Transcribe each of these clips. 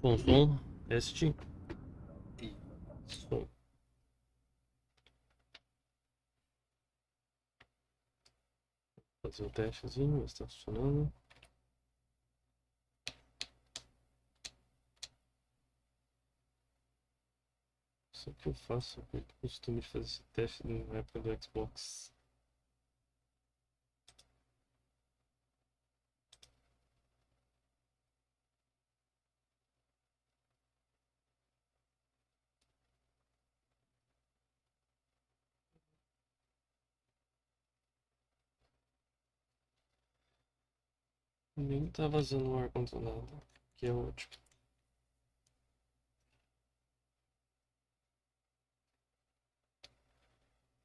Som, este som. Fazer o testezinho, ver se tá funcionando. Só que eu faço o costume de fazer esse teste na época do Xbox. Nem tá vazando o ar-condicionado, que é ótimo.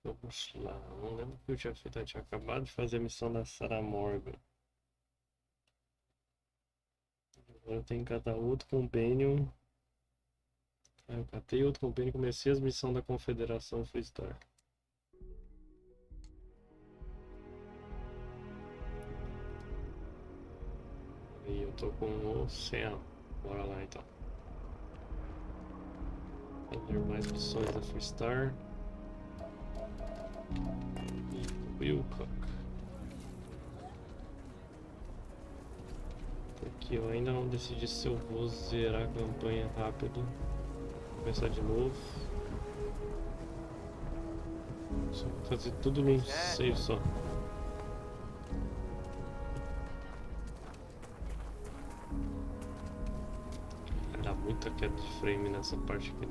Vamos lá, não lembro que eu tinha feito, eu tinha acabado de fazer a missão da Sarah Morgan. Agora eu tenho que catar outro companion. Eu catei outro companion e comecei as missões da Confederação Freestar. E eu tô com o Sam. Bora lá então. Fazer mais missões da Freestar. E Wilcock. Porque eu ainda não decidi se eu vou zerar a campanha rápido. Começar de novo. Só vou fazer tudo num save só. Dá muita queda de frame nessa parte aqui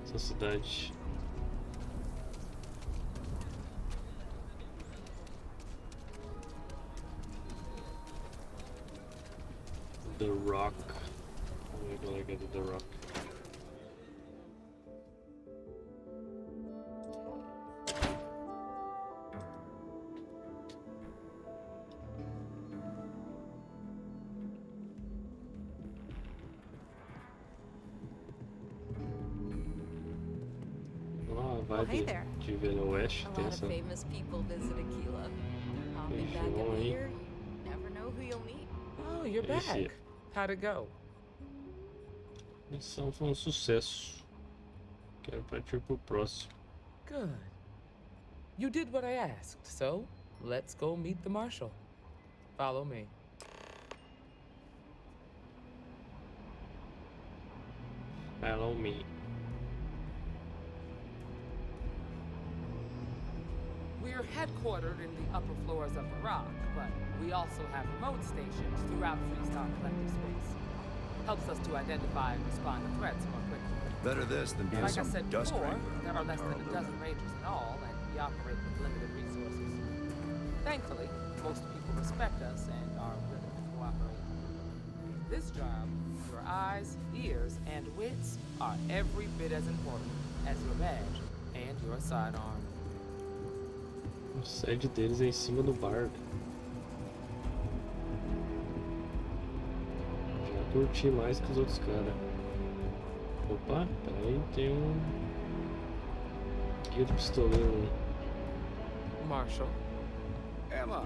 dessa cidade. The Rock. Vamos ver qual é que é do The Rock. Oh, hey there. De Velho Oeste, A tem lot of essa famous people visit Aquila. Popping back região every aí. year, you never know who you'll meet. Oh, you're Esse back. How'd it go? A missão foi um sucesso. Quero partir pro próximo. Good. You did what I asked, so let's go meet the marshal. Follow me. Follow me. We're headquartered in the upper floors of the Rock, but we also have remote stations throughout Freestar Collective space. Helps us to identify and respond to threats more quickly. Better this than being Like I some said dust before, wrangler. there are less than a dozen rangers in all, and we operate with limited resources. Thankfully, most people respect us and are willing to cooperate. In this job, your eyes, ears, and wits are every bit as important as your badge and your sidearm. A sede deles é em cima do bar. Já curti mais que os outros caras. Opa, peraí, tem guia de pistoleiro ali. Marshal. Emma,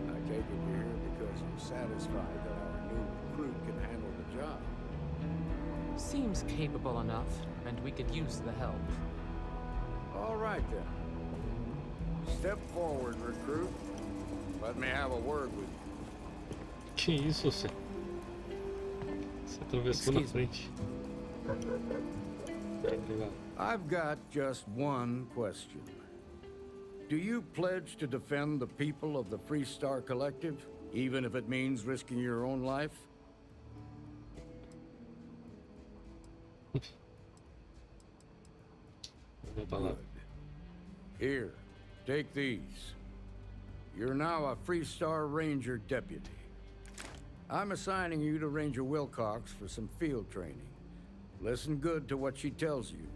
I take it you're here because you're satisfied that our new recruit can handle the job. Seems capable enough, and we could use the help. All right then. Step forward, recruit. Let me have a word with you. Que isso, você? Você atravessou na frente. I've got just one question. Do you pledge to defend the people of the Freestar Collective, even if it means risking your own life? Good. Here, take these. You're now a Freestar Ranger deputy. I'm assigning you to Ranger Wilcox for some field training. Listen good to what she tells you.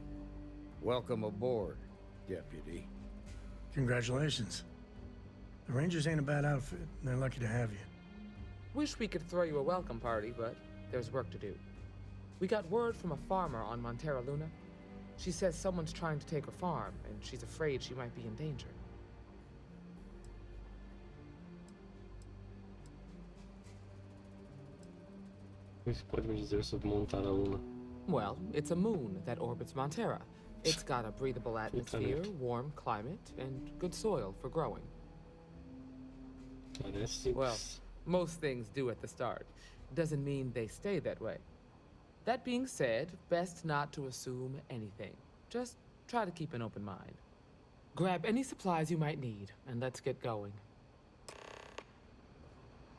Welcome aboard, deputy. Congratulations. The Rangers ain't a bad outfit. They're lucky to have you. Wish we could throw you a welcome party, but there's work to do. We got word from a farmer on Montera Luna. She says someone's trying to take her farm, and she's afraid she might be in danger. que você pode me dizer sobre montar a Luna? Well, it's a moon that orbits Montera. It's got a breathable atmosphere, merda. warm climate, and good soil for growing. Parece Well, simples. most things do at the start. Doesn't mean they stay that way. That being said, best not to assume anything. Just try to keep an open mind. Grab any supplies you might need, and let's get going.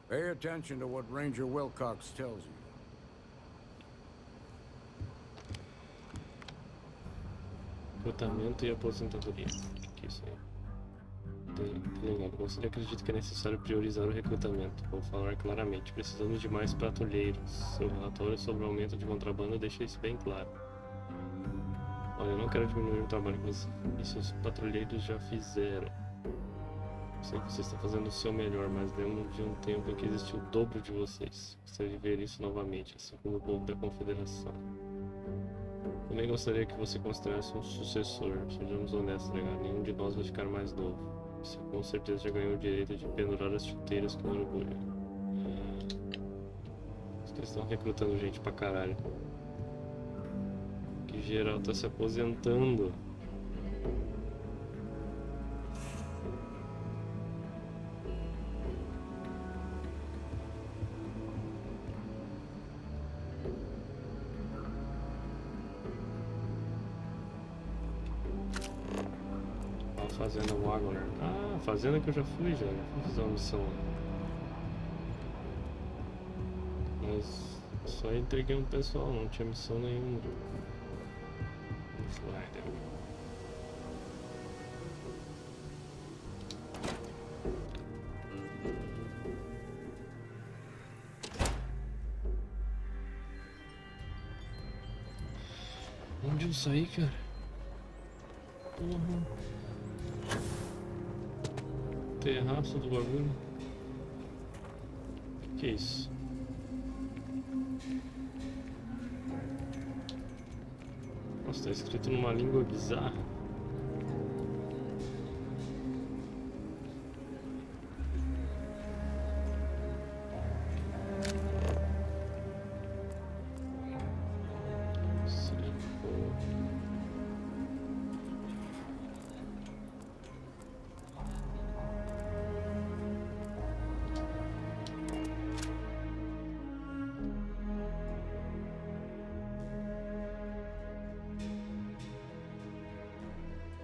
Pay attention to what Ranger Wilcox tells you. Recrutamento e aposentadoria. O que é isso aí? Legal. Você acredita que é necessário priorizar o recrutamento? Vou falar claramente. Precisamos de mais patrulheiros. Seu relatório sobre o aumento de contrabando deixa isso bem claro. Olha, eu não quero diminuir o trabalho que isso os patrulheiros já fizeram. Sei que você está fazendo o seu melhor, mas lembro de um tempo em que existiu o dobro de vocês. Você viver isso novamente, assim como o povo da Confederação. Também gostaria que você considerasse um sucessor. Sejamos honestos, né? Nenhum de nós vai ficar mais novo. Você com certeza já ganhou o direito de pendurar as chuteiras com orgulho. Os que estão recrutando gente pra caralho. Que geral tá se aposentando. Fazenda Wagner. Ah, fazenda que eu já fui já. Fui fazer uma missão lá. Mas só entreguei um pessoal, não tinha missão nenhuma. Slider. Onde eu saí, cara? Terraço do bagulho. Que é isso? Nossa, tá escrito numa língua bizarra.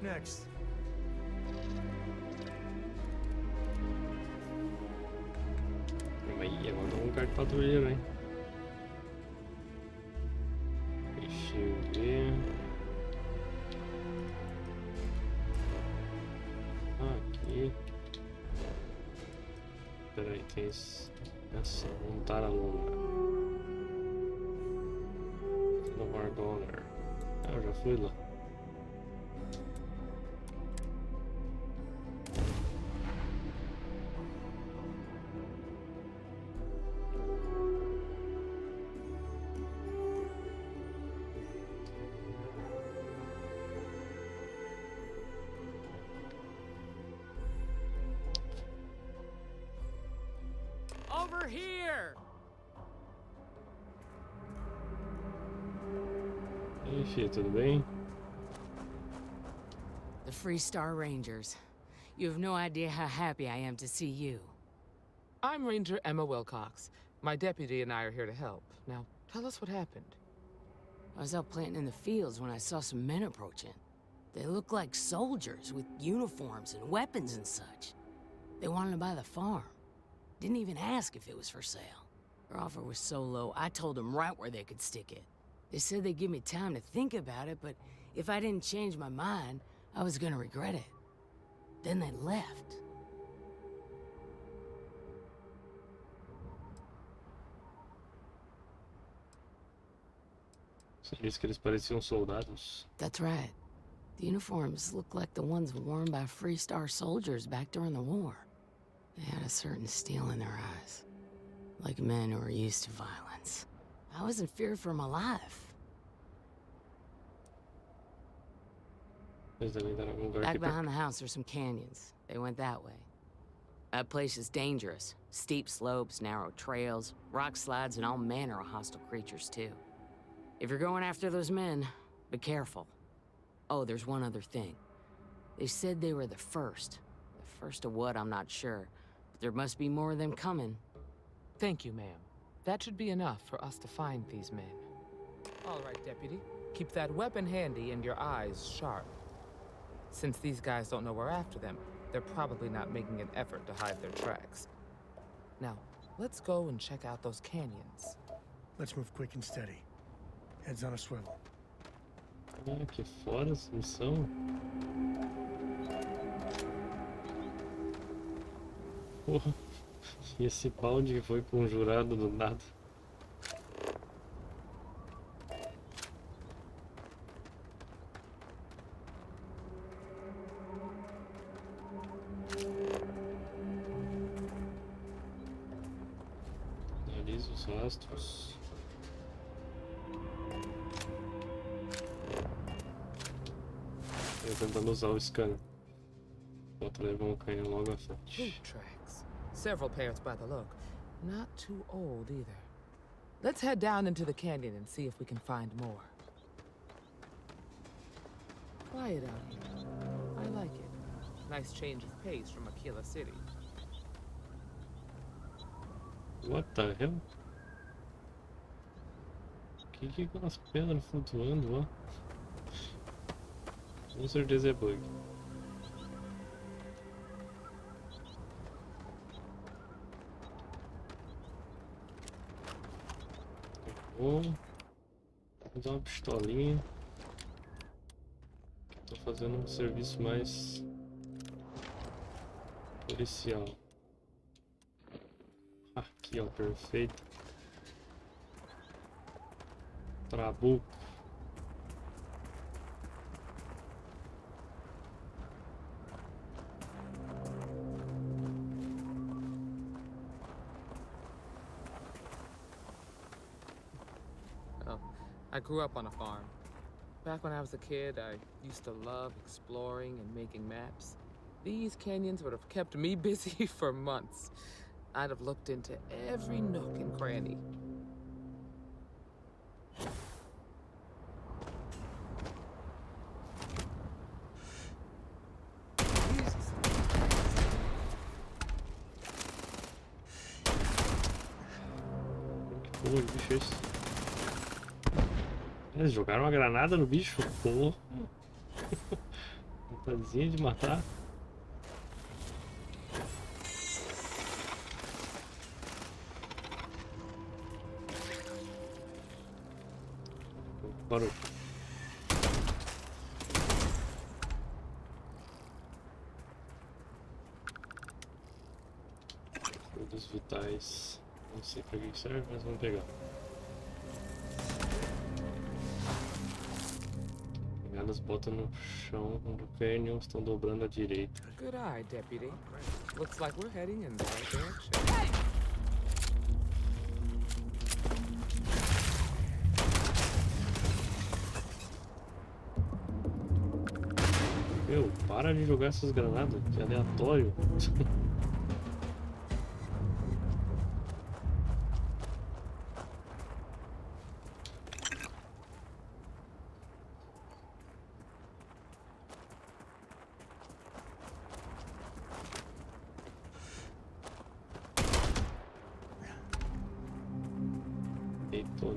Next. Aí, agora dá um lugar de patrulheiro, hein? Deixa eu ver. Aqui. Peraí, tem essa. Montar a Luna. No Argoner. Ah, eu já fui lá. Over here! E aí, filha, tudo bem? The Free Star Rangers. You have no idea how happy I am to see you. I'm Ranger Emma Wilcox. My deputy and I are here to help. Now, tell us what happened. I was out planting in the fields when I saw some men approaching. They looked like soldiers with uniforms and weapons and such. They wanted to buy the farm. Didn't even ask if it was for sale. Their offer was so low, I told them right where they could stick it. They said they'd give me time to think about it, but if I didn't change my mind, I was gonna regret it. Then they left. Você disse que eles pareciam soldados. That's right. The uniforms looked like the ones worn by Free Star soldiers back during the war. They had a certain steel in their eyes. Like men who are used to violence. I was in fear for my life. Eles devem estar em algum lugar Back aqui perto. behind the house are some canyons. They went that way. That place is dangerous. Steep slopes, narrow trails, rock slides, and all manner of hostile creatures, too. If you're going after those men, be careful. Oh, there's one other thing. They said they were the first. The first of what, I'm not sure. But there must be more of them coming. Thank you, ma'am. That should be enough for us to find these men. All right, Deputy. Keep that weapon handy and your eyes sharp. Since these guys don't know we're after them, they're probably not making an effort to hide their tracks. Now, let's go and check out those canyons. Let's move quick and steady. Heads on a swivel. Ah, que foda essa missão. Porra. E esse balde que foi conjurado do nada. Analise os rastros. Eu tentando usar o scanner. Bota levar um canhão logo à frente. Boot tracks. Several pairs by the look. Not too old either. Let's head down into the canyon and see if we can find more. Quiet out here. I like it. Nice change of pace from Aquila City. What the hell? Que é aquelas pedras flutuando lá? Com certeza é bug. Vou usar uma pistolinha. Tô fazendo um serviço mais policial. Aqui, ó, perfeito. Trabuco. Oh, I grew up on a farm. Back when I was a kid, I used to love exploring and making maps. These canyons would have kept me busy for months. I'd have looked into every nook and cranny. Que porra de bicho é esse? Eles jogaram uma granada no bicho? Porra. Vontadezinha de matar. Parou. Fluidos vitais. Não sei pra que serve, mas vamos pegar. Pegadas botas no chão do canyon estão dobrando à direita. Good eye, Deputy. Looks like we're heading in the right direction. Meu, para de jogar essas granadas, que aleatório.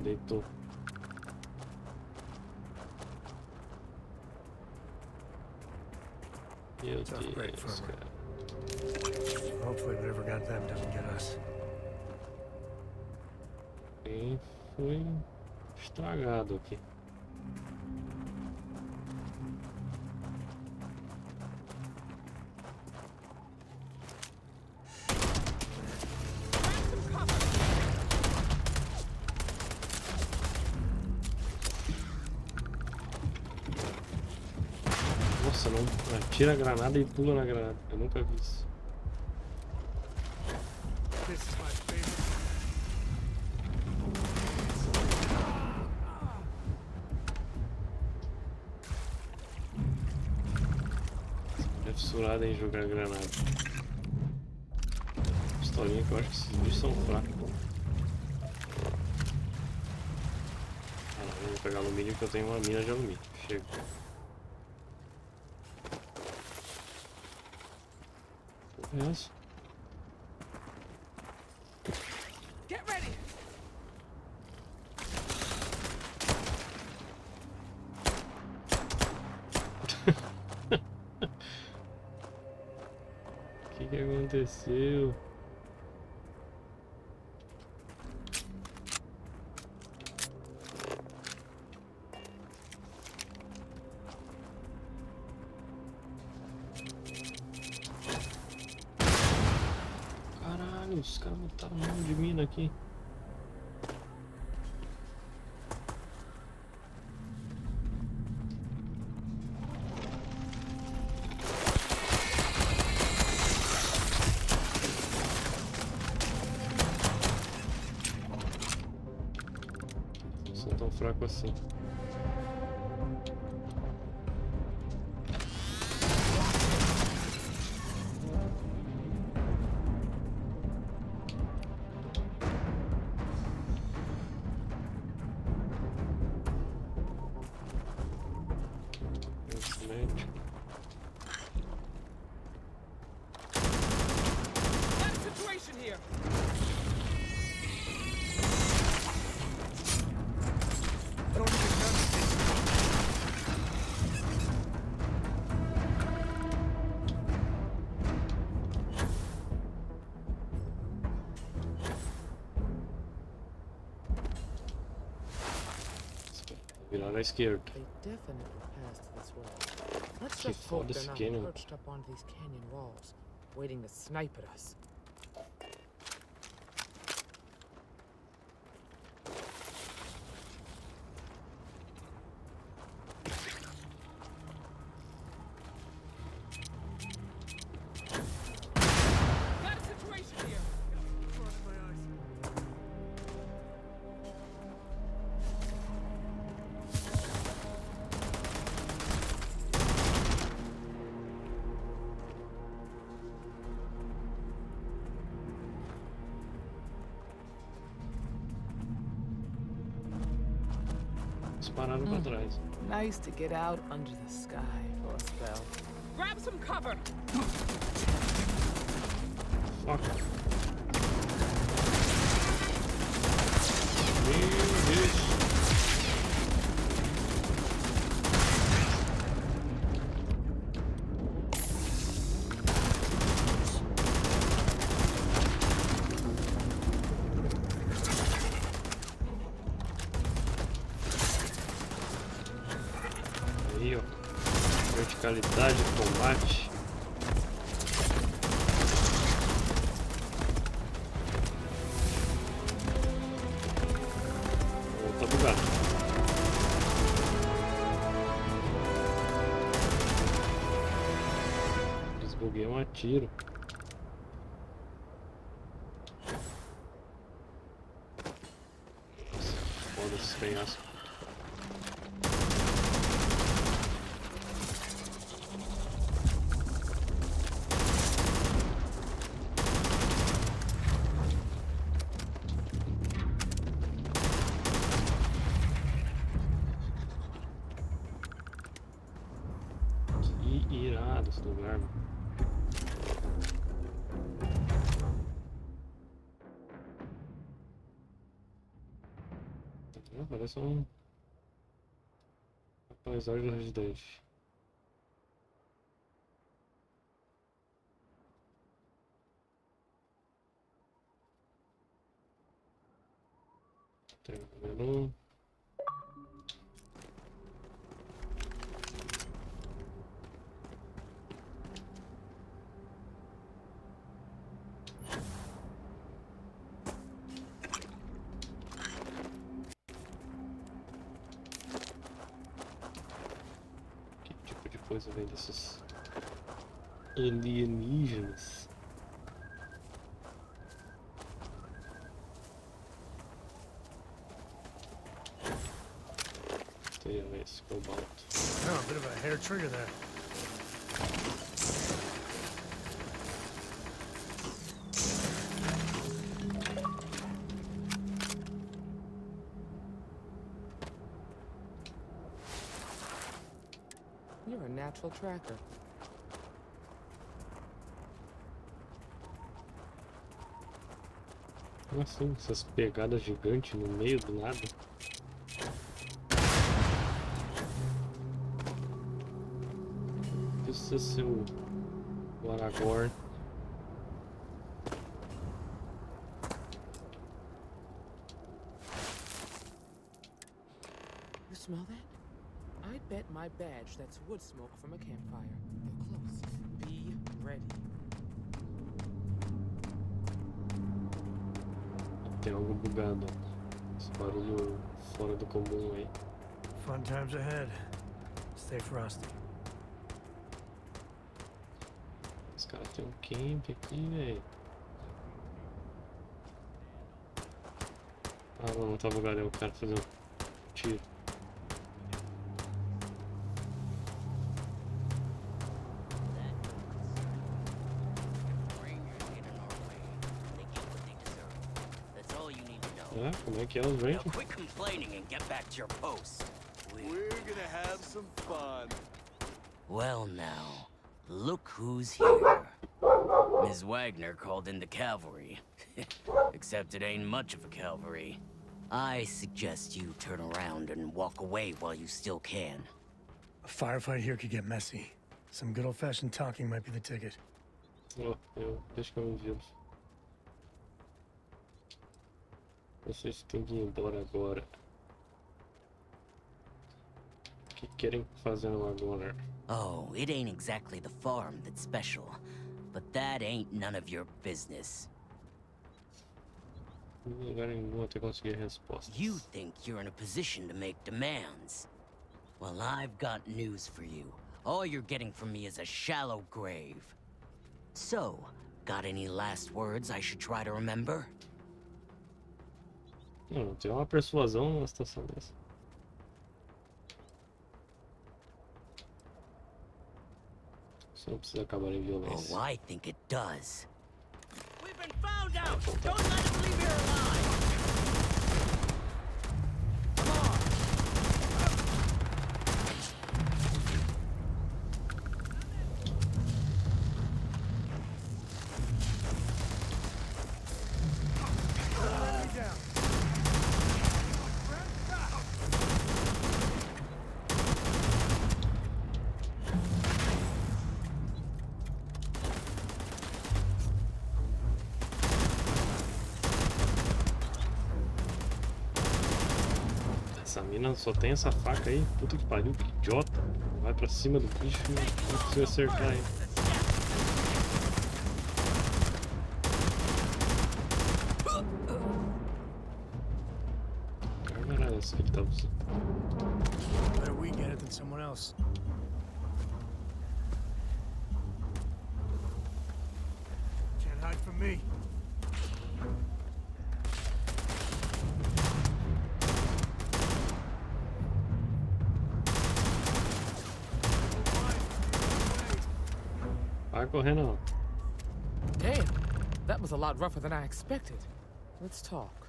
Deitou. Meu Deus, cara. Hopefully whatever got them doesn't get us. Quem foi estragado aqui? Nossa, não atira a granada e pula na granada. Eu nunca vi isso. This is my favorite. É fissurado em jogar granada. pistolinha que eu acho que esses bichos são fracos. Ah, não, eu vou pegar alumínio que eu tenho uma mina de alumínio. Chega. Porra, é essa? Get ready. O que aconteceu? Caralho, os caras botaram um monte de mina aqui. Não são tão fracos assim. Excelente. Got a situation here. Virar à esquerda. They definitely passed this way. Let's Que just hope foda they're esse not canyon. perched up on these canyon walls, waiting to snipe at us. Got a situation here. Eles pararam pra trás. Nice to get out under the sky for a spell. Grab some cover. Fuck. Meu Deus. Aí, ó. Verticalidade do combate. Oh, tá bugado. Desbuguei um tiro. Nossa, foda esse penhasco. Que irado esse lugar, mano. Parece um paisagem do Red Dead. Terminando. Que tipo de coisa vem desses alienígenas? Tem esse cobalto. Oh, a bit of a hair trigger there. natural tracker. Como assim? Essas pegadas gigantes no meio do nada? Isso é seu Aragorn. You smell that? I bet my badge that's wood smoke from a campfire. They're close. Be ready. Tem algo bugado. Esse barulho fora do comum aí. Fun times ahead. Stay frosty. Os caras têm um camp aqui, velho. Ah, não tá bugado, é o cara fazendo um tiro. Ah, como é que é os Rangers? Now quit complaining and get back to your post. We're gonna have some fun. Well now, look who's here. Ms. Wagner called in the cavalry. Except it ain't much of a cavalry. I suggest you turn around and walk away while you still can. A firefight here could get messy. Some good old-fashioned talking might be the ticket. Oh, deixa que eu me viro. Vocês têm que ir embora agora. O que querem fazer no agora? Oh, it ain't exactly the farm that's special. But that ain't none of your business. Em lugar nenhum até conseguir respostas. You think you're in a position to make demands. Well, I've got news for you. All you're getting from me is a shallow grave. So, got any last words I should try to remember? Não tem uma persuasão numa situação dessa. Isso não precisa acabar em violência. Oh, I think it does. We've been found out! Don't let us leave here alive! Essa mina só tem essa faca aí. Puta que pariu, que idiota. Vai pra cima do bicho e não consigo acertar ele. Que arma era essa que ele tava usando? Better we get it than someone else. Can't hide from me. Vai correndo, ó. Damn, that was a lot rougher than I expected. Let's talk.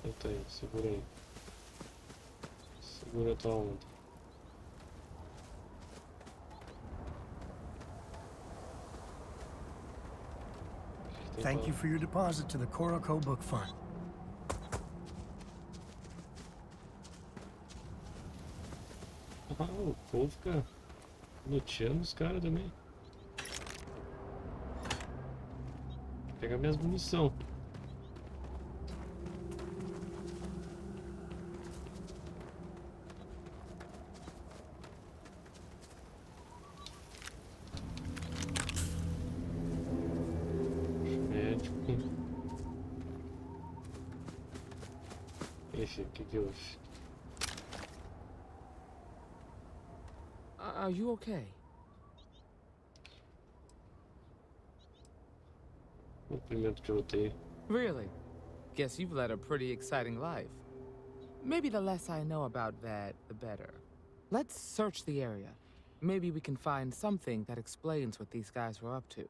Eita aí, segura aí. Segura a tua onda. Thank you for your deposit to the Koroko Book Fund. Ah, o povo fica luteando os caras também. Vou pegar minhas munição. Médico. Esse aqui que eu... Are you okay? O primeiro tiroteio. Really? Guess you've led a pretty exciting life. Maybe the less I know about that, the better. Let's search the area. Maybe we can find something that explains what these guys were up to.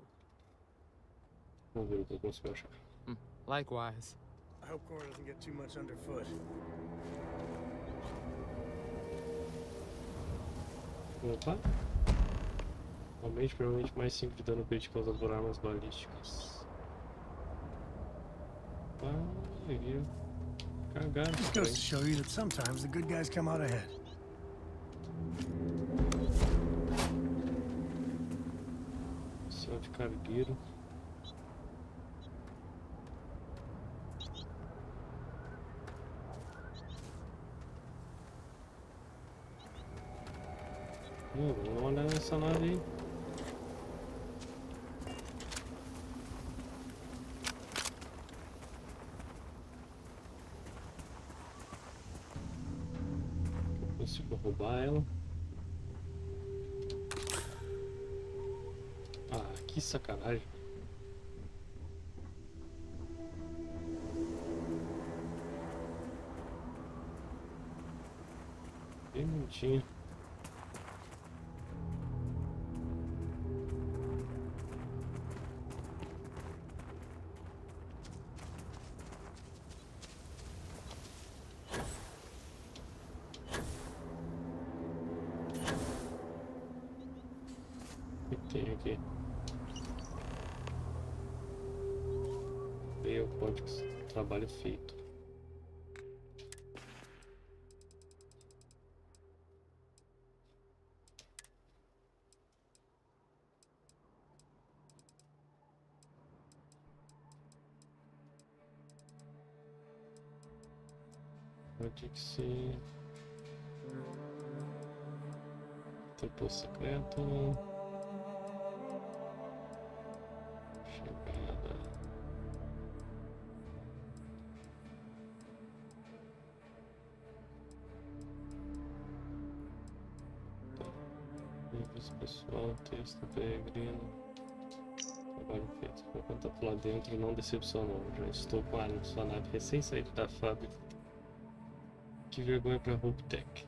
Vamos ver o que eu consigo achar. Likewise. I hope Cora doesn't get too much underfoot. Opa. Realmente, provavelmente mais 5 de dano crítico causado por armas balísticas. Viu? Cagado. Just goes to show you that sometimes the good guys come out ahead. Céu de cargueiro. Vamos olhar nessa nave aí. Consigo roubar ela. Ah, que sacanagem. Bem bonitinho. O que tem aqui? Veio o código de trabalho feito. Pode que ser. Tempo secreto. Chegada. Livros pessoal, texto peregrino. Trabalho feito. Enquanto tá lá dentro, não decepcionou. Já estou com a sua nave recém-saída da fábrica. Que vergonha pra Hope-Tech.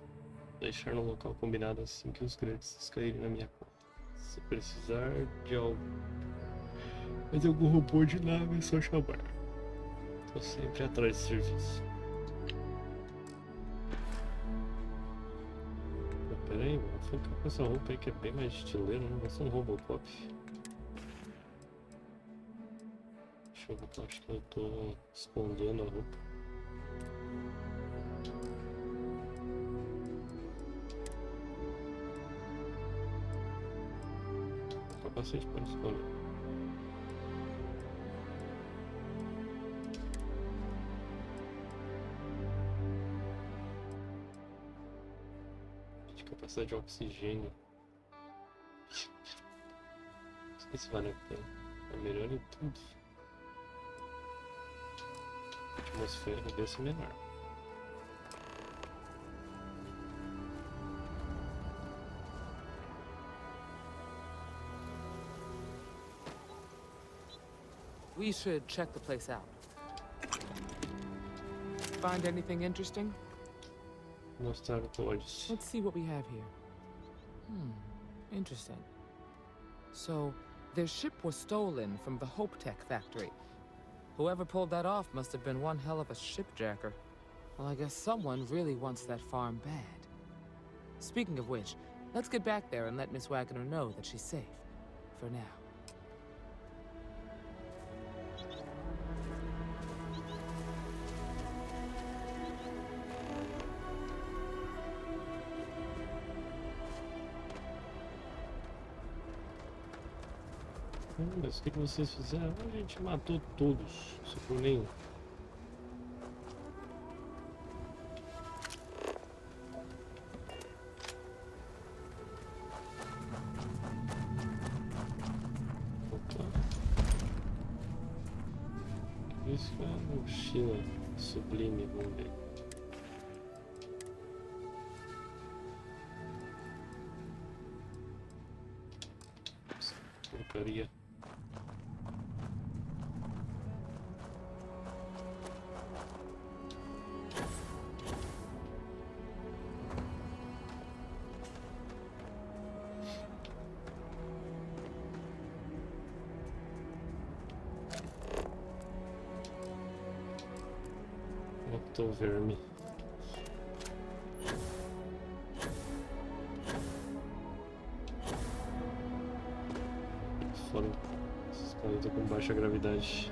Deixar no local combinado assim que os créditos caírem na minha conta. Se precisar de algo, mas algum robô de nave é só chamar. Tô sempre atrás de serviço. Pera aí, mano. Vou ficar com essa roupa aí que é bem mais estileira, não vai ser um Robocop. Deixa eu ver, acho que eu tô escondendo a roupa. Capacete pode escolher. De capacidade de oxigênio. Não sei se vale a pena. É melhor em tudo. Atmosfera desse menor. We should check the place out. Find anything interesting? Mostrar codes. Let's see what we have here. Interesting. So, their ship was stolen from the Hope Tech factory. Whoever pulled that off must have been one hell of a shipjacker. Well, I guess someone really wants that farm bad. Speaking of which, let's get back there and let Miss Wagner know that she's safe. For now. Mas o que vocês fizeram? A gente matou todos, sem por nenhum. Opa. Isso é uma mochila sublime, vamos ver. Porcaria. Verme. fora esses planetas com baixa gravidade.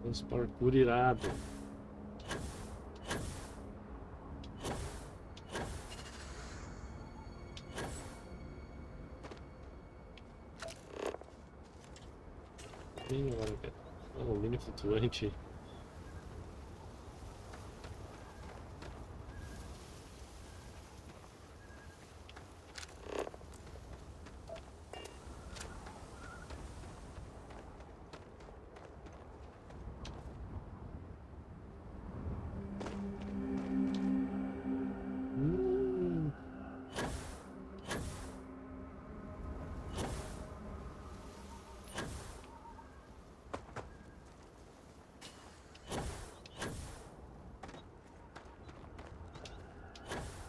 Uns parkour irado. Ih, agora, cara. Oh, mini flutuante.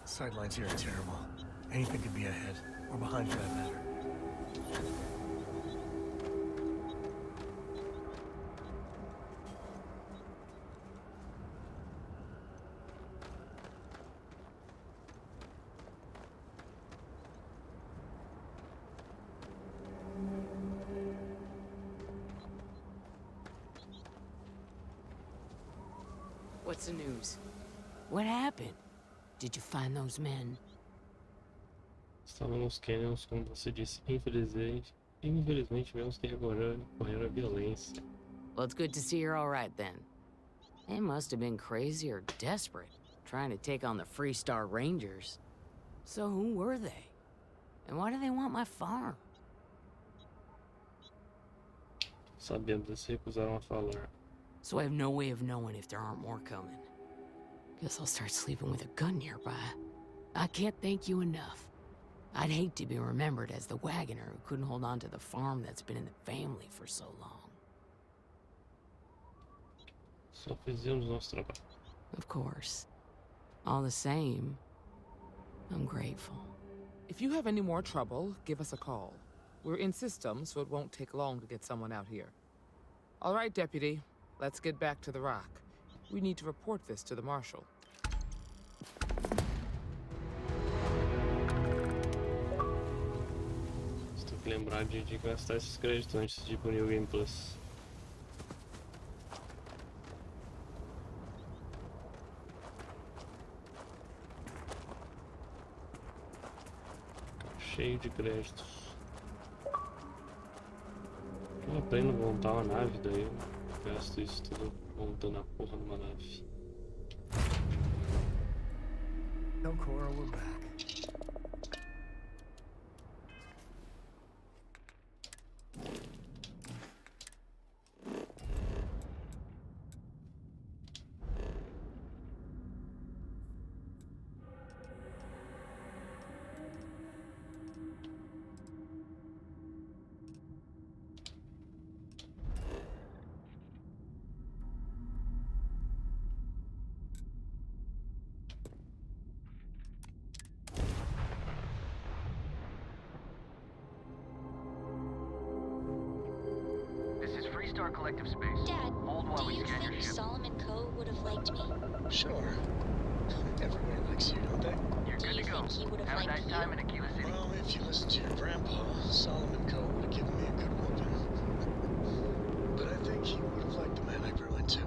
Sightlines here are terrible. Anything could be ahead, or behind for that matter. What's the news? What happened? Did you find those men? Estavam nos canyons, como você disse. Infelizmente vemos que recorreram à violência. Well, it's good to see you're all right then. They must have been crazy or desperate, trying to take on the Freestar Rangers. So who were they? And why do they want my farm? Sabemos, eles se recusaram a falar. So I have no way of knowing if there aren't more coming. Guess I'll start sleeping with a gun nearby. I can't thank you enough. I'd hate to be remembered as the wagoner who couldn't hold on to the farm that's been in the family for so long. Só fizemos nosso trabalho. Of course. All the same, I'm grateful. If you have any more trouble, give us a call. We're in system, so it won't take long to get someone out here. All right, Deputy. Let's get back to the rock. We need to report this to the Marshal. Você tem que lembrar de gastar esses créditos antes de ir pro New Game Plus. Cheio de créditos. Eu aprendo a montar uma nave, daí eu gasto isso tudo montando a porra numa nave. No, Cora, we're back. Freestar Collective Space. Dad, Hold while do we you scan your think ship. Solomon Co. would have liked me? Sure. Everybody likes you, don't they? You're Do good you to go. think he would have Have a liked nice time in you? Aquila City. Well, if you listen to your grandpa, Solomon Co. would have given me a good whooping. But I think he would have liked the man I grew into.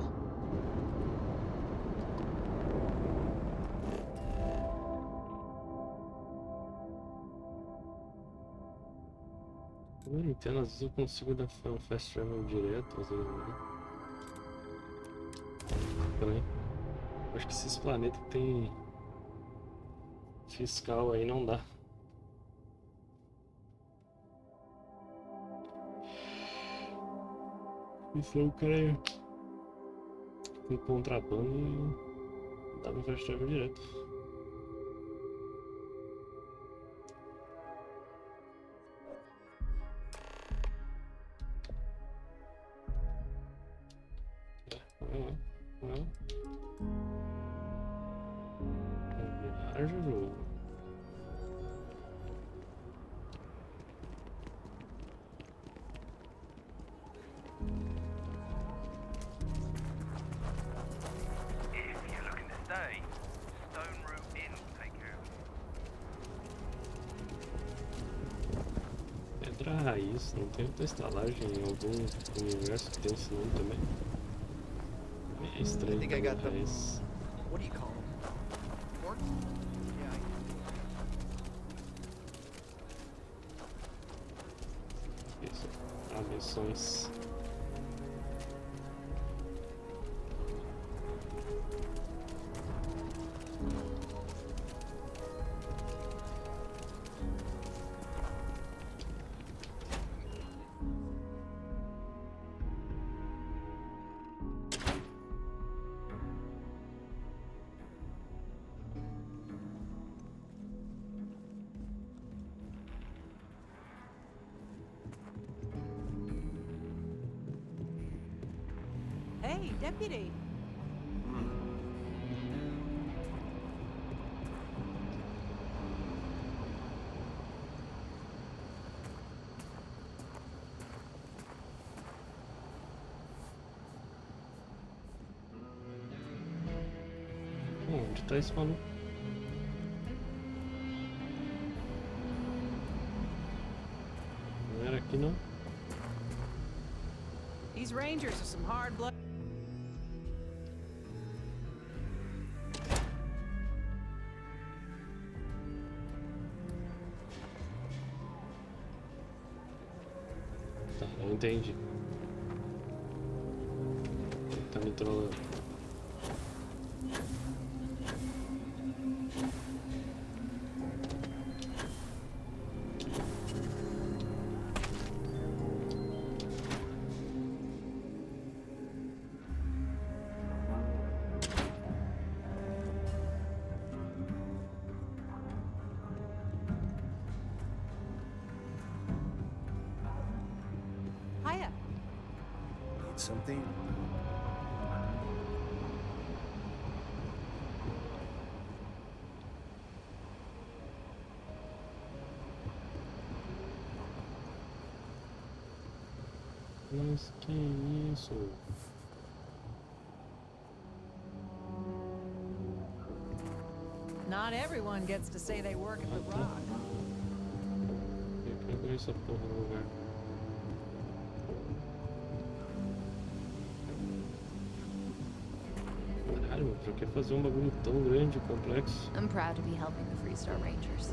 Eu não entendo, às vezes eu consigo dar um fast travel direto, às vezes não. Estranho. Acho que esses planetas que tem fiscal aí não dá. Isso é o cara com contrabando e dá no fast travel direto. Arjuro. If you're looking to stay, Stone Root Inn will take care of you. Pedra Raiz, não tem outra estalagem em algum universo que tem esse nome também? É estranho. I think I got Pedra them. Raiz. What do you call them? Pork? Yeah. Isso. Missões. Hey, deputy. Onde tá esse maluco? Não era aqui não? These rangers are some hard blood. Tá, eu entendi. Ele tá me trollando. Hiya. Need something? Mas que isso? Not everyone gets to say they work at the Rock. Eu procurei essa porra no lugar. Caralho, meu, pra que fazer um bagulho tão grande e complexo? I'm proud to be helping the Freestar Rangers.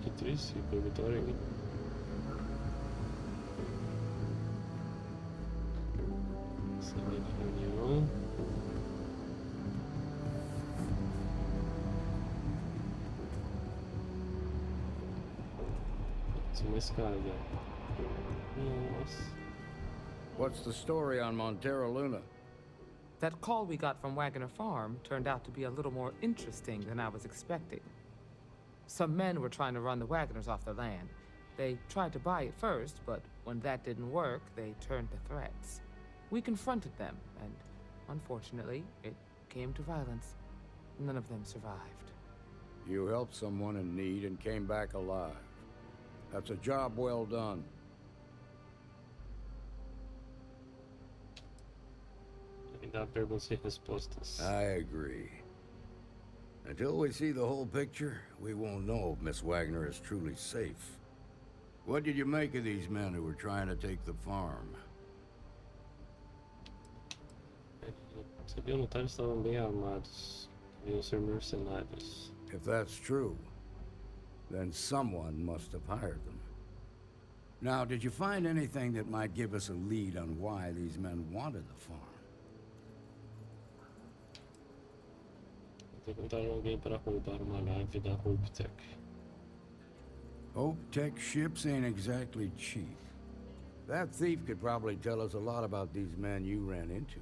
Que triste, que vitória aqui. Sala de reunião. Tem uma escada. Nossa. What's the story on Montero Luna? That call we got from Wagner Farm turned out to be a little more interesting than I was expecting. Some men were trying to run the Wagners off the land. They tried to buy it first, but when that didn't work, they turned to threats. We confronted them, and unfortunately, it came to violence. None of them survived. You helped someone in need and came back alive. That's a job well done. Me dá perguntas e respostas. I agree. Until we see the whole picture, we won't know if Miss Wagner is truly safe. What did you make of these men who were trying to take the farm? Sabia notar, eles estavam bem armados. Deviam ser mercenários. If that's true, then someone must have hired them. Now, did you find anything that might give us a lead on why these men wanted the farm? Encontraram alguém para roubar uma nave da Hope Tech. Hope Tech ships ain't exactly cheap. That thief could probably tell us a lot about these men you ran into.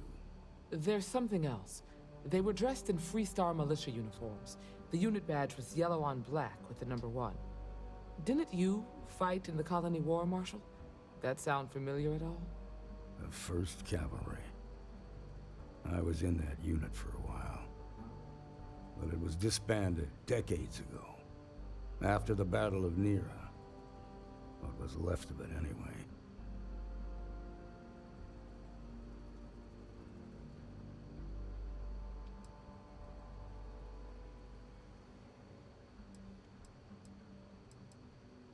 There's something else. They were dressed in Freestar militia uniforms. The unit badge was yellow on black with the number 1. Didn't you fight in the Colony War, Marshal? That sound familiar at all? The 1st Cavalry. I was in that unit for a while. it was disbanded decades ago. After the Battle of Nera. What was left of it, anyway.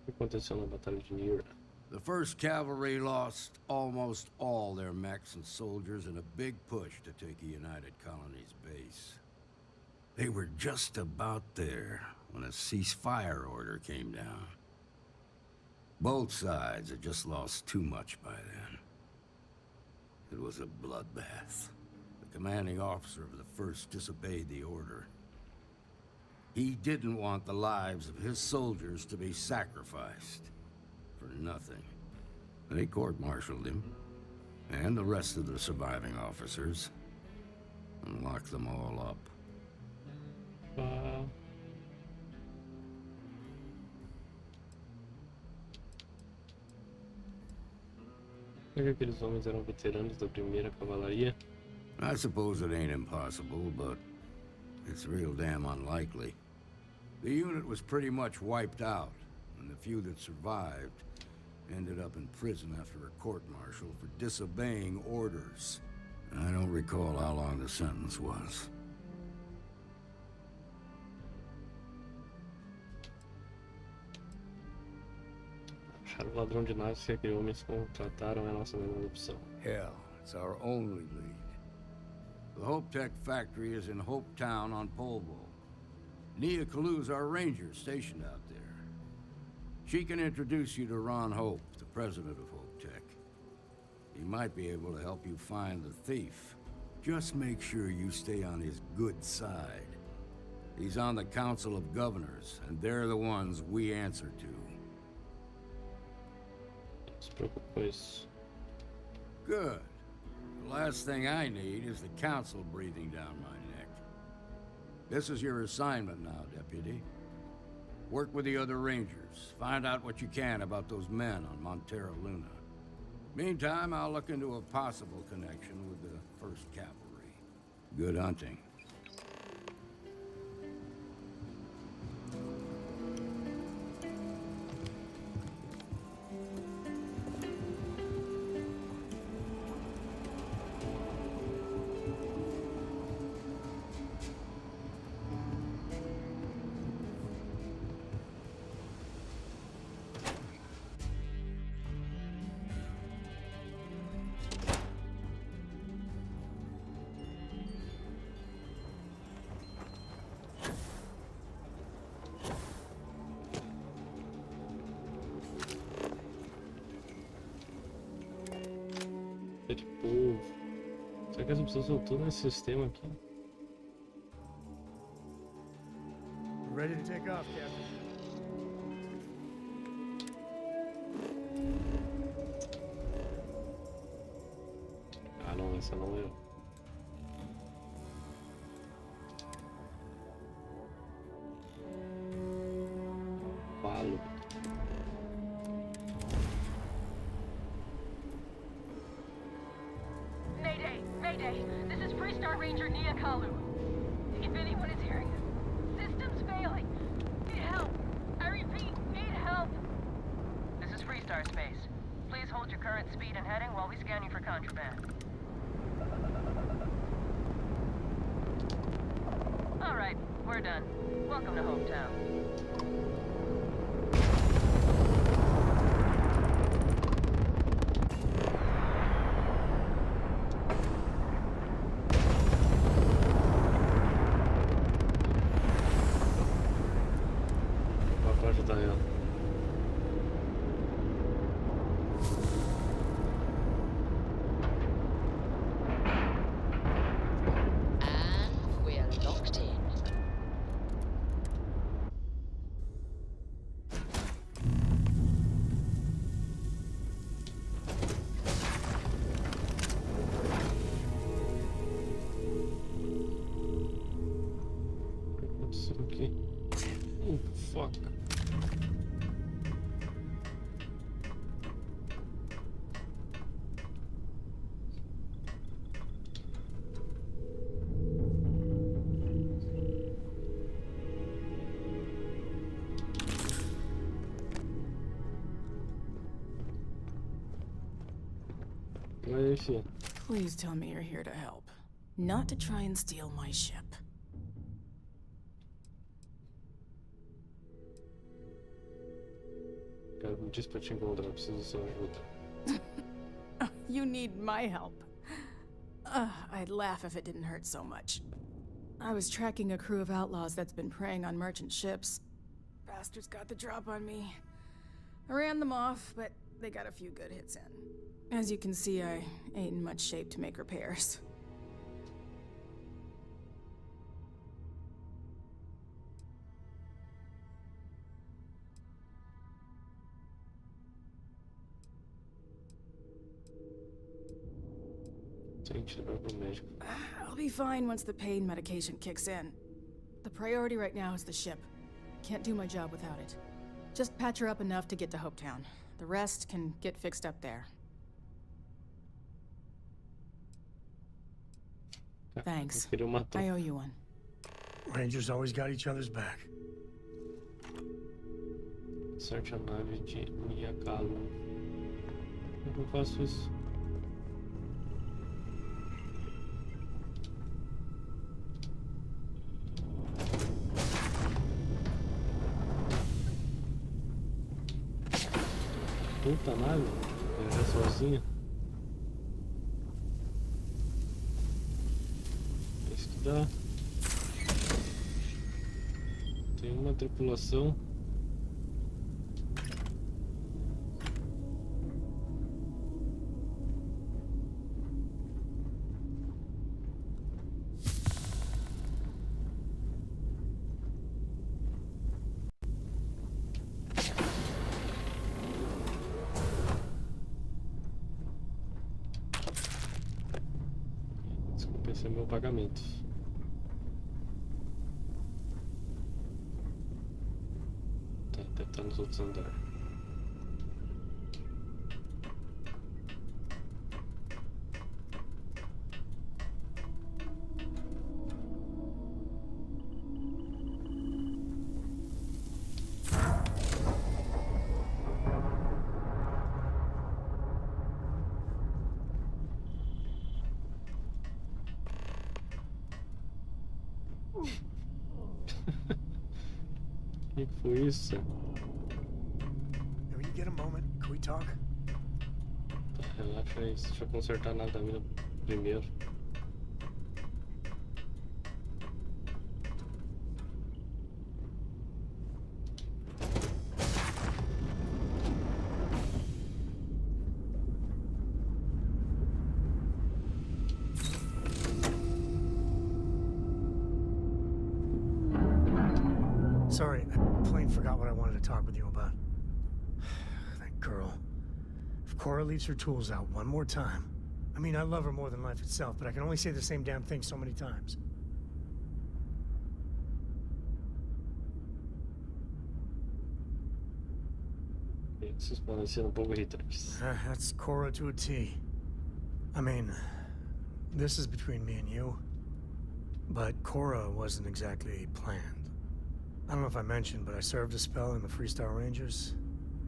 O que aconteceu na Batalha de Nera? The 1st Cavalry lost almost all their mechs and soldiers in a big push to take a United Colonies base. They were just about there when a ceasefire order came down. Both sides had just lost too much by then. It was a bloodbath. The commanding officer of the 1st disobeyed the order. He didn't want the lives of his soldiers to be sacrificed for nothing. They court-martialed him, and the rest of the surviving officers, and locked them all up. Será que aqueles homens eram veteranos da primeira cavalaria? I suppose it ain't impossible, but it's real damn unlikely. The unit was pretty much wiped out, and the few that survived ended up in prison after a court-martial for disobeying orders. I don't recall how long the sentence was. Achar o ladrão de naves que aqueles homens contrataram é a nossa melhor opção. Hell, it's our only lead. The Hope Tech factory is in Hope Town on Polvo. Nia Kalu's our ranger stationed out there. She can introduce you to Ron Hope, the president of Hope Tech. He might be able to help you find the thief. Just make sure you stay on his good side. He's on the Council of Governors, and they're the ones we answer to. Não se preocupe com isso. Good. The last thing I need is the Council breathing down my neck. This is your assignment now, Deputy. Work with the other Rangers. Find out what you can about those men on Montero Luna. Meantime, I'll look into a possible connection with the 1st Cavalry. Good hunting. É de povo. Será que as pessoas estão tudo nesse sistema aqui? Ready to take off, Captain. Ah não, essa não é. Falo. Mayday! Mayday! This is Freestar Ranger Nia Kalu. If anyone is hearing this, system's failing. Need help. I repeat, need help. This is Freestar Space. Please hold your current speed and heading while we scan you for contraband. All right, we're done. Welcome to Hometown. Pra ajudar ela. And we're locked in. O que aconteceu aqui? Oh, fuck. aí, filha. Please tell me you're here to help, not to try and steal my ship. Cara, me disse pra te encontrar, preciso da sua ajuda. You need my help. I'd laugh if it didn't hurt so much. I was tracking a crew of outlaws that's been preying on merchant ships. Bastards got the drop on me. I ran them off, but they got a few good hits in. As you can see, I ain't in much shape to make repairs. Tem que levar pro médico. I'll be fine once the pain medication kicks in. The priority right now is the ship. Can't do my job without it. Just patch her up enough to get to Hopetown. The rest can get fixed up there. Thanks. I owe you one. Rangers always got each other's back. Acerte a nave de Niakalo. Como que eu faço isso? Puta nave, viajar sozinha. É isso que dá. Tem uma tripulação. Esse é meu pagamento. Tá, deve estar nos outros andares. Que foi isso? When you get a moment, can we talk? Tá, relaxa aí, deixa eu consertar nada da mina primeiro. Sorry, I plain forgot what I wanted to talk with you about. That girl. If Cora leaves her tools out one more time... I mean, I love her more than life itself, but I can only say the same damn thing so many times. Esses podem ser um pouco irritantes. That's Cora to a T. I mean, this is between me and you, but Cora wasn't exactly planned. I don't know if I mentioned, but I served a spell in the Freestar Rangers.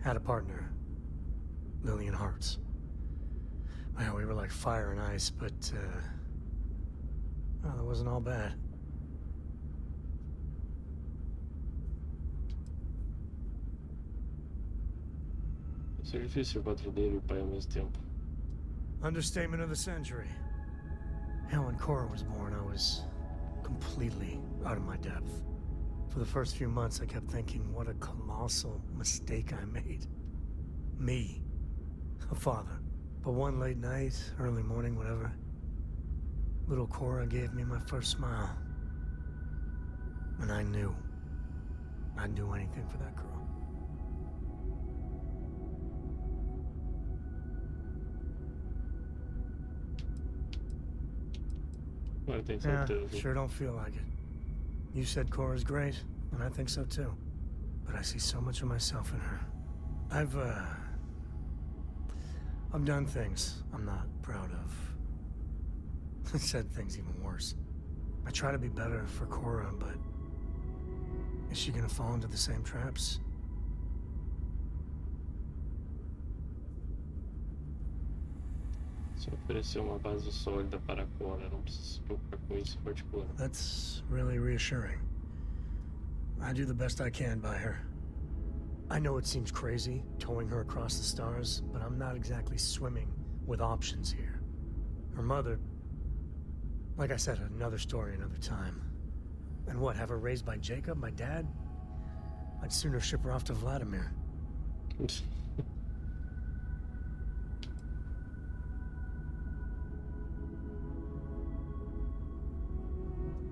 Had a partner, Lillian Hartz. Well, we were like fire and ice, but, well, it wasn't all bad. Isso é difícil ser patrulheiro e pai ao mesmo tempo. Understatement of the century. Hell, when Cora was born, I was completely out of my depth. For the first few months, I kept thinking, what a colossal mistake I made. Me, a father. But one late night, early morning, whatever, little Cora gave me my first smile. And I knew I'd do anything for that girl. Yeah, sure don't feel like it. You said Cora's great, and I think so too. But I see so much of myself in her. I've done things I'm not proud of. Said things even worse. I try to be better for Cora, but is she gonna fall into the same traps? Só ofereceu uma base sólida para a Cora, não precisa se preocupar com isso em particular. That's really reassuring. I do the best I can by her. I know it seems crazy, towing her across the stars, but I'm not exactly swimming with options here. Her mother... Like I said, another story, another time. And what, have her raised by Jacob, my dad? I'd sooner ship her off to Vladimir.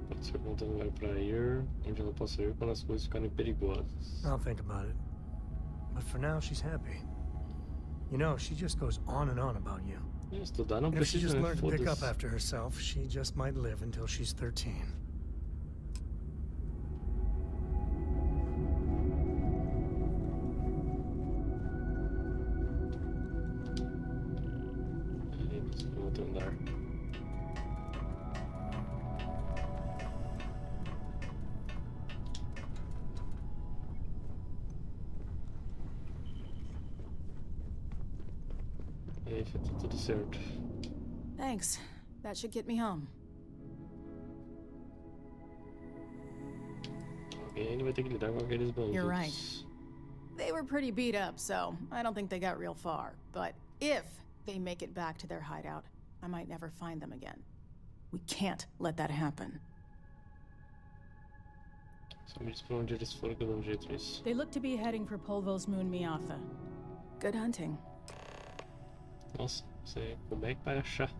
Pode ser um lugar para ir, onde ela possa ir quando as coisas ficarem perigosas. I'll think about it. But for now, she's happy. You know, she just goes on and on about you. Estudar não And if she precisa, just né? learned to pick up Foda-se. after herself, she just might live until she's 13. Aí, mas no outro andar. Aí, tá tudo certo. Thanks. That should get me home. Alguém ainda vai ter que lidar com aqueles bandidos. You're right. They were pretty beat up, so I don't think they got real far. But if they make it back to their hideout, I might never find them again. We can't let that happen. Só me diz pra onde eles foram que eu dou um jeito nisso. They look to be heading for Polvo's moon Miatha. Good hunting. Nossa, sei como é que vai achar?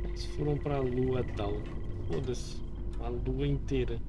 Eles foram pra lua tal. Foda-se. A lua inteira.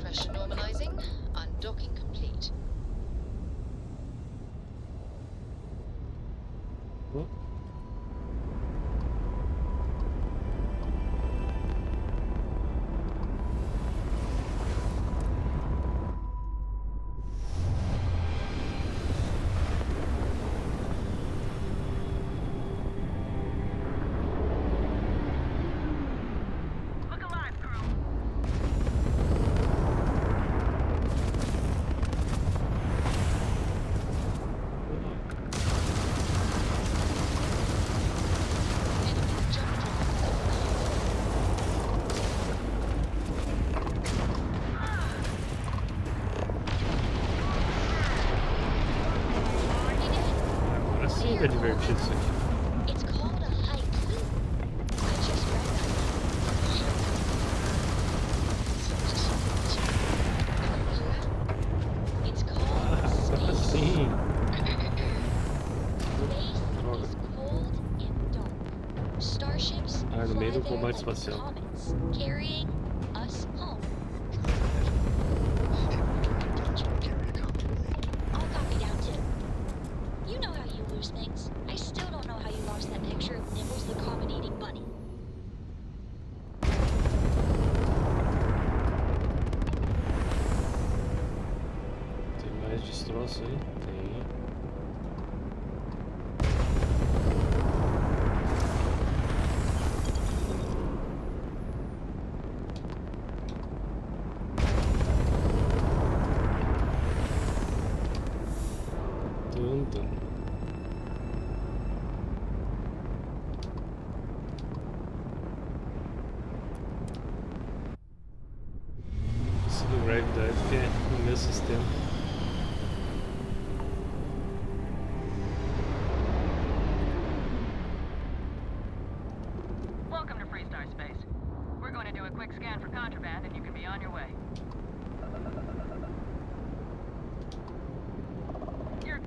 Pressure normalizing. Undocking complete. Oh. Look alive, crew. Agora sim é divertido isso aqui. It's called a haiku. I just read that. It's called Agora space. sim. Space Droga. is cold and dark. Starships Ah, no meio fly do there combate like espacial. comets, carrying us home. I'll copy down too. You know how you lose things. I still don't know how you lost that picture of Nibbles the comet-eating bunny. Tem mais destroço aí? Tem. Tanta. Esse do Gravidade que é no meu sistema. Welcome to Freestar Space. We're going to do a quick scan for contraband and you can be on your way. You're...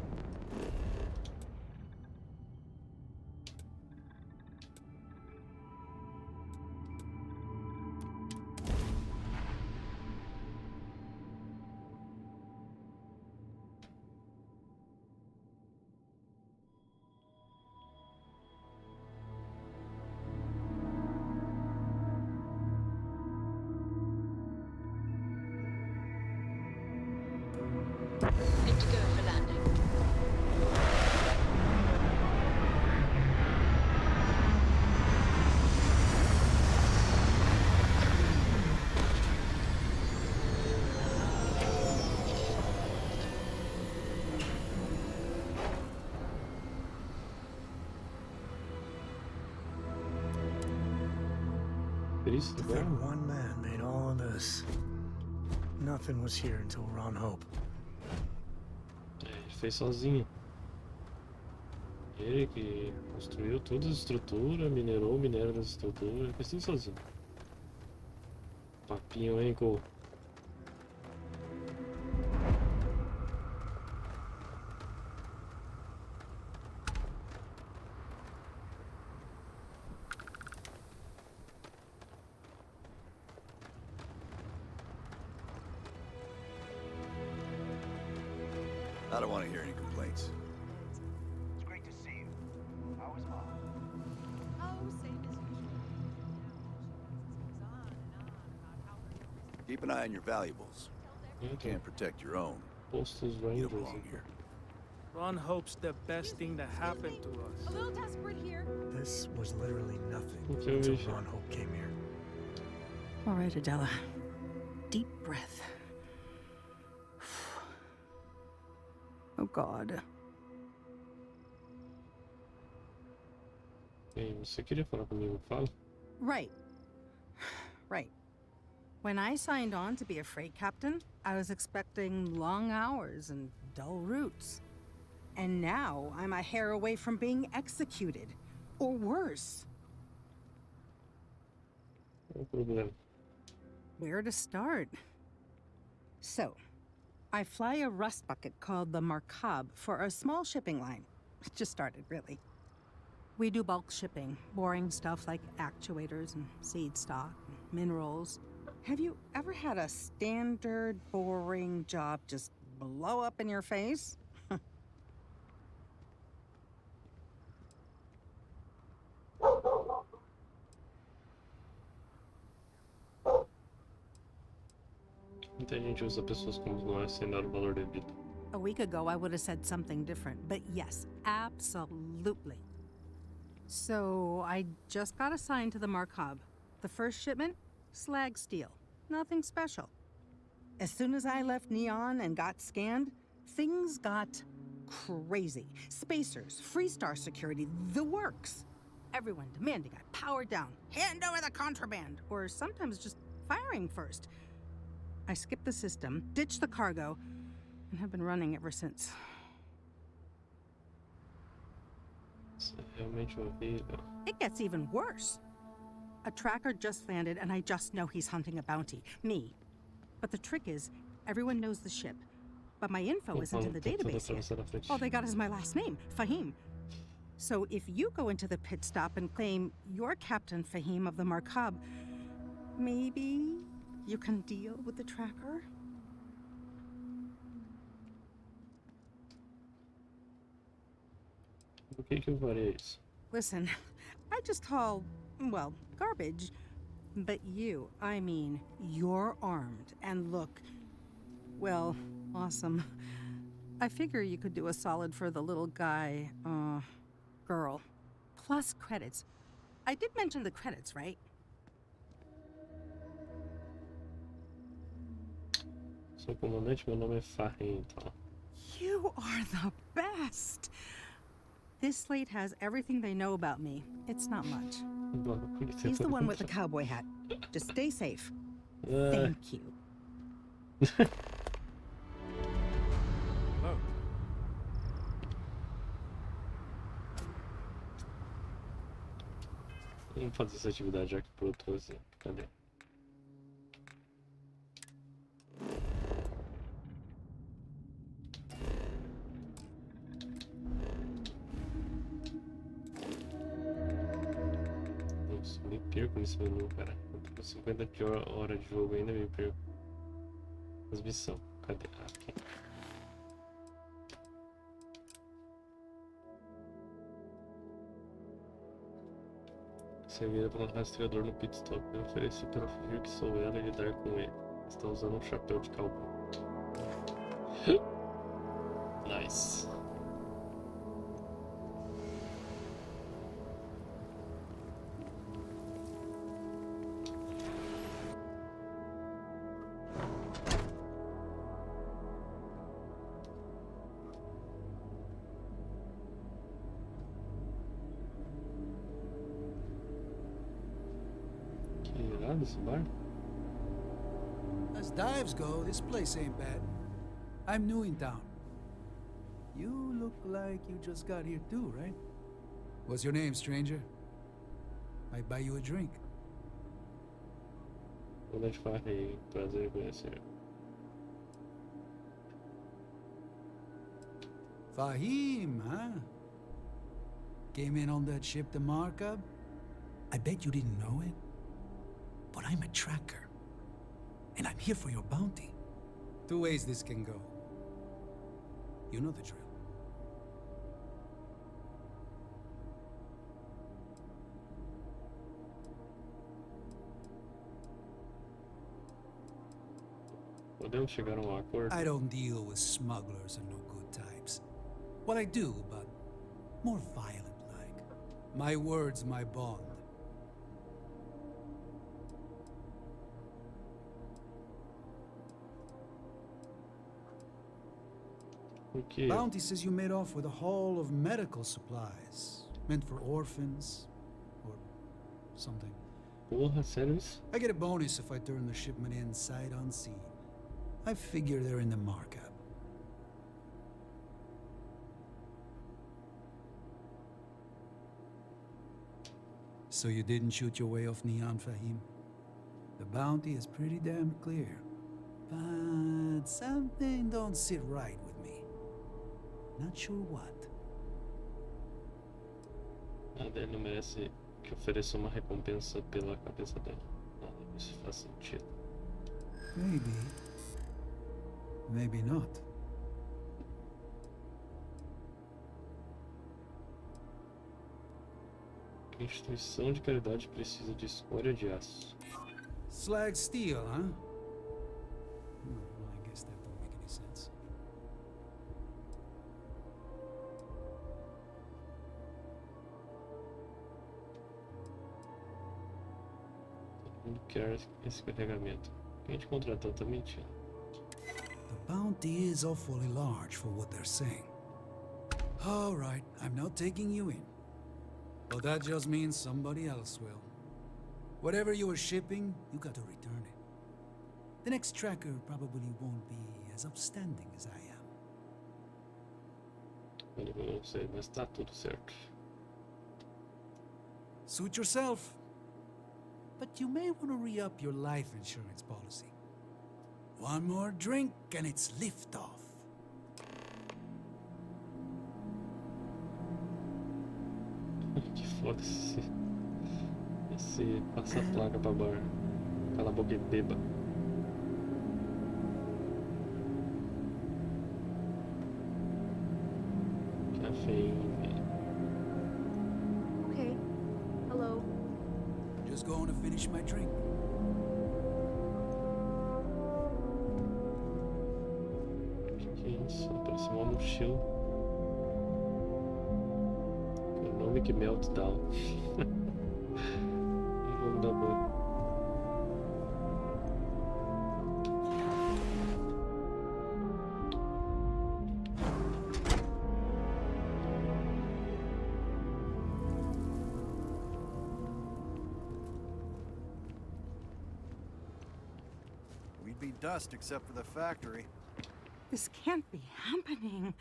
Triste To lugar. think one man made all of this. Nothing was here until Ron Hope. É, ele fez sozinho. Ele que construiu todas as estruturas, minerou o minério das estruturas, fez tudo sozinho. Papinho, hein, Cole? I don't want to hear any complaints. It's great to see you. How was Mom? Oh, same as usual. Keep an eye on your valuables. You can't protect your own. Postos You Rangers. don't belong here. Ron Hope's the best thing that happened to A us. little desperate here. This was literally nothing Okay, until Misha. Ron Hope came here. All right, Adela. Deep breath. Oh, God. Ei, você queria falar comigo? Fala. Right. Right. When I signed on to be a freight captain, I was expecting long hours and dull routes. And now I'm a hair away from being executed. Or worse. Qual o problema? Where to start? So, I fly a rust bucket called the Markab for a small shipping line. It just started, really. We do bulk shipping, boring stuff like actuators and seed stock, and minerals. Have you ever had a standard, boring job just blow up in your face? Muita gente usa pessoas como nós sem dar o valor devido. A week ago, I would have said something different, but yes, absolutely. So, I just got assigned to the Markab. The first shipment? Slag steel. Nothing special. As soon as I left Neon and got scanned, things got crazy. Spacers, Freestar security, the works. Everyone demanding I power down, hand over the contraband, or sometimes just firing first. I skipped the system, ditched the cargo, and have been running ever since. Isso é realmente horrível. It gets even worse. A tracker just landed, and I just know he's hunting a bounty. Me. But the trick is, everyone knows the ship. But my info isn't in the database yet. All they got is my last name, Fahim. So if you go into the pit stop and claim you're Captain Fahim of the Markab, maybe you can deal with the tracker? Por que eu faria isso? Listen, I just haul, well, garbage. But you, I mean, you're armed and look, well, awesome. I figure you could do a solid for the little guy, girl. Plus credits. I did mention the credits, right? Sou comandante, meu nome é Farren, então. You are the best! This slate has everything they know about me. It's not much. He's the one with the cowboy hat. Just stay safe. Thank you. Vamos fazer essa atividade já que pro outro assim. Cadê? Nossa, me perco nesse menu, cara. Eu tô com 50 horas de jogo ainda, me perco. Transmissão. Cadê? Ah, aqui. Você vira para um rastreador no pit stop. Eu ofereci para fingir que sou ela e lidar com ele. Está usando um chapéu de cowboy. Nice. alugado esse bar? As dives go, this place ain't bad. I'm new in town. You look like you just got here too, right? What's your name, stranger? Might buy you a drink. Quando de Farrei, prazer em conhecer. Fahim, huh? Came in on that ship to Markup? I bet you didn't know it. But I'm a tracker. And I'm here for your bounty. Two ways this can go. You know the drill. Podemos chegar a um acordo? I don't deal with smugglers and no good types. What I do, but more violent-like. My word's my bond. Okay. Bounty says you made off with a haul of medical supplies. Meant for orphans, or something. Porra, sério isso? I get a bonus if I turn the shipment in sight unseen. I figure they're in the markup. So you didn't shoot your way off Neon, Fahim? The bounty is pretty damn clear. But something don't sit right with me. Not sure what. Ele não merece que ofereça uma recompensa pela cabeça dele. Nada disso faz sentido. Maybe. Maybe not. A instituição de caridade precisa de escolha de aço. Slag steel, huh? Well, I guess that don't make any sense. Todo mundo quer esse carregamento. Quem te contratou tá mentindo. The bounty is awfully large for what they're saying. All right, I'm not taking you in. But that just means somebody else will. Whatever you were shipping, you got to return it. The next tracker probably won't be as upstanding as I am. Eu não sei, mas tá tudo certo. Suit yourself. But you may want to re-up your life insurance policy. One more drink and it's liftoff. Que foda esse passa placa pra bar. Cala a boca e beba. Cafeína. Okay. Hello. Just going to finish my drink. Que é isso? Parece uma mochila. O nome que meltdown. O nome da banda. We'd be dust except for the factory. This can't be happening.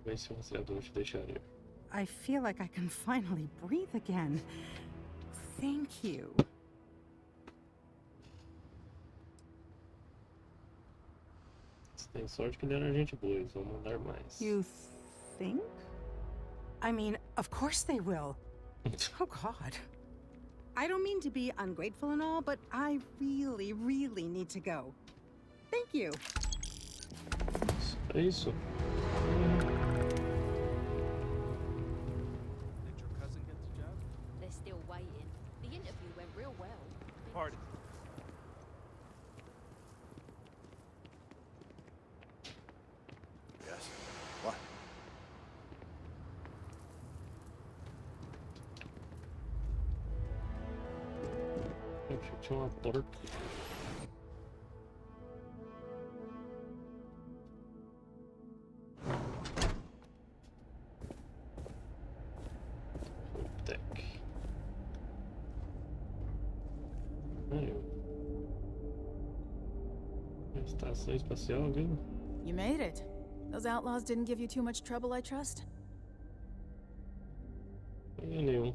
Vê se o rastreador te deixaria. I feel like I can finally breathe again. Thank you. Você tem sorte que ele era gente boa, eles vão mandar mais. You think? I mean, of course they will. Oh, God. I don't mean to be ungrateful and all, but I really, really need to go. Thank you. É isso. Did your cousin get the job? They're still waiting. The interview went real well. Party. Yes. What? Eu achei que tinha uma porta. Tech. Estação espacial, viu? You made it. Those outlaws didn't give you too much trouble, I trust? Nenhum.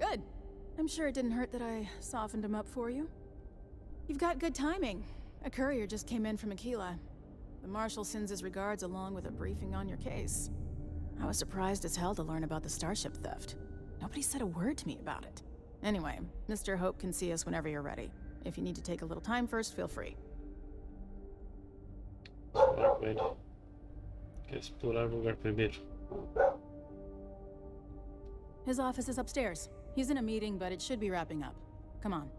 Good. I'm sure it didn't hurt that I softened him up for you. You've got good timing. A courier just came in from Aquila. The Marshal sends his regards along with a briefing on your case. I was surprised as hell to learn about the starship theft. Nobody said a word to me about it. Anyway, Mr. Hope can see us whenever you're ready. If you need to take a little time first, feel free. Falar com ele. Quer explorar o lugar primeiro. His office is upstairs. He's in a meeting, but it should be wrapping up. Come on.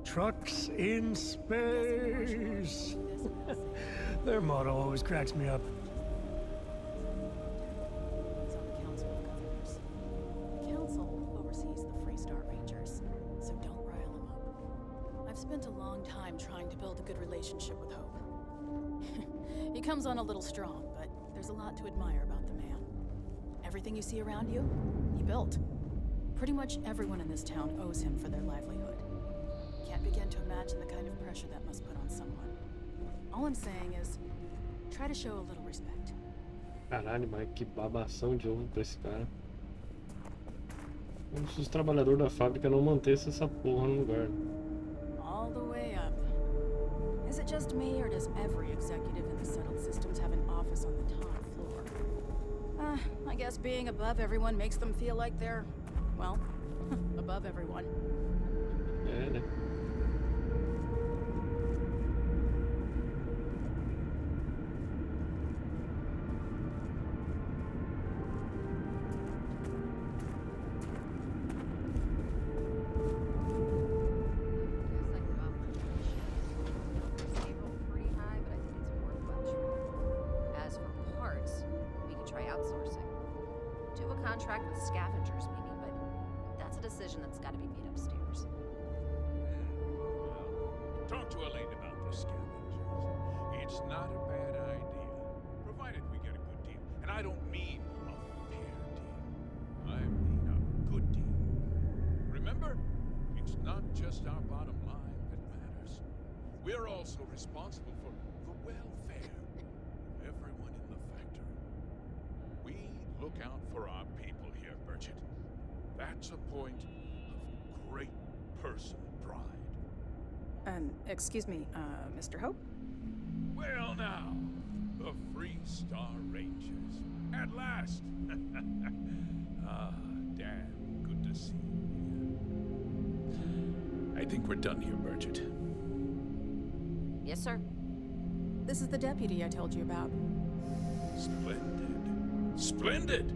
Trucks in space. Their motto always cracks me up. The council oversees the Freestar Rangers, so don't rile them up. I've spent a long time trying to build a good relationship with Hope. He comes on a little strong, but there's a lot to admire about the man. Everything you see around you, he built. Pretty much everyone in this town owes him for their livelihood. Can't begin to imagine the kind of pressure that must put on someone. All I'm saying is, try to show a little respect. Caralho, mas que babação de ovo pra esse cara. Como se os trabalhadores da fábrica não mantessem essa porra no lugar. All the way up. Is it just me, or does every executive in the settled systems have an office on the top floor? I guess being above everyone makes them feel like they're, well, above everyone. É, né? Contract with scavengers, maybe, but that's a decision that's got to be made upstairs. Talk to Elaine about the scavengers. It's not a bad idea, provided we get a good deal. And I don't mean a fair deal. I mean a good deal. Remember, it's not just our bottom line that matters. We're also responsible for the welfare of everyone in the factory. We look out for our people here, Burchett. That's a point of great personal pride. Excuse me, Mr. Hope? Well now, the Freestar Rangers. At last! Ah, damn good to see you. I think we're done here, Burchett. Yes, sir. This is the deputy I told you about. Splendid. Splendid!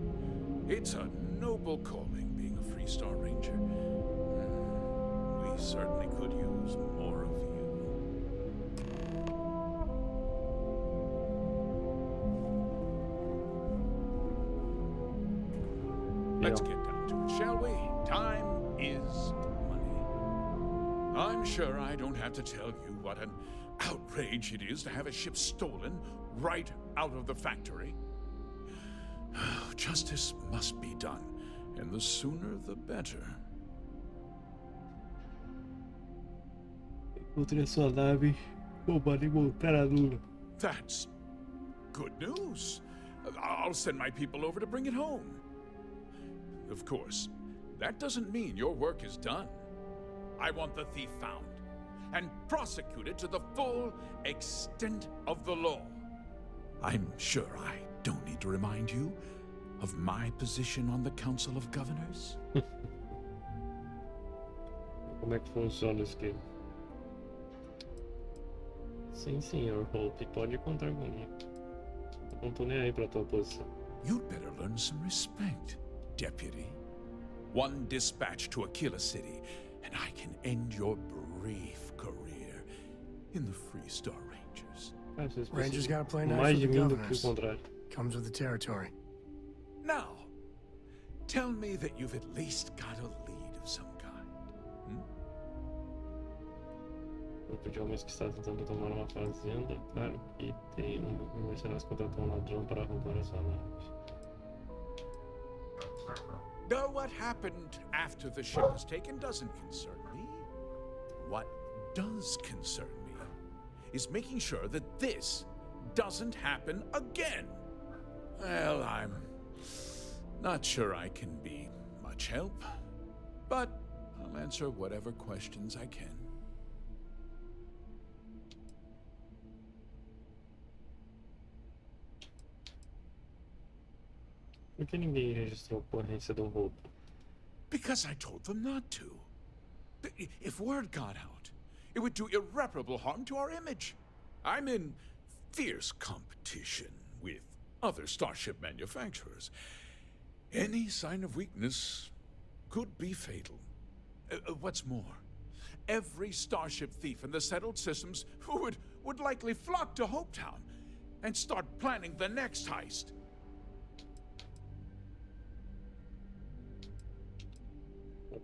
It's a noble calling, being a Freestar Ranger. We certainly could use more of you. Let's get down to it, shall we? Time is money. I'm sure I don't have to tell you what an outrage it is to have a ship stolen right out of the factory. Justice must be done, and the sooner the better. Encontrei sua nave roubada e montar a lula. That's good news. I'll send my people over to bring it home. Of course, that doesn't mean your work is done. I want the thief found and prosecuted to the full extent of the law. I'm sure I don't need to remind you of my position on the Council of Governors. Como é que funciona o esquema? Sim, senhor Hope, pode contar comigo. Não tô nem aí pra tua posição. You'd better learn some respect, Deputy. One dispatch to Aquila City, and I can end your brief career in the Freestar Rangers. Rangers gotta play nice Mais with de the mim do que o governors. contrário. Comes with the territory. Now, tell me that you've at least got a lead of some kind. Grupo de homens que está tentando tomar uma fazenda. Claro que tem um mercenário que contratou um ladrão para roubar essa nave. Though what happened after the ship was taken doesn't concern me. What does concern me is making sure that this doesn't happen again. Well, I'm not sure I can be much help, but I'll answer whatever questions I can. Por que ninguém registrou a ocorrência do roubo? Because I told them not to. If word got out, it would do irreparable harm to our image. I'm in fierce competition with other starship manufacturers. Any sign of weakness could be fatal. What's more, every starship thief in the settled systems would likely flock to Hopetown and start planning the next heist.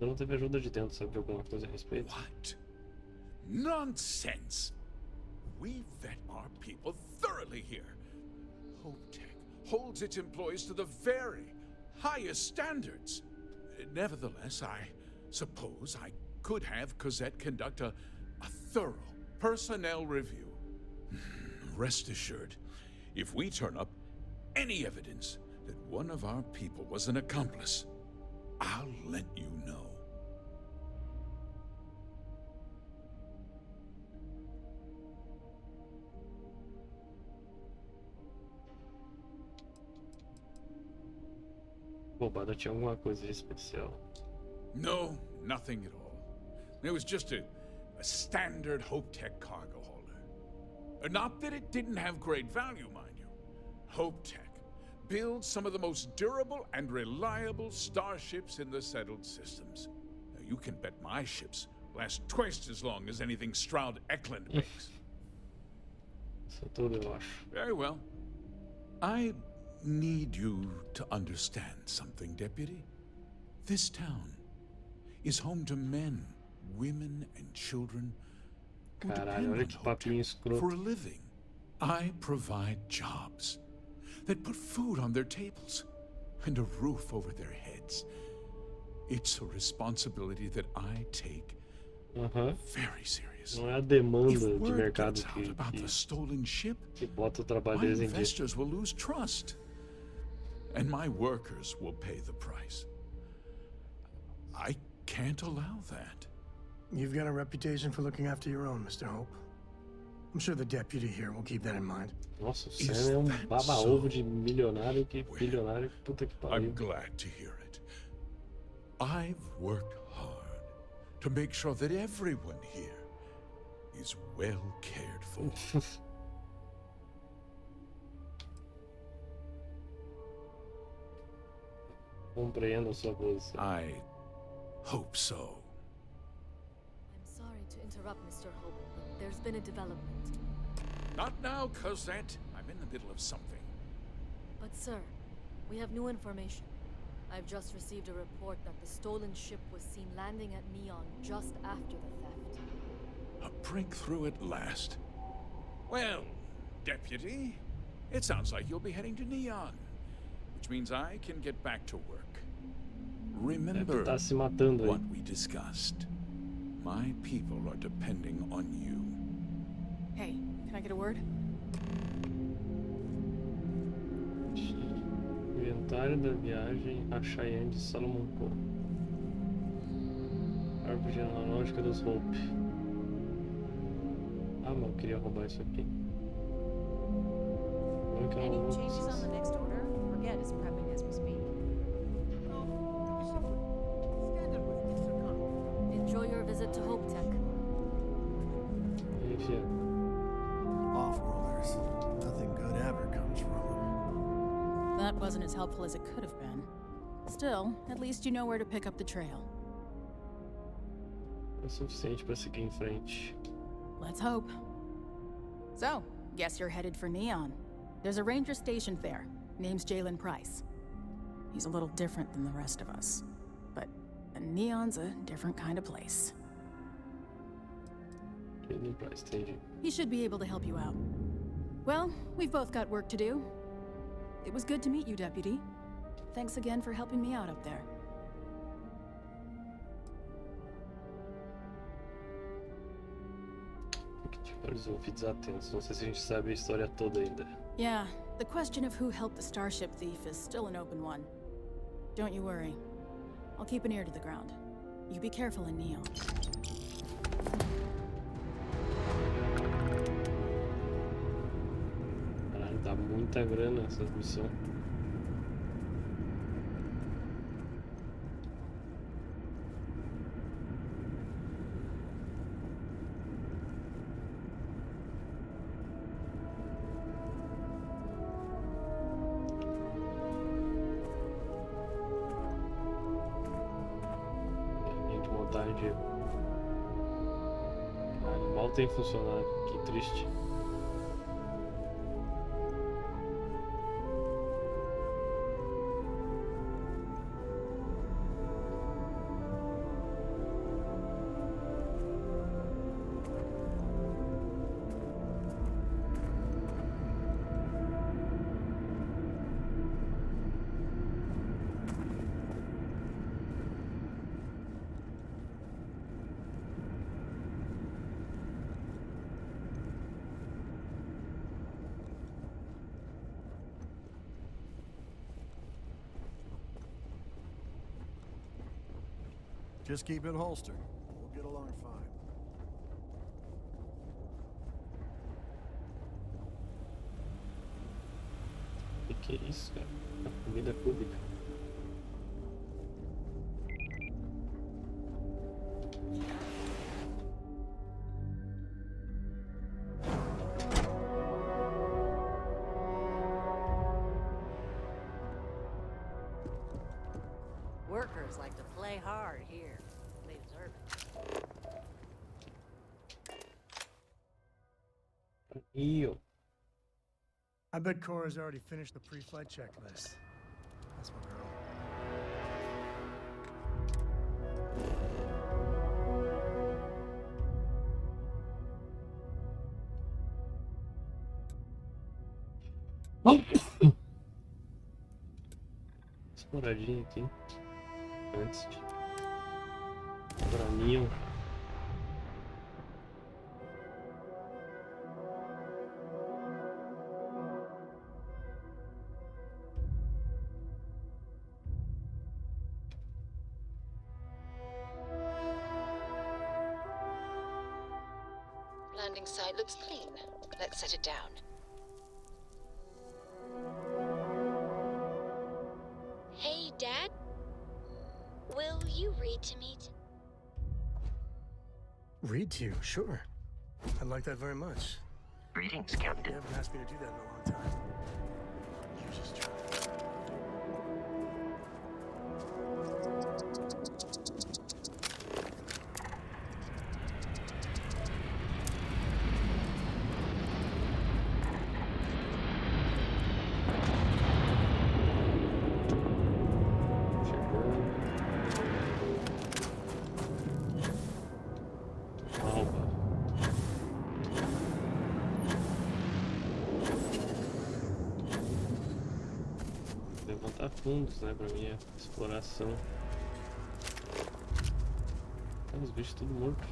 Eu não teve ajuda de dentro, sabe de alguma coisa a respeito? What? Nonsense! We vet our people thoroughly here. HopeTech holds its employees to the very highest standards. Nevertheless, I suppose I could have Cosette conduct a thorough personnel review. Rest assured, if we turn up any evidence that one of our people was an accomplice, I'll let you know. Roubada tinha alguma coisa de especial. No, nothing at all. It was just a standard HopeTech cargo holder. Not that it didn't have great value, mind you. HopeTech builds some of the most durable and reliable starships in the settled systems. Now, you can bet my ships last twice as long as anything Stroud Eklund makes. Isso é tudo, eu acho. Very well. I need you to understand something, Deputy. This town is home to men, women, and children who Caralho, olha depend que on papinho escroto. for a living. I provide jobs that put food on their tables and a roof over their heads. It's a responsibility that I take very serious. Não é a demanda If de word mercado gets out about the stolen ship, que bota o trabalho my deles em dia. investors will lose trust, and my workers will pay the price. I can't allow that. You've got a reputation for looking after your own, Mr. Hope. I'm sure the deputy here will keep that in mind. Nossa, o Sam é baba-ovo de milionário que bilionário, puta que pariu. I'm glad to hear it. I've worked hard to make sure that everyone here is well cared for. Compreendo a sua posição. I hope so. I'm sorry to interrupt, Mr. Hope, but there's been a development. Not now, Cosette. I'm in the middle of something. But sir, we have new information. I've just received a report that the stolen ship was seen landing at Neon just after the theft. A breakthrough at last. Well, Deputy, it sounds like you'll be heading to Neon, which means I can get back to work. Remember Tá se matando aí. what we discussed. My people are depending on you. Hey, can I get a word? Inventário da viagem a Cheyenne de Salomon Cove. Árvore genealógica dos Hope. Ah, mas eu queria roubar isso aqui. Como é que eu Any não vou changes on the next order? Forget is prepping as we speak. Enjoy your visit to Hope Tech. Enfia. Off-worlders. Nothing good ever comes from them. That wasn't as helpful as it could have been. Still, at least you know where to pick up the trail. É o suficiente pra seguir em frente. Let's hope. So, guess you're headed for Neon. There's a ranger stationed there. Name's Jalen Price. He's a little different than the rest of us. But Neon's a different kind of place. Jalen Price, entendi. He should be able to help you out. Well, we've both got work to do. It was good to meet you, Deputy. Thanks again for helping me out up there. Olhos ouvidos atentos. Não sei se a gente sabe a história toda ainda. Yeah, the question of who helped the Starship thief is still an open one. Don't you worry. I'll keep an ear to the ground. You be careful in Neon. Caralho, dá muita grana essas missões. Montagem. Caralho, mal tem funcionado. Que triste. Just keep it holstered. We'll get along fine. Que é isso, cara? A comida pública. Workers like to play hard here. They deserve it. Io. I bet Cora's already finished the pre-flight checklist. That's my girl. Exploradinha aqui. Antes de... Pra Neon. Landing site looks clean. Let's set it down. Hey, Dad? Will you read to me? Read to you, sure. I'd like that very much. Greetings, Captain. You haven't asked me to do that in a long time. You just try. Levantar fundos, né, pra minha exploração. Os bichos tudo morto.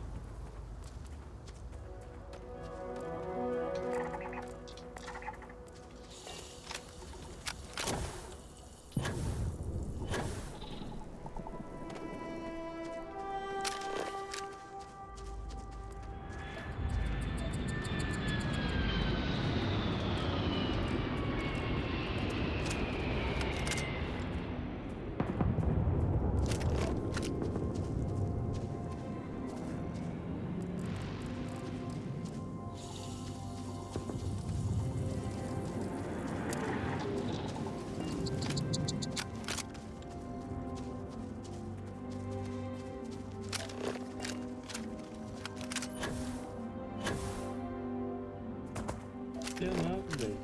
Tem nada, velho.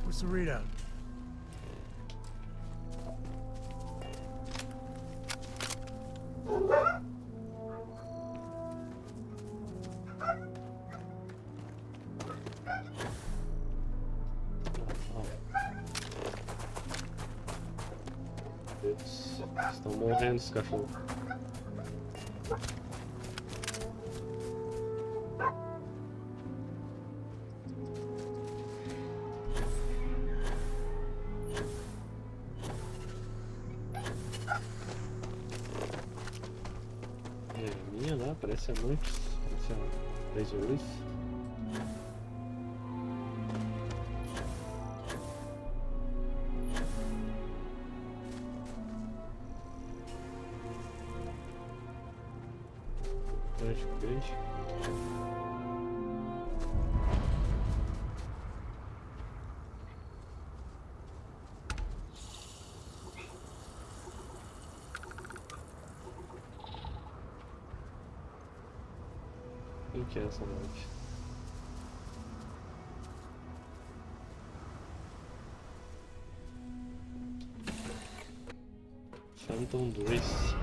What's the readout? Estão morrendo os cachorros. É, a minha lá parece muito. Parece a Laser Leaf. Beijo. O que é essa noite? Phantom 2.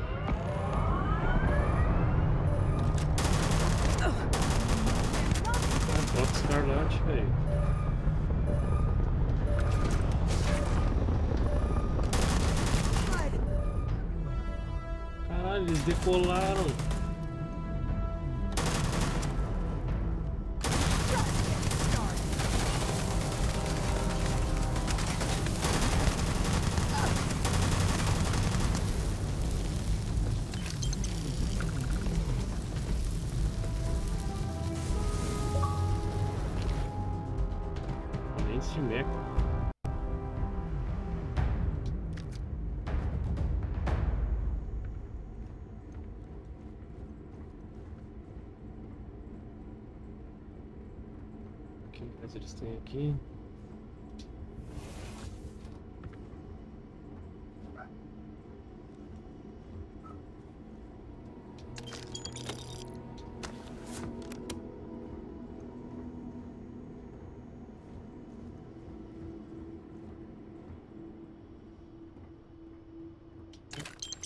Bota Escarlate, velho. Caralho, eles decolaram. De meca. O que mais eles têm aqui?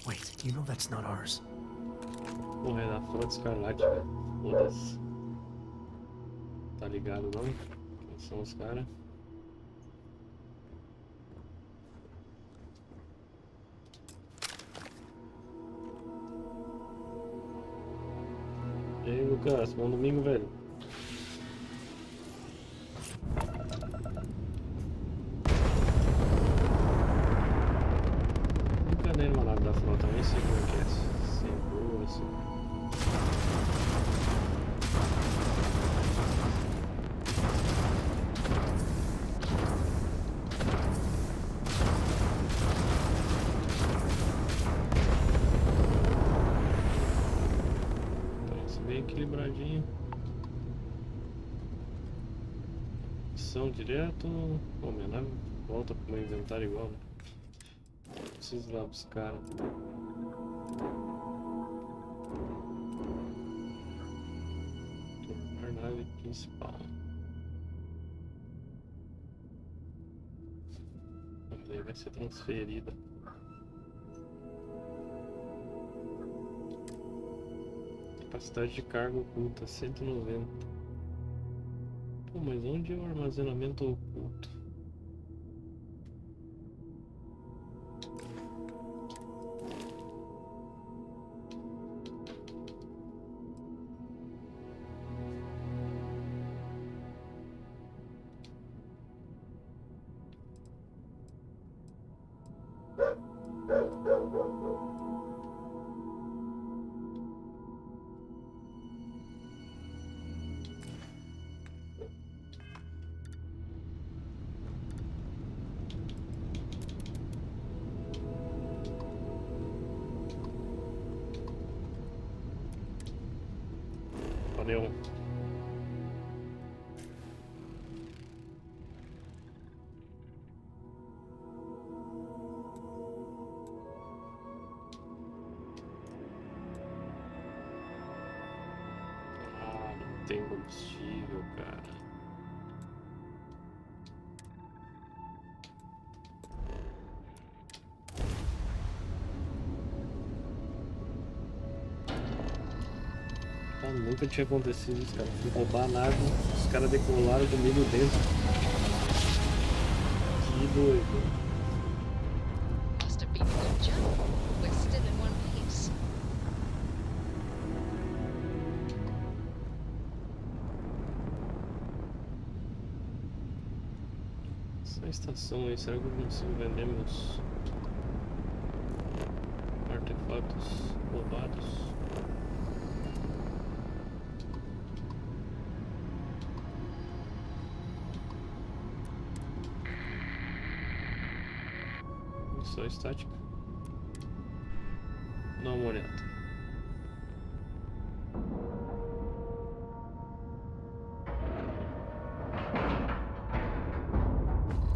Wait, you know that's not ours. Porra, é da Frota Escarlate, velho. Foda-se. Tá ligado não? Quem são os caras? E aí, Lucas, bom domingo, velho. Cadê uma nave da frota? Nem sei como é que é. Sem boa, assim. Parece bem equilibradinho. Missão direto. Pô, minha nave volta pro meu inventário igual, né? Preciso ir lá buscar. Tornar nave principal. Daí vai ser transferida. Capacidade de carga oculta 190. Pô, mas onde é o armazenamento oculto? Valeu. Ah, não tem combustível, cara. Nunca tinha acontecido isso, cara. Fui roubar a nave, os caras decolaram comigo dentro. Que doido. Must have been a good jump. Essa estação aí, será que eu consigo vender meus artefatos roubados? Só estática. Dá uma olhada.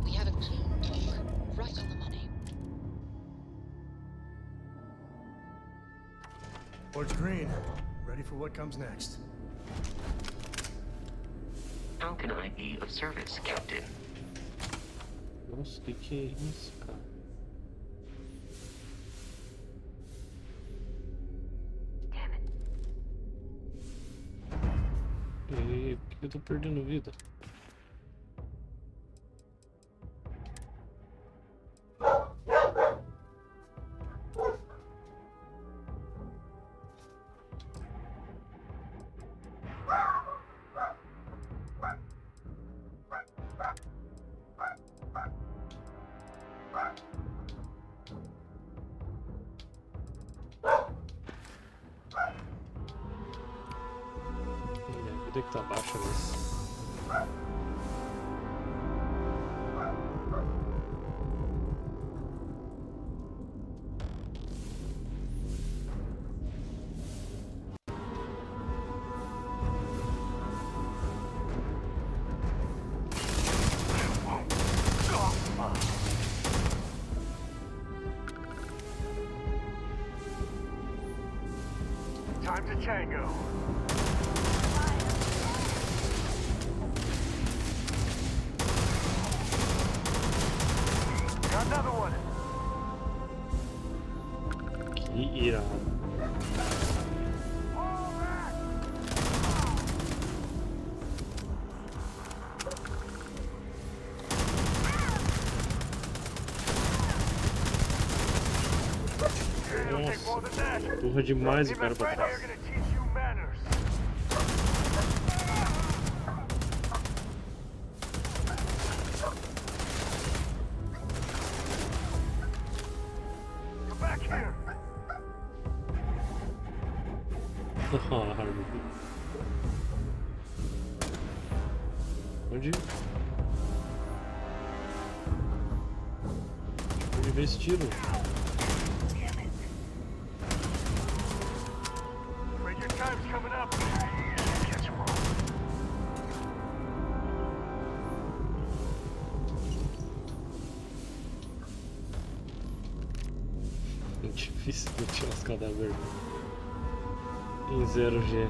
We have a clean talk, right on the money. Port's green. Ready for what comes next. How can I be of service, Captain? Nossa, que é isso, cara? E por que eu tô perdendo vida? Minha vida que tá baixa mesmo. Time to tango. Got another one. Que irado. Nossa, porra demais o cara pra trás. Onde? Onde veio esse tiro? É difícil de tirar os cadáveres em 0G.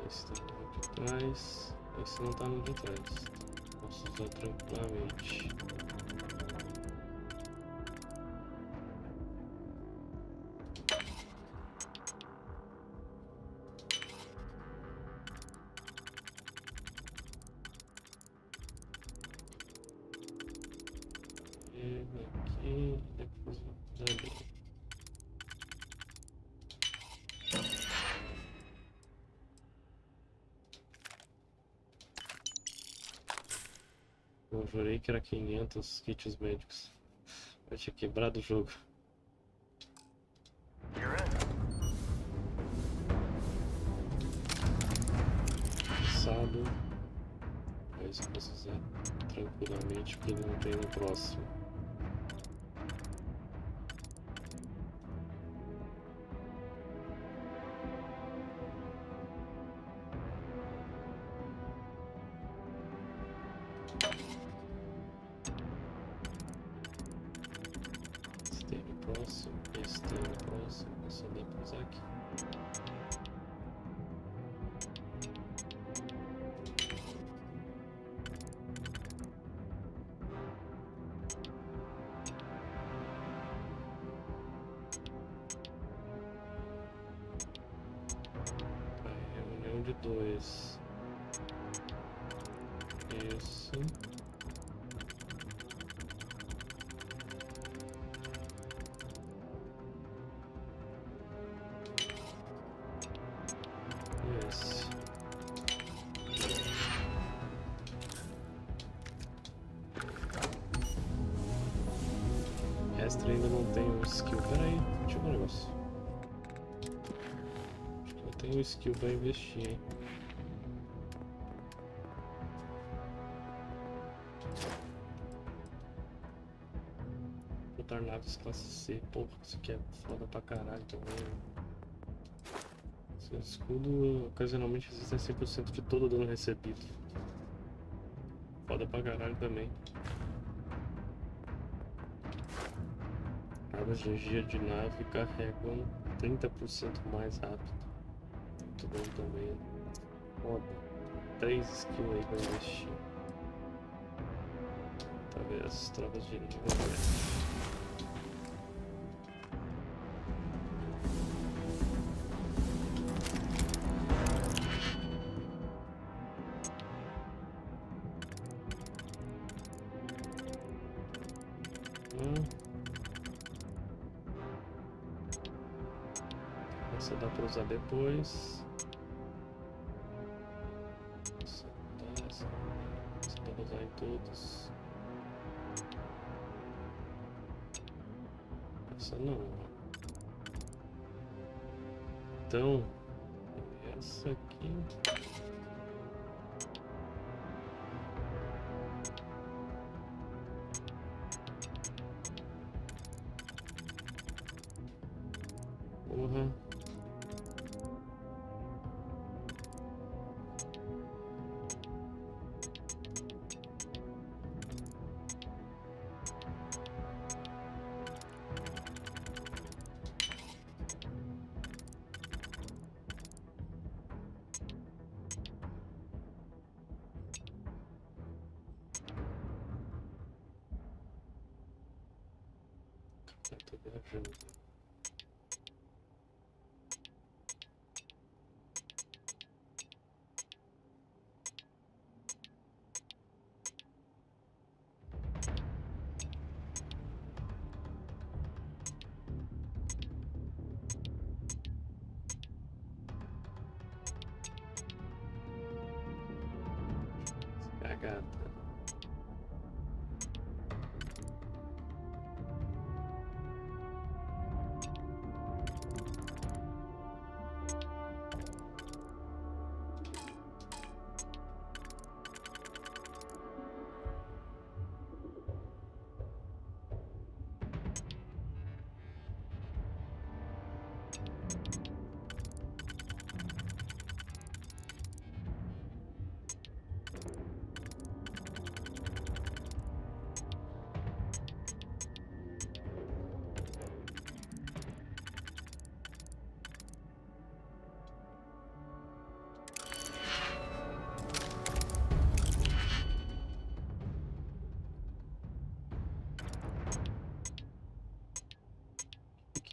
Esse tá no de trás, esse não tá no de trás. Posso usar tranquilamente. Aqui, depois dali. Eu jurei que era 500 kits médicos. Eu tinha quebrado o jogo. Cansado. Mas eu posso usar tranquilamente porque não tem no próximo. Esse tem no próximo, esse tem no próximo, só dá pra usar aqui. Reunião de dois. Isso. Esse. Extra ainda não tem o skill. Pera aí, deixa eu ver um negócio. Acho que eu tenho skill pra investir, hein? Botar naves classe C. Porra, isso aqui é foda pra caralho também. Seu escudo ocasionalmente resiste a 100% de todo o dano recebido. Foda pra caralho também. Armas de energia de nave carregam 30% mais rápido. Muito bom também. Foda. 3 skills aí pra investir. Talvez as tropas de nível médio. Essa dá pra usar depois. Essa dá pra usar em todos. Essa não. Então, essa aqui. Porra. Eu tô viajando. Cagada.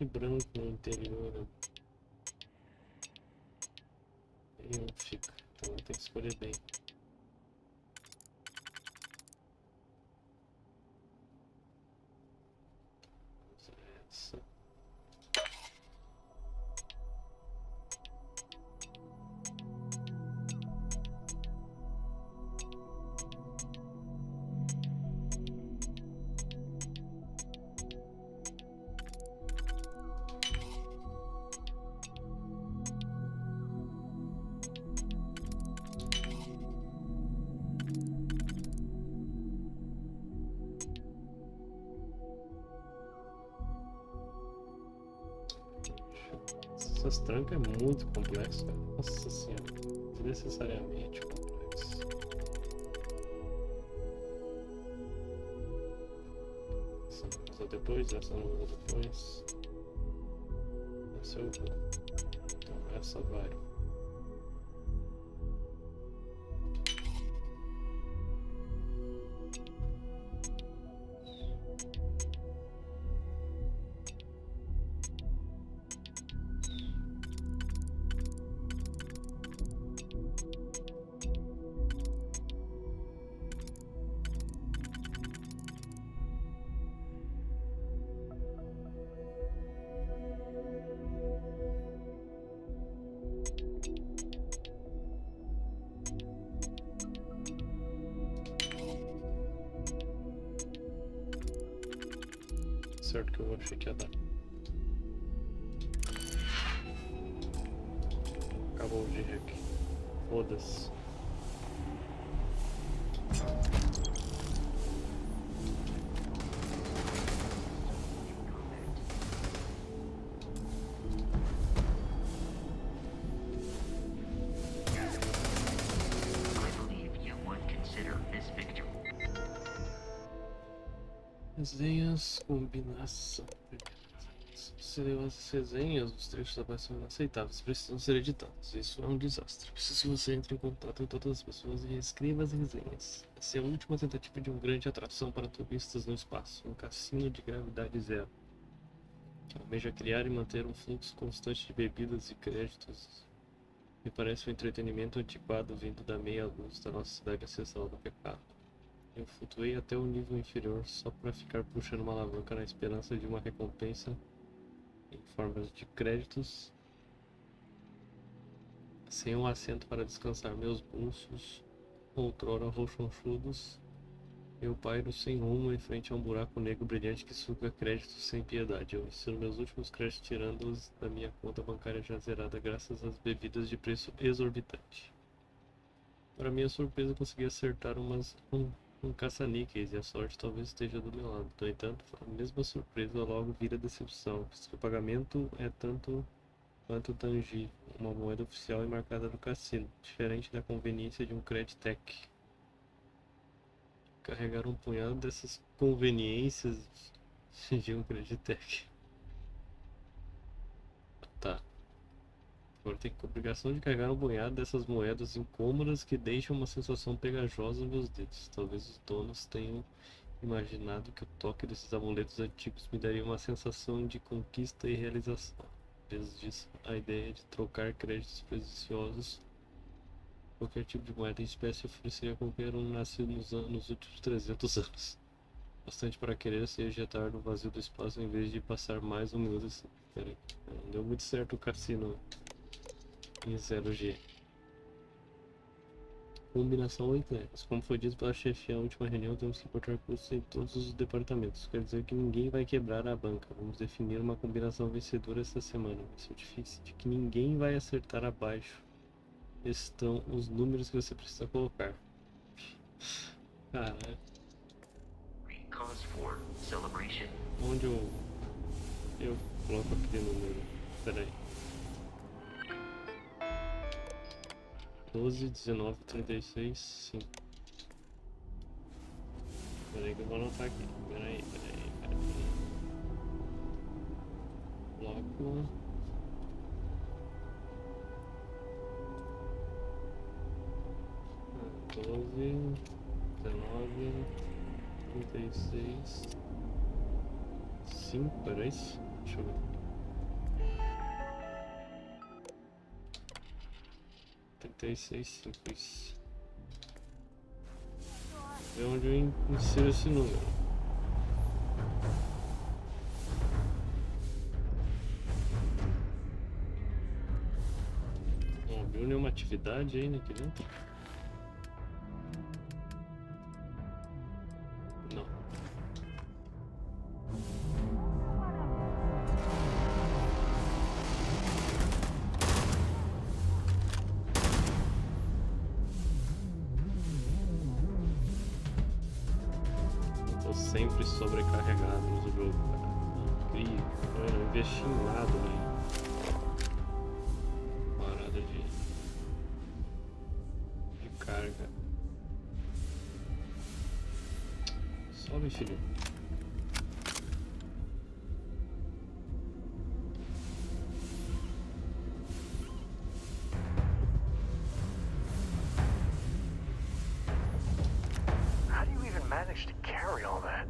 Que branco no interior. E não fica. Então tem que escolher bem. Essa. Essas trancas é muito complexo, cara. Nossa senhora, desnecessariamente complexo. Essa não usa depois, essa não usa depois. Essa eu vou. Então essa vai. certo que eu achei que ia dar. Acabou de hack. Foda-se. Resenhas, combinação. Se leu as resenhas, os trechos abaixo são inaceitáveis, precisam ser editados. Isso é um desastre. Preciso que você entre em contato com todas as pessoas e reescreva as resenhas. Essa é a última tentativa de uma grande atração para turistas no espaço, um cassino de gravidade zero. Almeja criar e manter um fluxo constante de bebidas e créditos. Me parece um entretenimento antiquado vindo da meia-luz da nossa cidade ancestral do pecado. Eu flutuei até o nível inferior só para ficar puxando uma alavanca na esperança de uma recompensa em forma de créditos, sem um assento para descansar meus bolsos, outrora rochonchudos. Eu pairo sem rumo em frente a um buraco negro brilhante que suga créditos sem piedade. Eu ensino meus últimos créditos tirando-os da minha conta bancária já zerada graças às bebidas de preço exorbitante. Para minha surpresa, consegui acertar um caça-níqueis e a sorte talvez esteja do meu lado. No entanto, a mesma surpresa logo vira decepção, pois o pagamento é tanto quanto tangível, uma moeda oficial e marcada do cassino, diferente da conveniência de um Creditec. Carregar um punhado dessas conveniências de um Creditec. Tá. Agora tem a obrigação de carregar um punhado dessas moedas incômodas que deixam uma sensação pegajosa nos meus dedos. Talvez os donos tenham imaginado que o toque desses amuletos antigos me daria uma sensação de conquista e realização. Em vez disso, a ideia de trocar créditos preciosos, qualquer tipo de moeda em espécie, ofereceria a qualquer um nascido nos últimos 300 anos. Bastante para querer se ejetar no vazio do espaço em vez de passar mais um minuto assim. Peraí, não deu muito certo o cassino em 0G. Combinação 8 letras. Como foi dito pela chefe na última reunião, temos que cortar custos em todos os departamentos. Quer dizer que ninguém vai quebrar a banca. Vamos definir uma combinação vencedora esta semana. Certifique-se de que ninguém vai acertar abaixo. Estão os números que você precisa colocar. Caralho. Onde eu coloco aquele número? Peraí. 12, 19, 36, 5. Peraí que eu vou anotar aqui. Peraí. Bloco. Doze, 19, 36, 5, era isso? Deixa eu ver. Isso. É onde eu insiro esse número. Não abriu nenhuma atividade ainda aqui dentro? Não. Sempre sobrecarregado no jogo, cara. Incrível. Eu não investi em nada, velho. Parada de carga. Sobe, filho. How do you even manage to carry all that?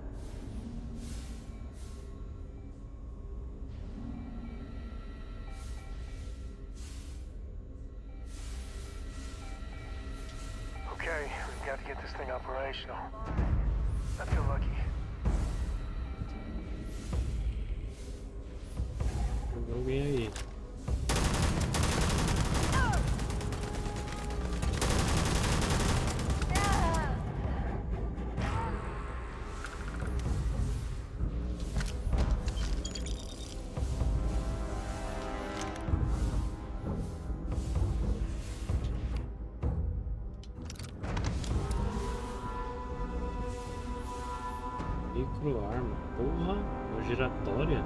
Okay, we've got to get this thing operational. I feel lucky. Tem alguém aí. Microarma. Porra, uma giratória.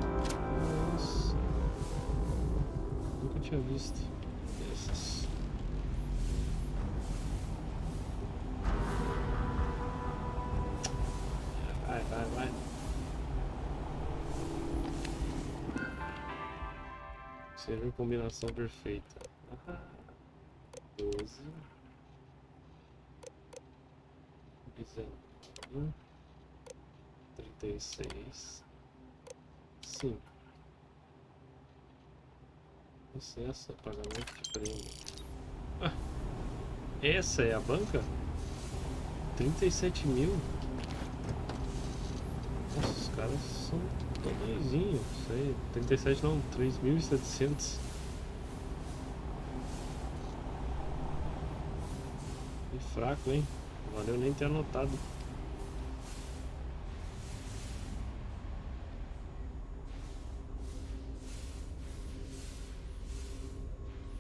Nossa. Nunca tinha visto essas. Vai. Seria a combinação perfeita. 12. 19. 36. 5. Acesso a pagamento de prêmio. Essa é a banca? 37 mil? Nossa, os caras são todinhos. Isso aí, 37 não, 3.700. Que fraco, hein? Não valeu nem ter anotado.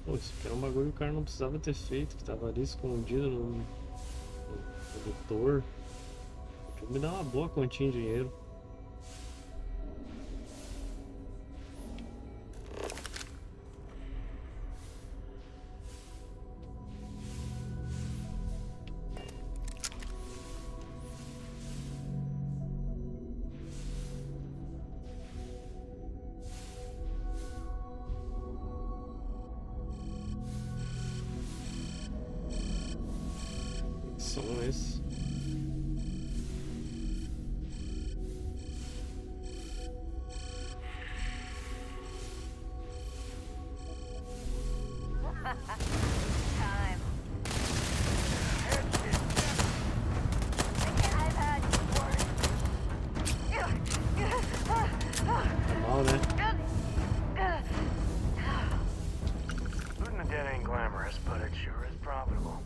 Pô, isso aqui era um bagulho que o cara não precisava ter feito, que tava ali escondido no motor. Podia me dar uma boa quantia de dinheiro. São esses. Time. I've had worse. Mal, né? Looting the dead ain't glamorous, but it sure is profitable.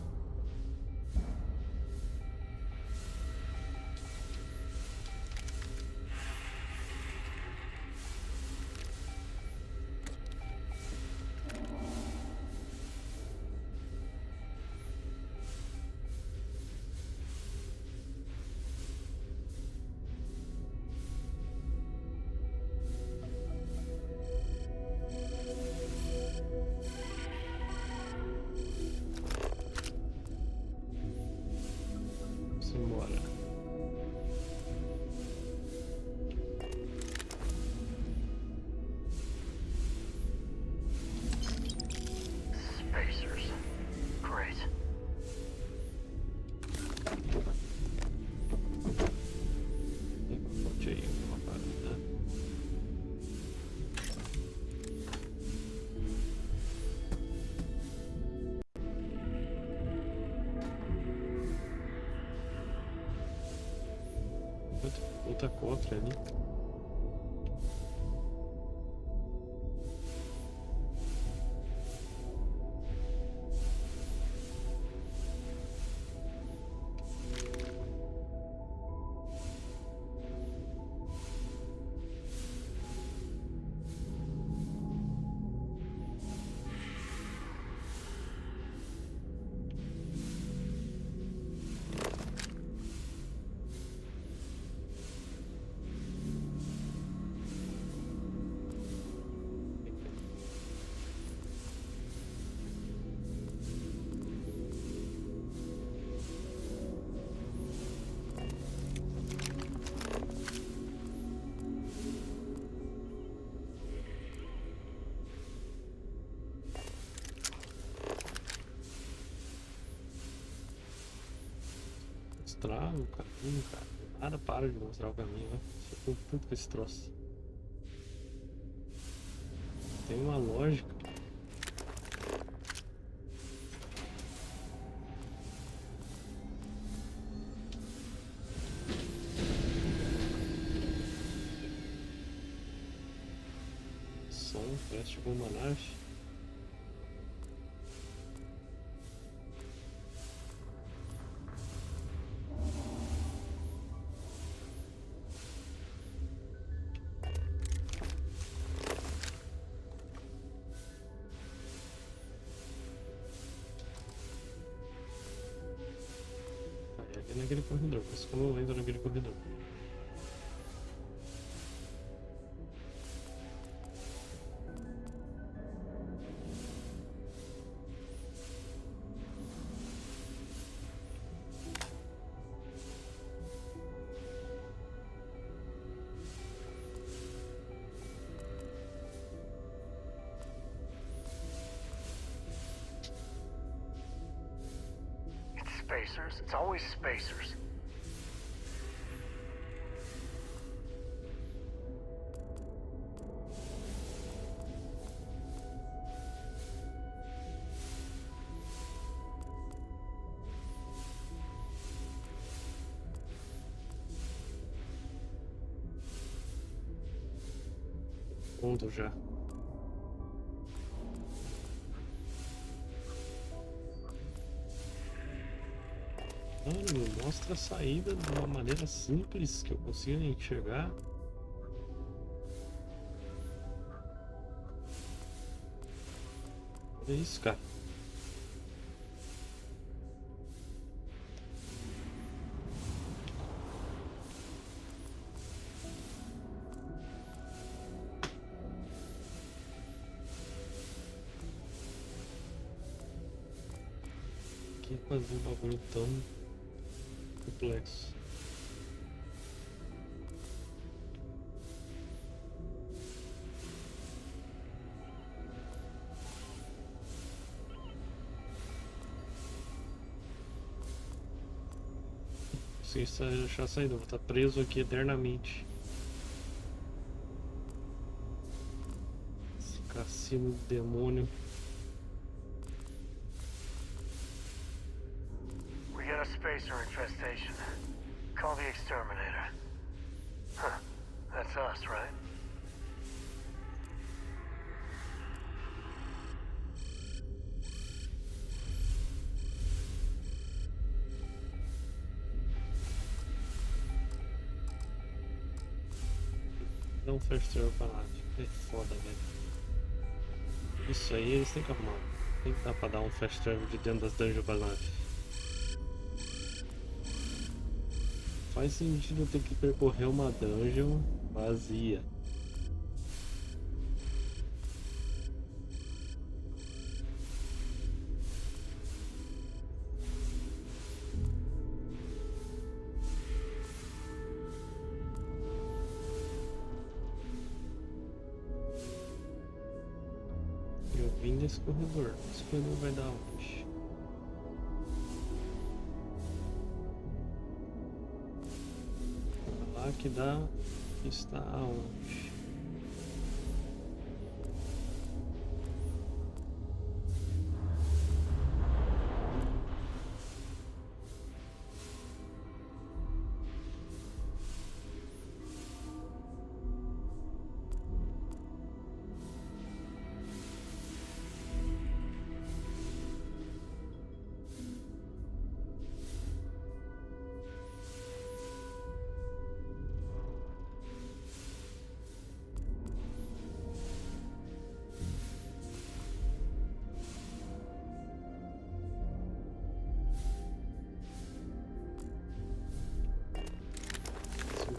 Simbora. Spacers. Great. Bote aí uma parada. Puta cofre ali. Mostrar o caminho, cara. Nada para de mostrar o caminho, né? Fica tudo com esse troço. Tem uma lógica. Som, parece tipo uma nave. É naquele corredor, mas como eu entro naquele corredor? spacers. It's always spacers. Fundo já. Mano, mostra a saída de uma maneira simples que eu consiga enxergar. Olha isso, cara. Que fazer um bagulho tão complexo. Consegui achar a saída, vou estar preso aqui eternamente. Esse cassino do demônio. We got a spacer infestation. Call the exterminator. Huh. That's us, right? Dá um fast travel pra lá. É foda, velho. Isso aí eles têm que arrumar. Tem que dar pra dar um fast travel de dentro das dungeons pra nave. Faz sentido eu ter que percorrer uma dungeon vazia. Eu vim desse corredor. Esse corredor vai dar onde? Lá que dá. Está aonde?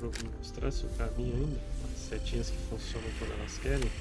Pra me mostrar seu caminho ainda, as setinhas que funcionam quando elas querem.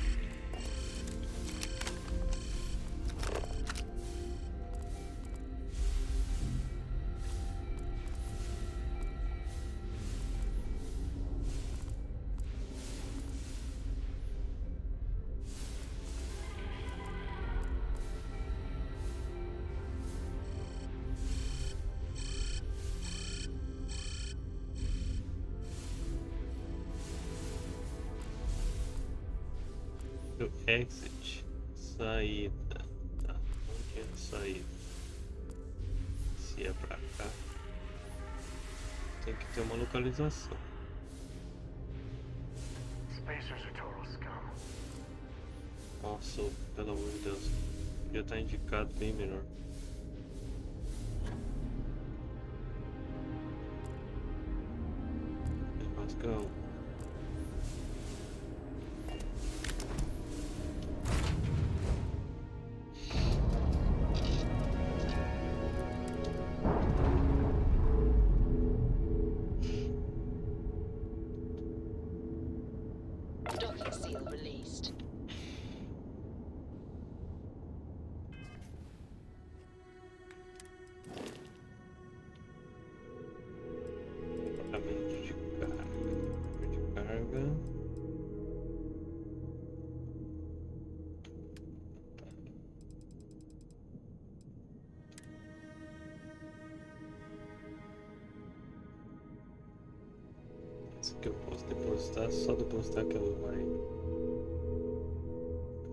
Exit, saída. Tá, onde é a saída? Se é pra cá, tem que ter uma localização. Spacers are total scum. Nossa, pelo amor de Deus, já tá indicado bem melhor. É rasgão. Docking seal released. Comportamento de carga. De carga. Que eu posso depositar, só depositar que ela vai.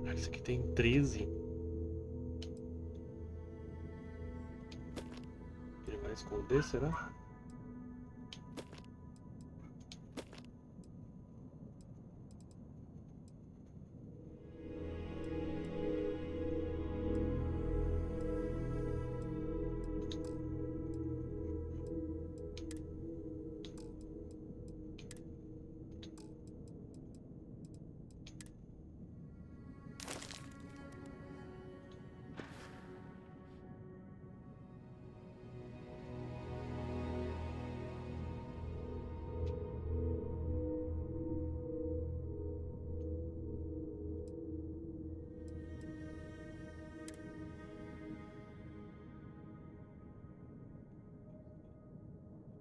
Caraca, isso aqui tem 13. Ele vai esconder, será?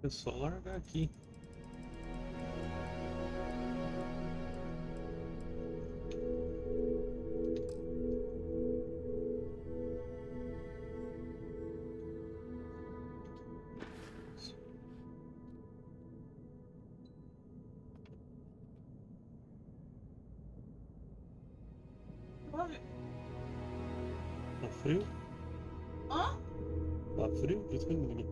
É só largar aqui. Tá frio? Hã? Tá frio? Por isso que eu não liguei.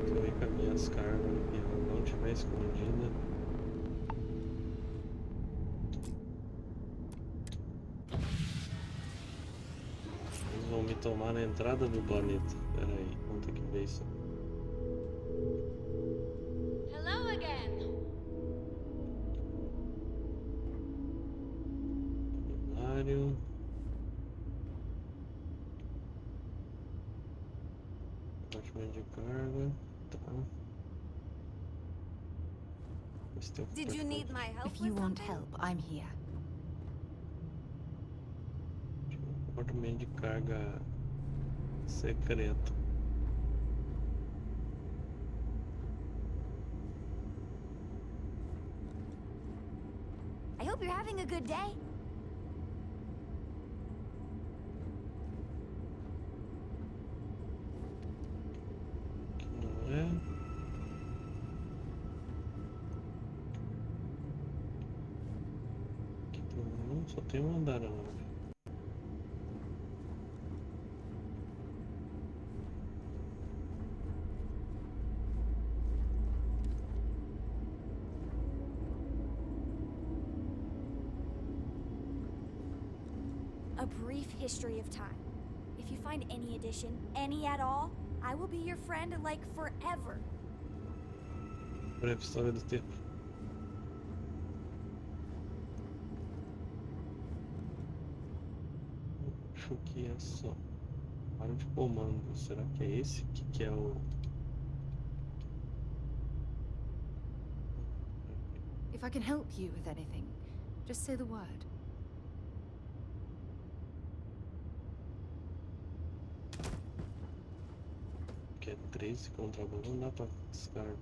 Se eu encaminhar as cargas e ela não estiver escondida. Eles vão me tomar na entrada do planeta. Pera aí, vamos ter que ver isso. Hello again. Cenário. Compartimento de carga. Tá. Esse tem um Did you need my help If with you want something? help, I'm here. compartimento de carga secreto. I hope you're having a good day. Não é? Aqui não, só tem um andar na nave. A brief history of time. If you find any addition, any at all, I will be your friend like forever. Breve história do tempo. Acho que é só. Para de comando. Será que é esse que é o. If I can help you with anything, just say the word. Que é 13 contrabando, não dá pra descarga.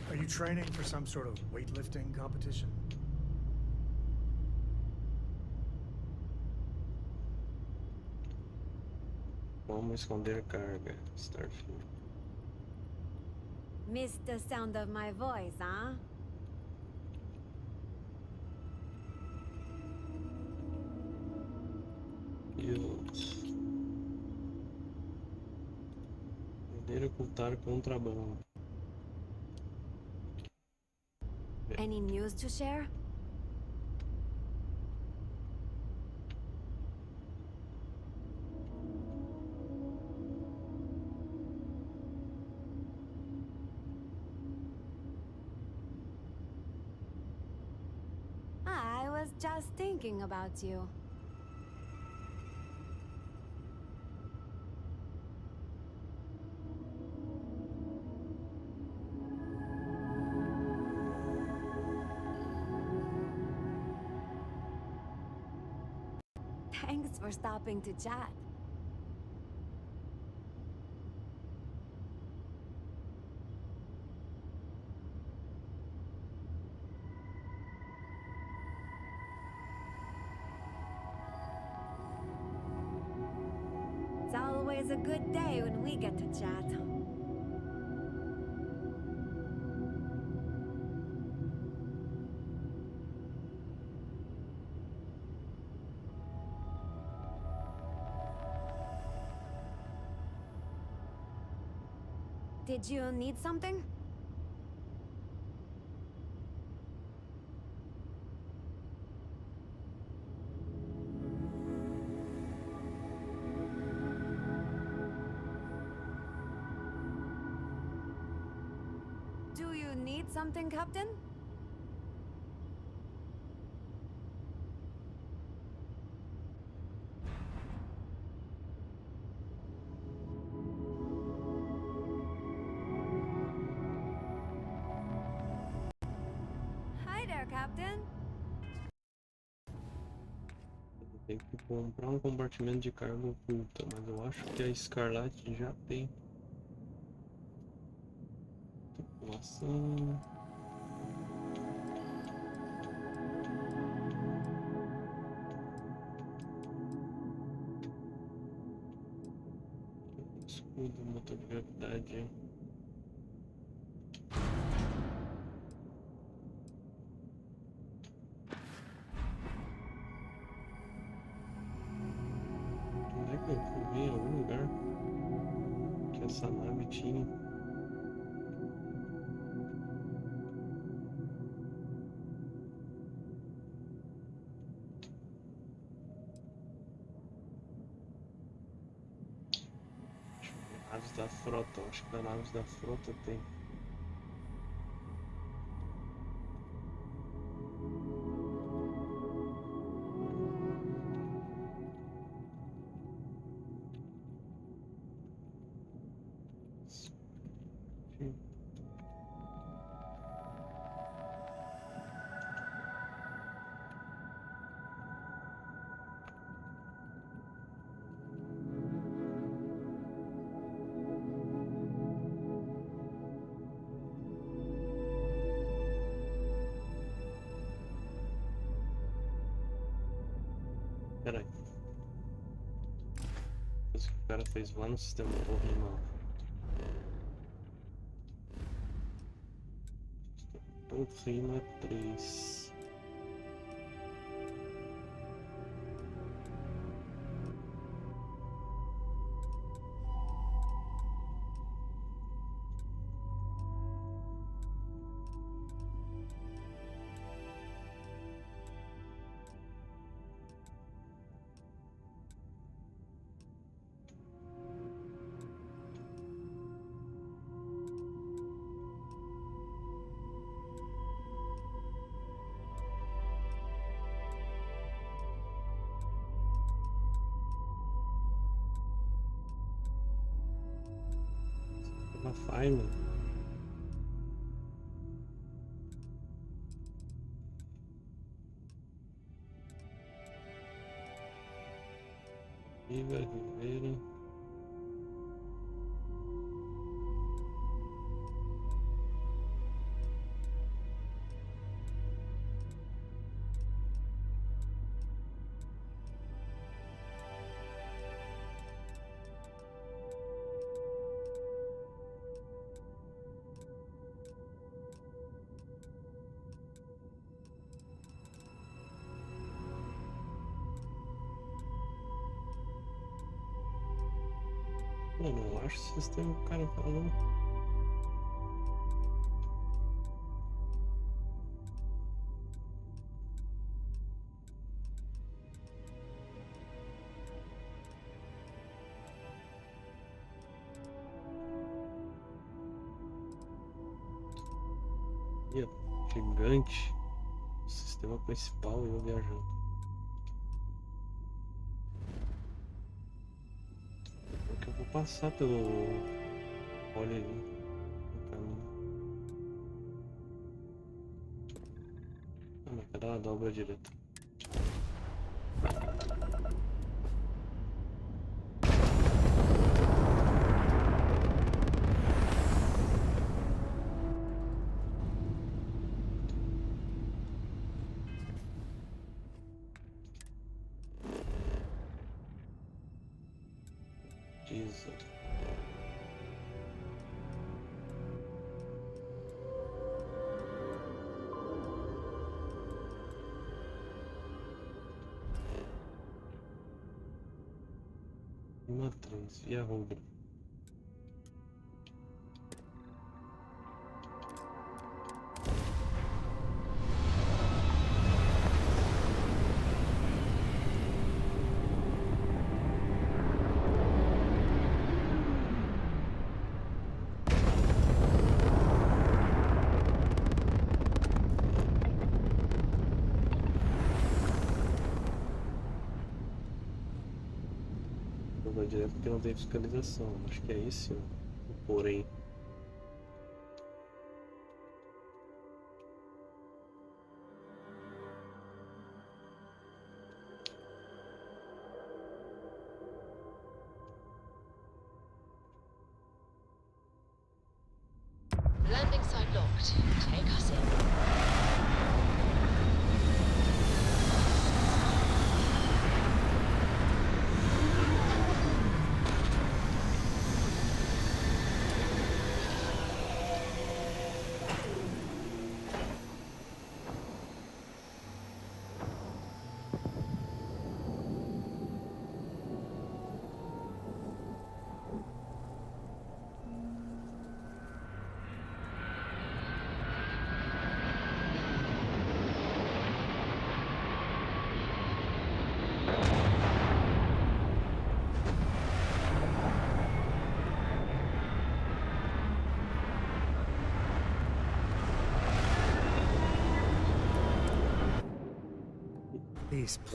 Are you training for some sort of weightlifting competition? Como esconder carga, Starfield. Missed the sound of my voice, huh? Deus. Poder ocultar contrabando. Any news to share? I was just thinking about you. Thanks for stopping to chat. It's always a good day when we get to chat. Did you need something? Do you need something, Captain? Hi there, Captain. Tem que comprar um compartimento de carga oculta, mas eu acho que a Escarlate já tem. Tripulação. Escudo, motor de gravidade. Onde é que eu vi em algum lugar que essa nave tinha? Naves da frota, acho que na naves da frota tem. Peraí. Coisa que o cara fez lá no sistema torre não. Torre 3. Uma Feynman. Rivera. Eu não acho o sistema que o cara falou. Ih, gigante. O sistema principal e eu viajando. Porque eu vou passar pelo. Olha ali. No caminho. Ah, mas vai dar uma dobra direta. pesquisa. Matriz e a rubro. Vai direto porque não tem fiscalização. Acho que é esse o porém. Landing site locked. Take us in.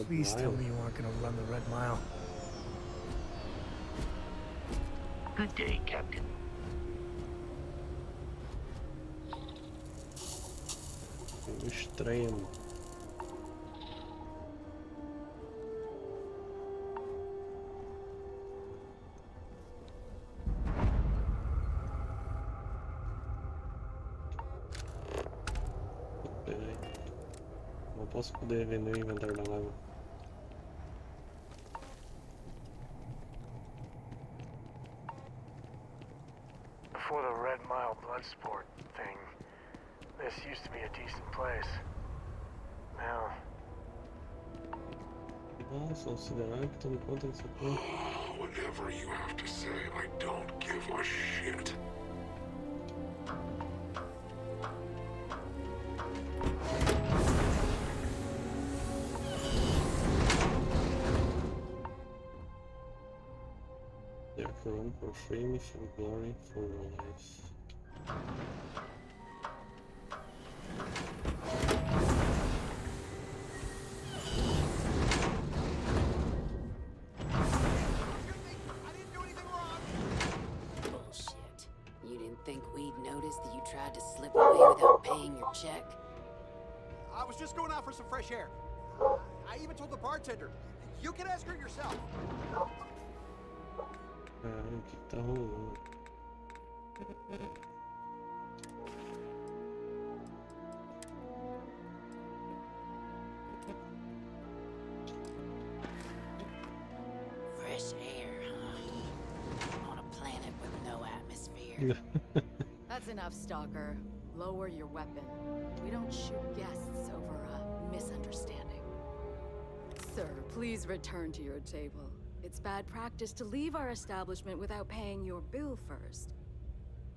Please tell me you aren't gonna run the Red Mile. Good day, Captain. O extremo. Não posso poder vender o inventário da lava. Before the Red Mile blood sport thing, this used to be a decent place. Now... Nossa, considerar que tome conta dessa porra. Whatever you have to say, I don't give a shit. Run for fame, for glory, for life. Bullshit. You didn't think we'd notice that you tried to slip away without paying your check? I was just going out for some fresh air. I even told the bartender. You can ask her yourself. Caralho, o que tá rolando? Fresh air, huh? On a planet with no atmosphere. That's enough, Stalker. Lower your weapon. We don't shoot guests over a misunderstanding. Sir, please return to your table. It's bad practice to leave our establishment without paying your bill first.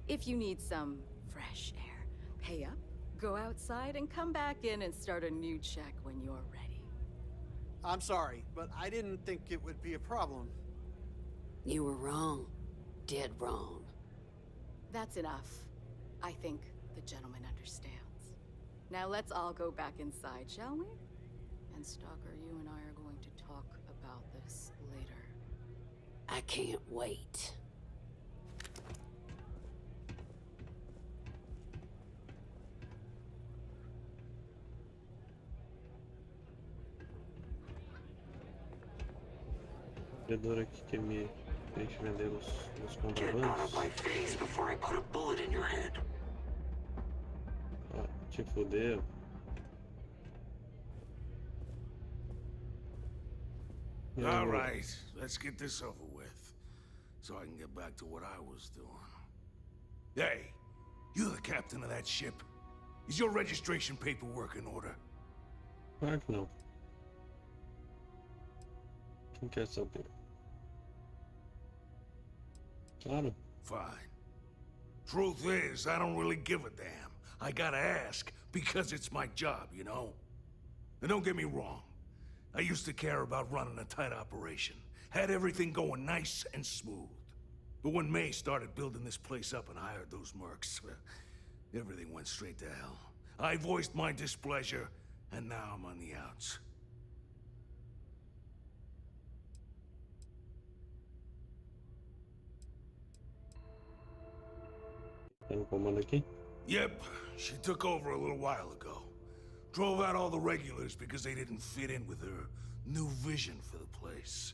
If you need some fresh air, pay up, go outside, and come back in and start a new check when you're ready. I'm sorry, but I didn't think it would be a problem. You were wrong. Dead wrong. That's enough. I think the gentleman understands. Now let's all go back inside, shall we? And Stalker, you and I are going to talk about this later. I can't wait. Vendedor aqui que me deixa vender os Get out of contrabandos. my face before I put a bullet in your head. Ah, te fuder. All right, let's get this over with. so I can get back to what I was doing. Hey, you the captain of that ship? Is your registration paperwork in order? Claro que não. Quem quer saber? Claro. Fine. Truth is, I don't really give a damn. I gotta ask, because it's my job, you know? And don't get me wrong. I used to care about running a tight operation. Had everything going nice and smooth. But when May started building this place up and hired those mercs, everything went straight to hell. I voiced my displeasure, and now I'm on the outs. Tem comando aqui? Yep, she took over a little while ago. Drove out all the regulars because they didn't fit in with her new vision for the place.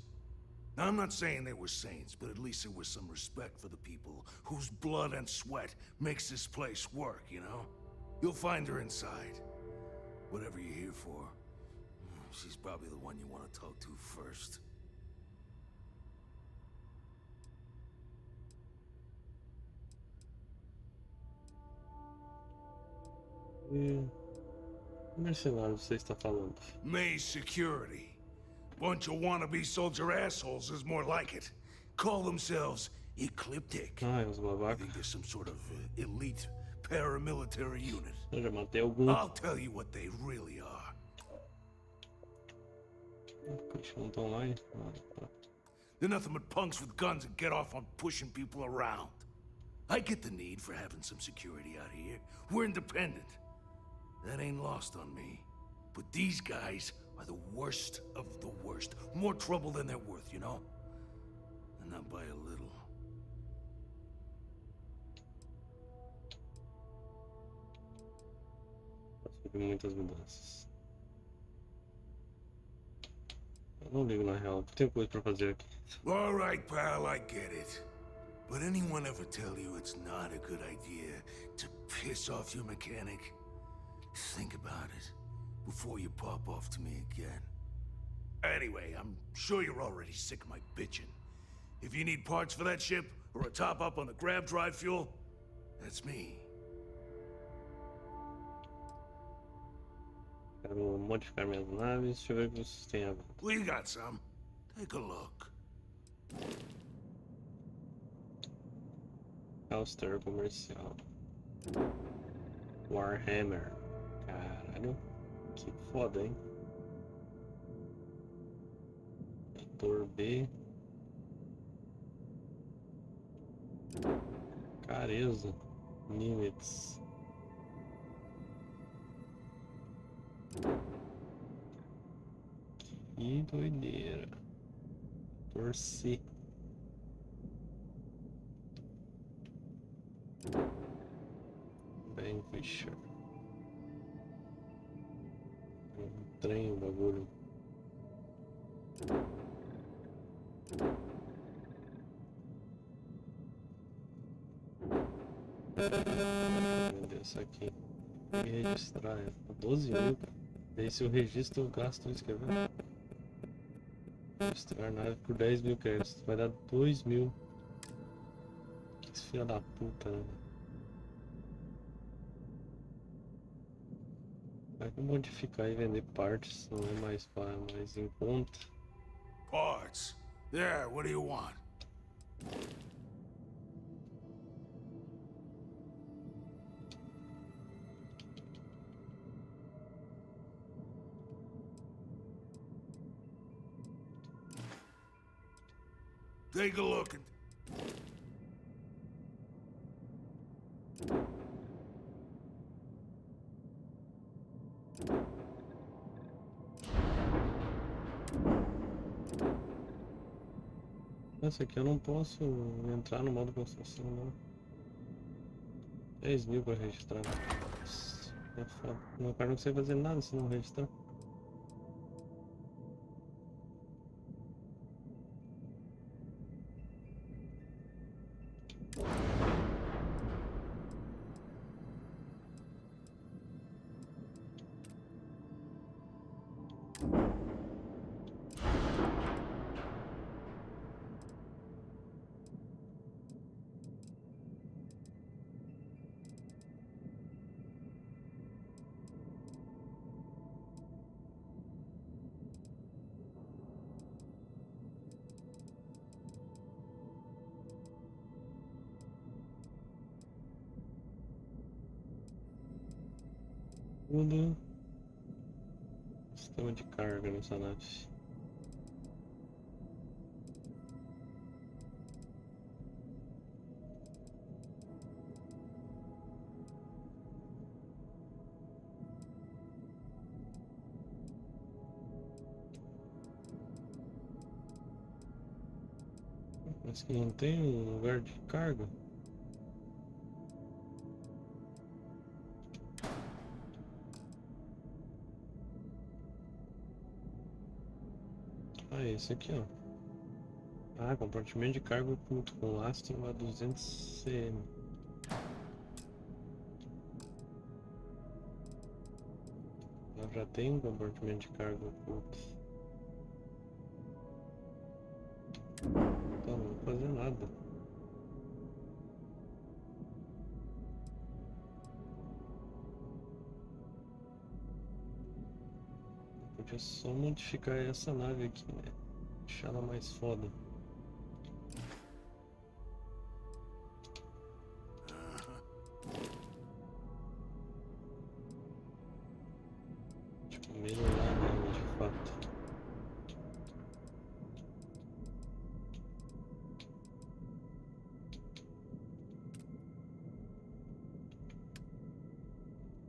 Now, I'm not saying they were saints, but at least there was some respect for the people whose blood and sweat makes this place work, you know? You'll find her inside. Whatever you're here for, she's probably the one you want to talk to first. Mercenário você está falando? May's security. Bunch of wannabe soldier assholes is more like it. Call themselves Ecliptic. Ah, os babacas. I think there's some sort of elite paramilitary unit. Eu já matei algum. I'll tell you what they really are. Eles não estão online? They're nothing but punks with guns that get off on pushing people around. I get the need for having some security out here. We're independent. That ain't lost on me. But these guys are the worst of the worst. More trouble than they're worth, you know? And not by a little. Tive muitas mudanças. Eu não ligo na real, tem coisa pra fazer aqui. All right, pal, I get it. But anyone ever tell you it's not a good idea to piss off your mechanic? Think about it before you pop off to me again. Anyway, I'm sure you're already sick of my bitching. If you need parts for that ship, or a top-up on the grab drive fuel, that's me. Quero modificar minhas naves, deixa eu ver o que vocês têm a ver. We got some. Take a look. Calster comercial. Warhammer. Caralho. Que foda, hein? Motor B. Careza. Nimitz. Que doideira. Torci. Bem, Fischer. Trem, o bagulho. Vender essa aqui. E registrar. 12 mil, cara. E aí se eu registro, eu gasto escrevendo. Registrar nave por 10 mil créditos. Vai dar 2 mil. Que filha da puta, né? Vai modificar e vender partes, não é mais em conta. Parts. There, what do you want? Take a look and... Essa aqui eu não posso entrar no modo construção, não. 10 mil para registrar. É foda. Meu cara não consegue fazer nada se não registrar. Tudo. Sistema de carga nessa nave. Mas que não tem um lugar de carga. Ah, esse aqui, ó. Ah, compartimento de carga oculto com lastro a 200 cm. Eu já tenho um compartimento de carga oculto. Então, não vou fazer nada. Eu podia só modificar essa nave aqui, né? Deixar ela mais foda. Tipo, melhorar nela de fato.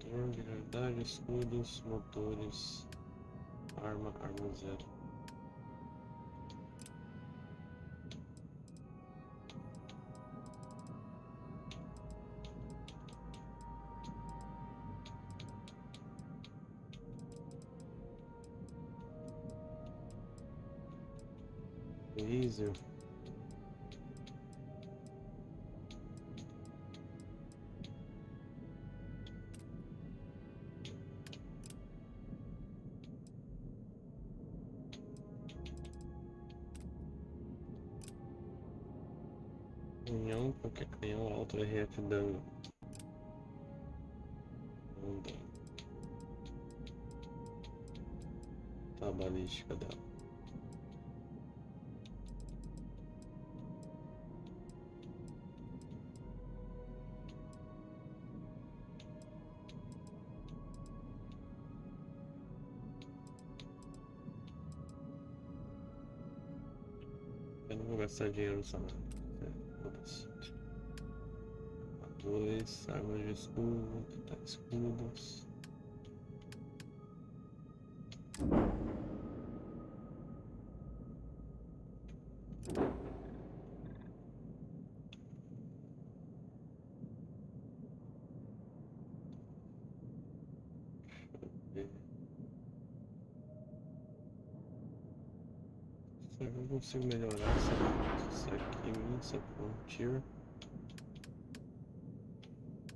Motor de verdade, escudos, motores, arma zero. Laser. Canhão, qualquer canhão alto RF dano. Não dá. Tá a balística dela. Eu não vou gastar dinheiro nessa nave. Dois, armas de escudo, tá, escudos. Será que eu consigo melhorar essa aqui, essa frontier?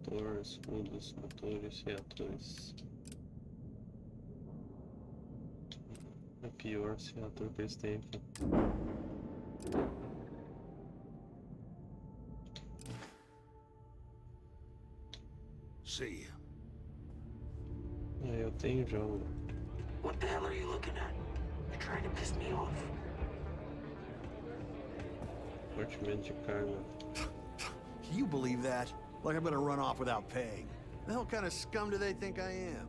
Motor, escudos, motores, reatores. É pior esse reator que eles têm aqui. See ya. É, eu tenho já o... What the hell are you looking at? You're trying to piss me off. Compartimento de carga. Can you believe that? Like I'm gonna run off without paying. The hell kind of scum do they think I am?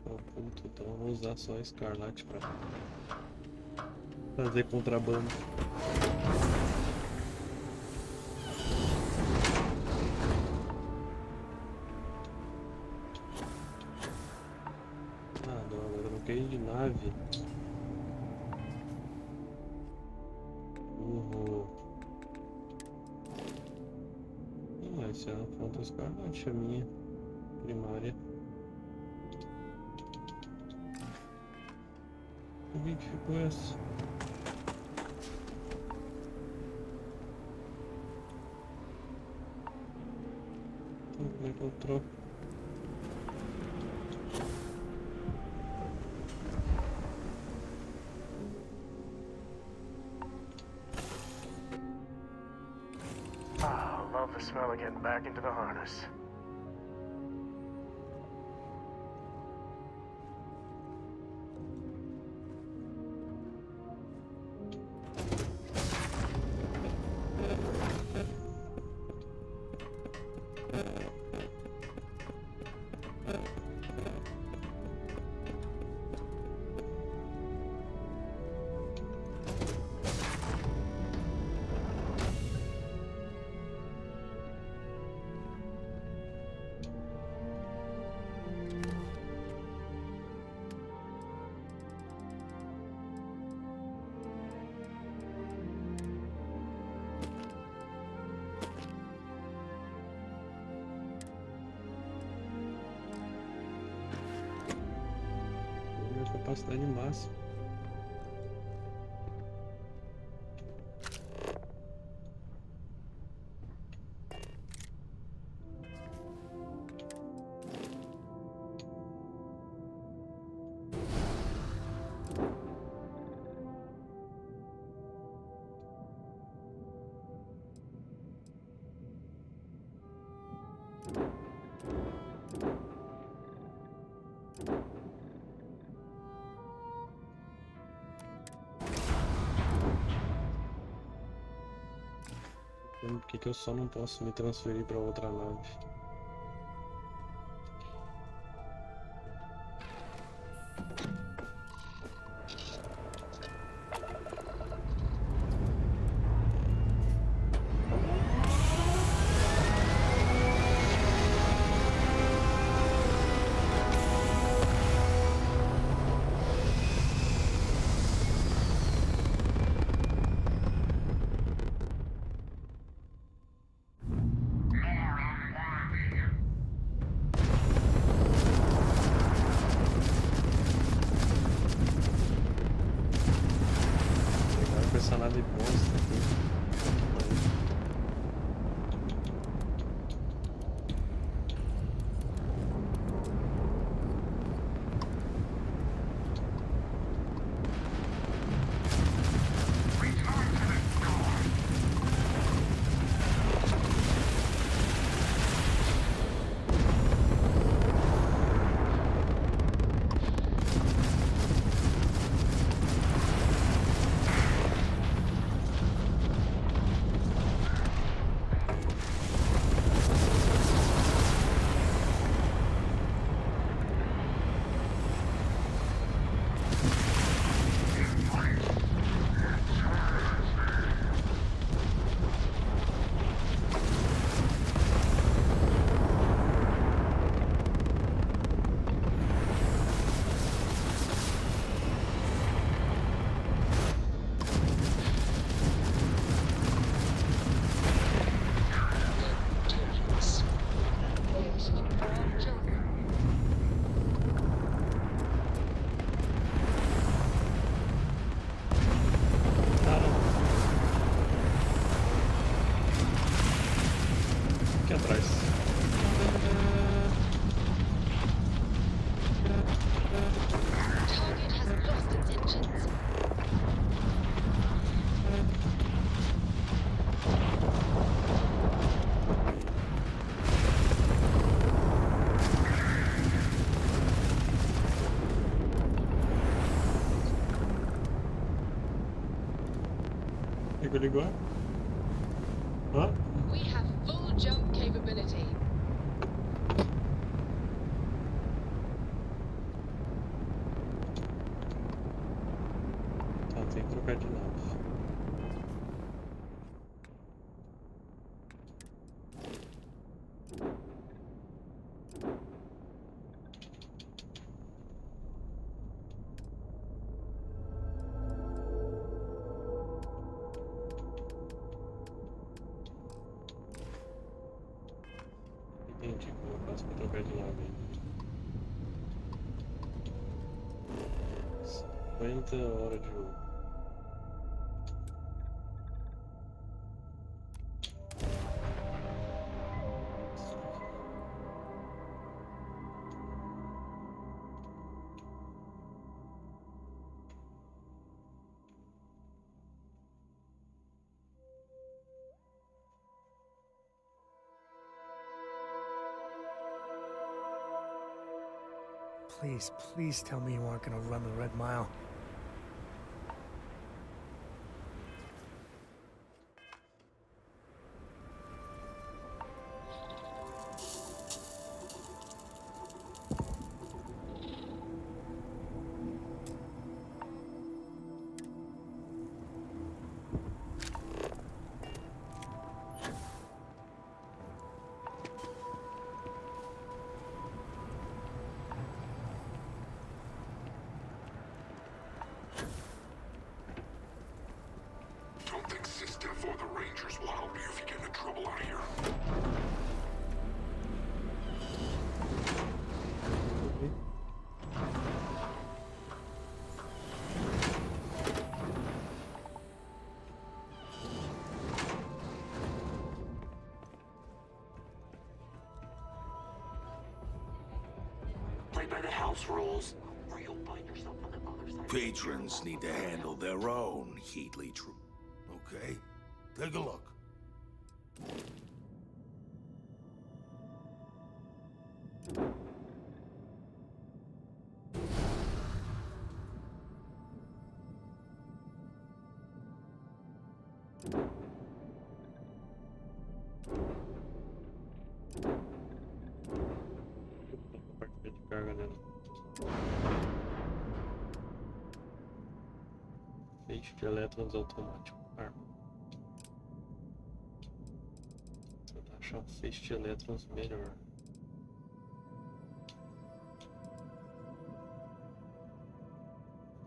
Oculto, então eu vou usar só a Scarlet pra fazer contrabando. Ah, não, agora eu não quero ir de nave. Essa é a fonte Scarlet, a minha primária. Como é que ficou essa? Então, como é que eu troco? Ah, love the smell of getting back into the harness. capacidade máxima. Por que eu só não posso me transferir para outra nave? Essa nave bosta aqui. Aqui atrás. Target has lost its engines. Ligou? Hã? We have full jump capability. Tá, tem que trocar de nave. Entendi como eu faço pra trocar de nave. 50 horas de jogo. Please, please tell me you aren't gonna run the Red Mile. house rules, or you'll find yourself on the other side. Patrons need to handle their own Heatley troop. Okay? Take a look. Parte de carga dela. Feixe de elétrons automático. Arma. Tentar achar um feixe de elétrons melhor.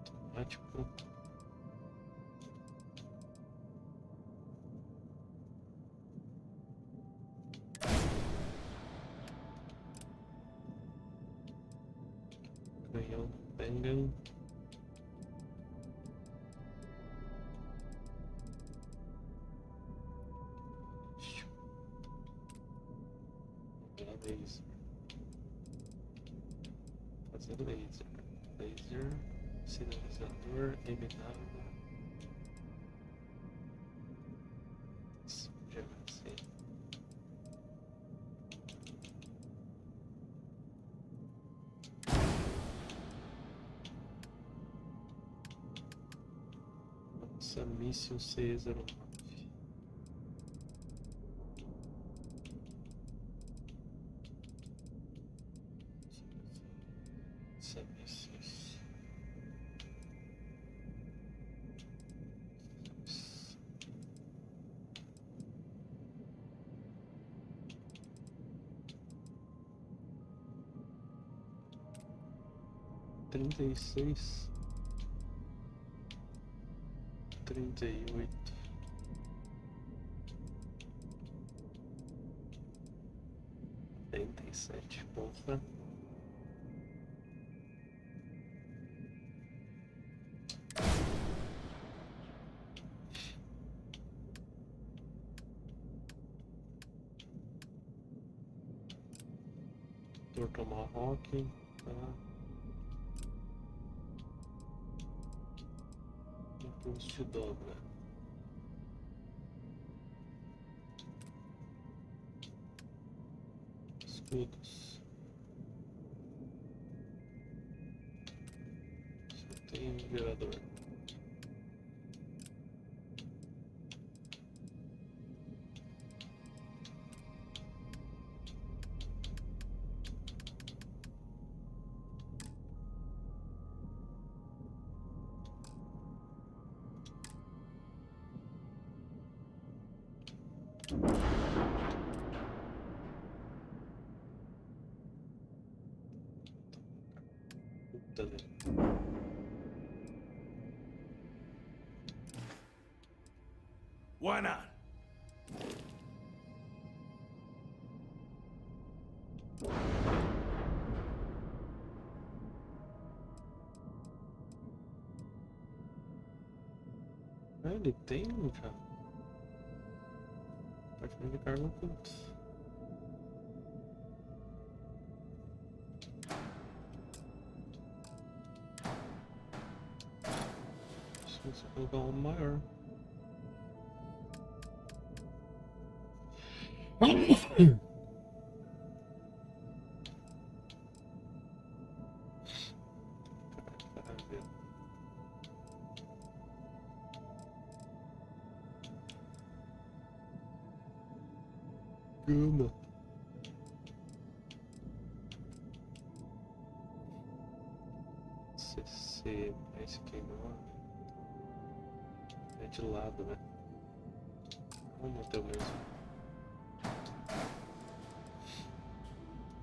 Automático. Canhão Bengan. Laser. Fazendo laser. Laser. Sinalizador. Eminado. Já vai ser. Nossa, míssil C09. Mísseis. 36, 38, 47, porra. Tomahawk, tá? Impulso de dobra. Escudos. Só tem um gerador. Why not? Ah, ele tem já. Compartimento de carga oculto. Se você colocar um maior. Gama. CC, esse queimou. É de lado, né? Vamos manter o mesmo.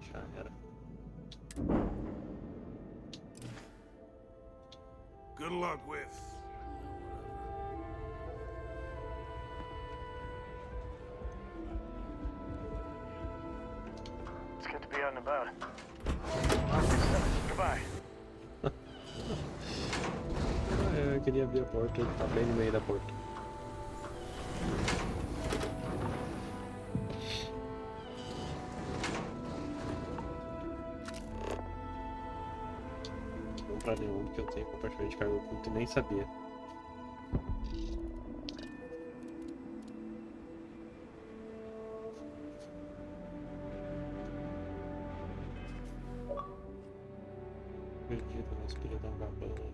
Já era. Good luck with. It's good to be out and about. Goodbye. Eu queria abrir a porta, ele tá bem no meio da porta. pra nenhum, porque eu tenho compartimento de carga oculto e nem sabia. Perdido na escuridão da banda.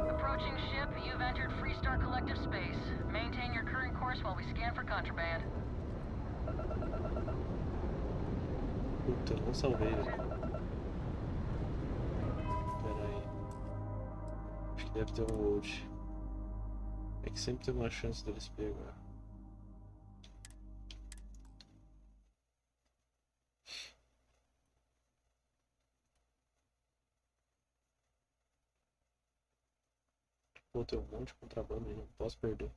Approaching ship, you've entered Freestar Collective space. Maintain your current course while we scan for contraband. Puta, eu não salvei, velho. Pera aí. Acho que deve ter um load. É que sempre tem uma chance deles pegar. Pô, tem um monte de contrabando aí, não posso perder.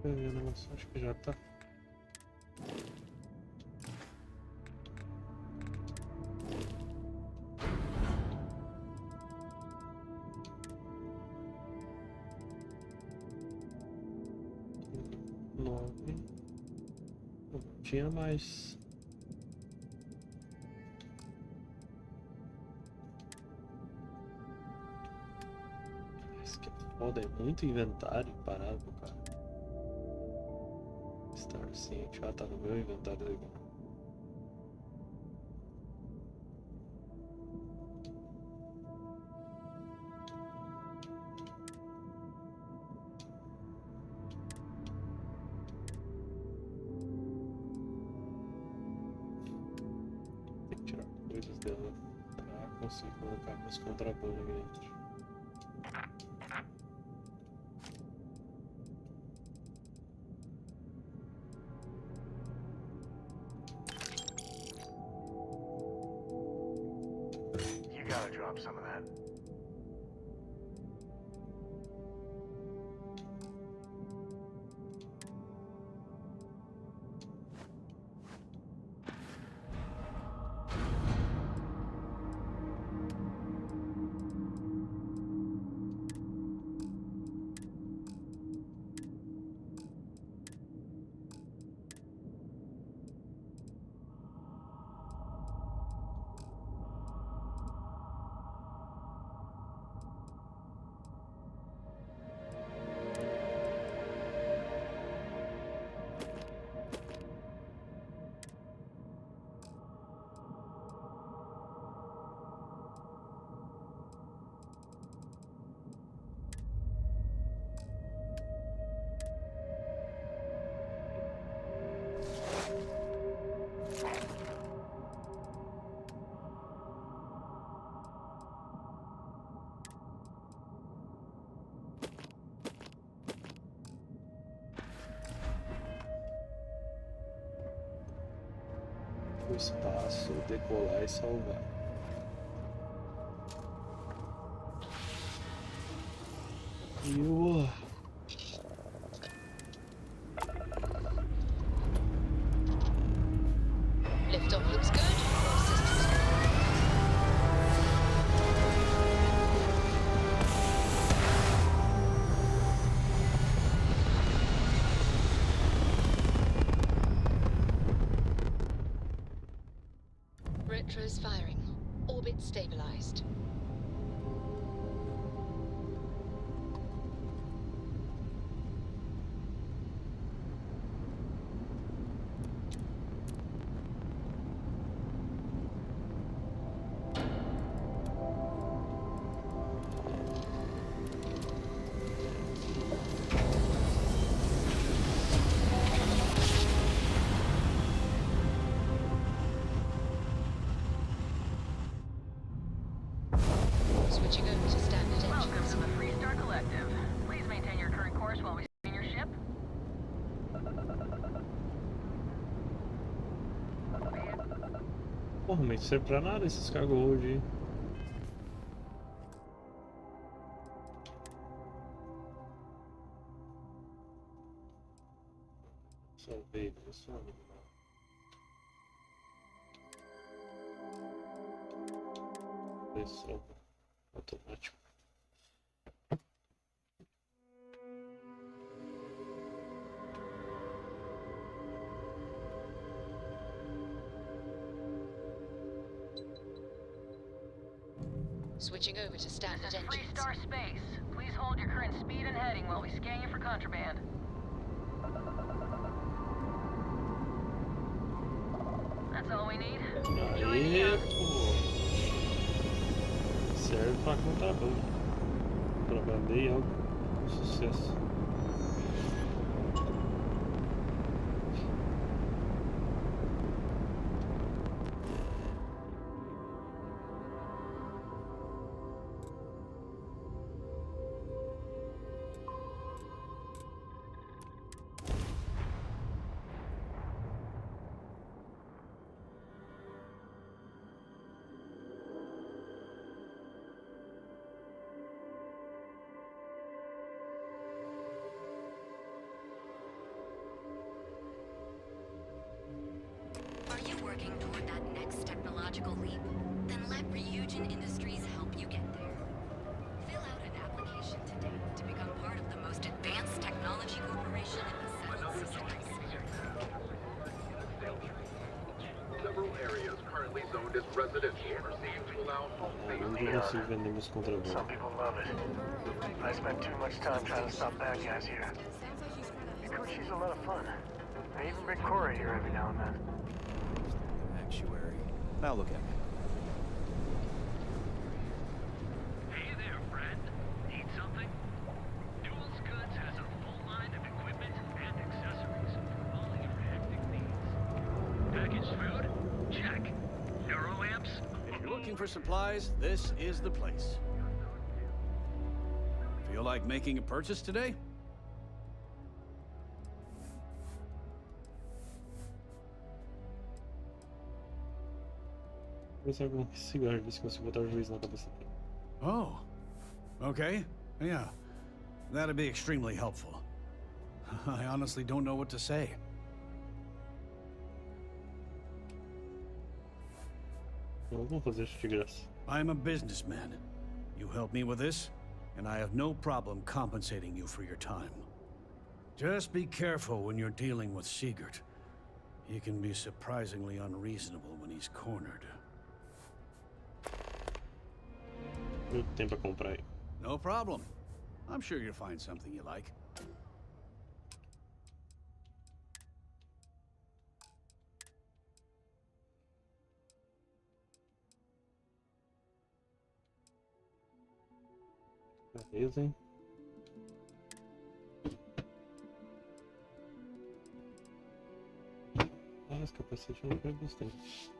Nossa, acho que já tá. Nove. Não tinha mais. Isso que é foda, é muito inventário parado, cara. Starfield já tá no meu inventário legal. Tem que tirar coisas dela pra conseguir colocar meus contrabandos aqui dentro. Gotta drop some of that. O espaço, decolar e salvar. E o... Retros firing. Orbit stabilized. Switching over to standard Welcome engines. to the Freestar Collective. Please maintain your current course while we scan your ship. Porra, mas não serve pra nada esses cargo hoje. Salvei, pessoal. Pessoal, automático. Switching over to standard This is engines. Freestar Space. Please hold your current speed and heading while we scan you for contraband. That's all we need. Enjoy the Aê, pô. Serve pra contrabando. Contrabandei algo com sucesso. Are you working toward that next technological leap? Then let Ryujin Industries help you get there. Fill out an application today to become part of the most advanced technology corporation in the Seven Systems. Several areas currently zoned as residential proceed to allow home Onde eu consigo vender meus contrabandos? Some people love it. I spent too much time trying to stop bad guys here. Mikushi's a lot of fun. I even bring Corey here every now and then. Actuary. Now look at me. Hey there, friend. Need something? Duels Goods has a full line of equipment and accessories for all your hectic needs. Packaged food? Check. Neuroamps? If you're looking for supplies, this is the place. Feel like making a purchase today? Vou começar com um cigarro, ver se consigo botar o juiz na cabeça dele. Oh. Okay. Yeah. That'd be extremely helpful. I honestly don't know what to say. Eu vou fazer isso de graça. I'm a businessman. You help me with this, and I have no problem compensating you for your time. Just be careful when you're dealing with Sigurd. He can be surprisingly unreasonable when he's cornered. Muito tempo a comprar aí. No problem. I'm sure you'll find something you like. Beleza, hein? Ah, esse capacete eu não foi bastante.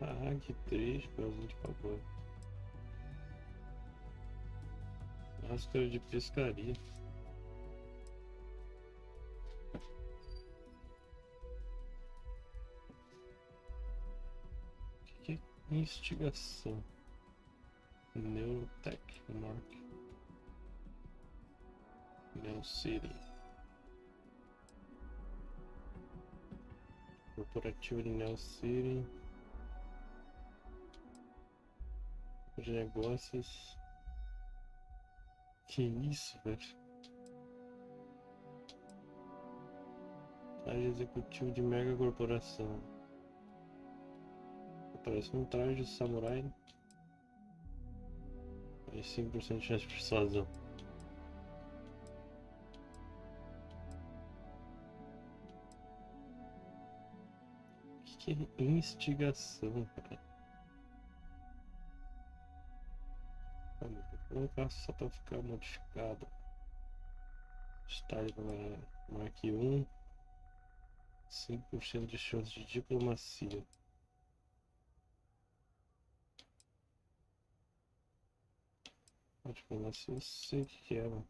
Ah, que triste, coisa de favor. Rastro de pescaria. Instigação. Neurotech, Nork. Mel City. Corporativo de Mel City. De negócios. Que isso, velho? Traje executivo de mega corporação. Parece um traje de samurai. Mais 5% de chance de persuasão. Que instigação, cara. Vou colocar só pra ficar modificado. Style Mark 1. 5% de chance de diplomacia. A diplomacia eu sei o que é, mano.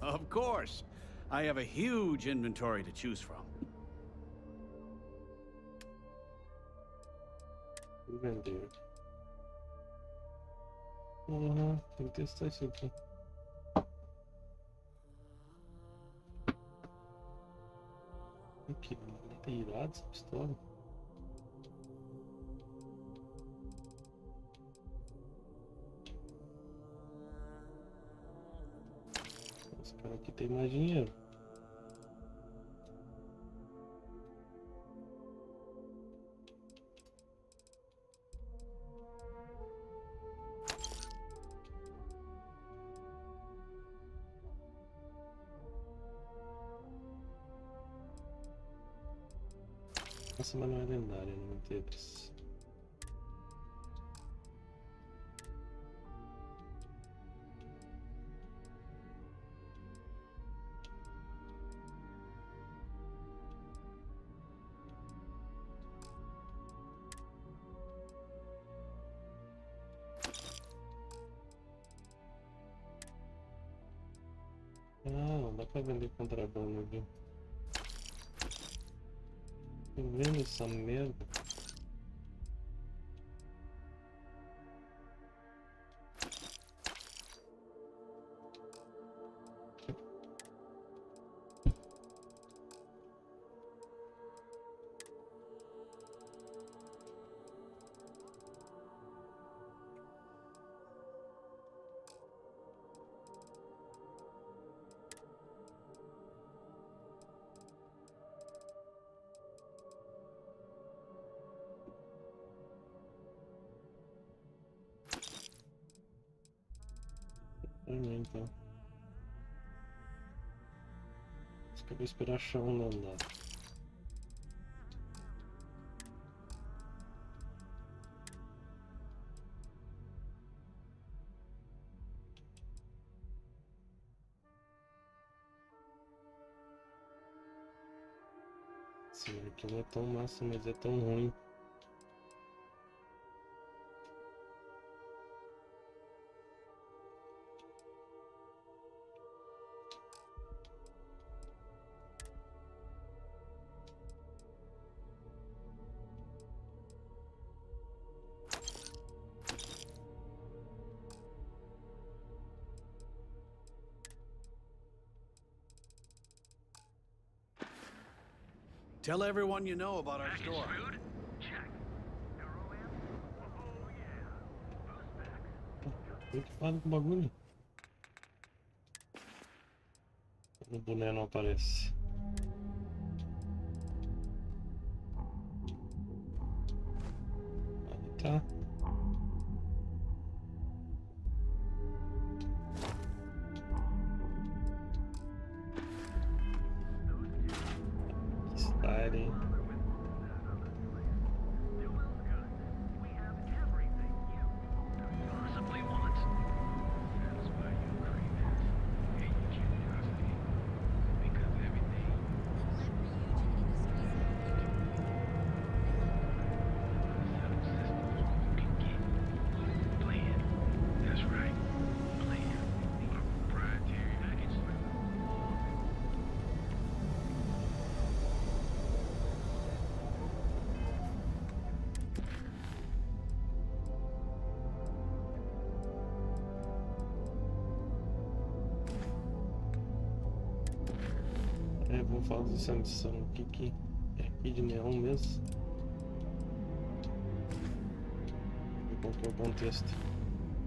Of course. I have a huge inventory to choose from. Vender. Tem que testar isso aqui. Que irado essa pistola. Esse cara aqui tem mais dinheiro. Nossa, mas não é lendária, não teve. Não dá pra vender contrabando, viu? Eu vendo essa merda. Então. Acho que eu vou esperar achar um não dá. Esse aqui não é tão massa, mas é tão ruim. Tell everyone you know about our store. Food? Check. Neuroamp? Oh yeah. Boost back. Preocupado com o bagulho. O boné não aparece. Ali tá. Style. vamos falar dessa missão. O que é aqui de neon mesmo? Qual que é o contexto?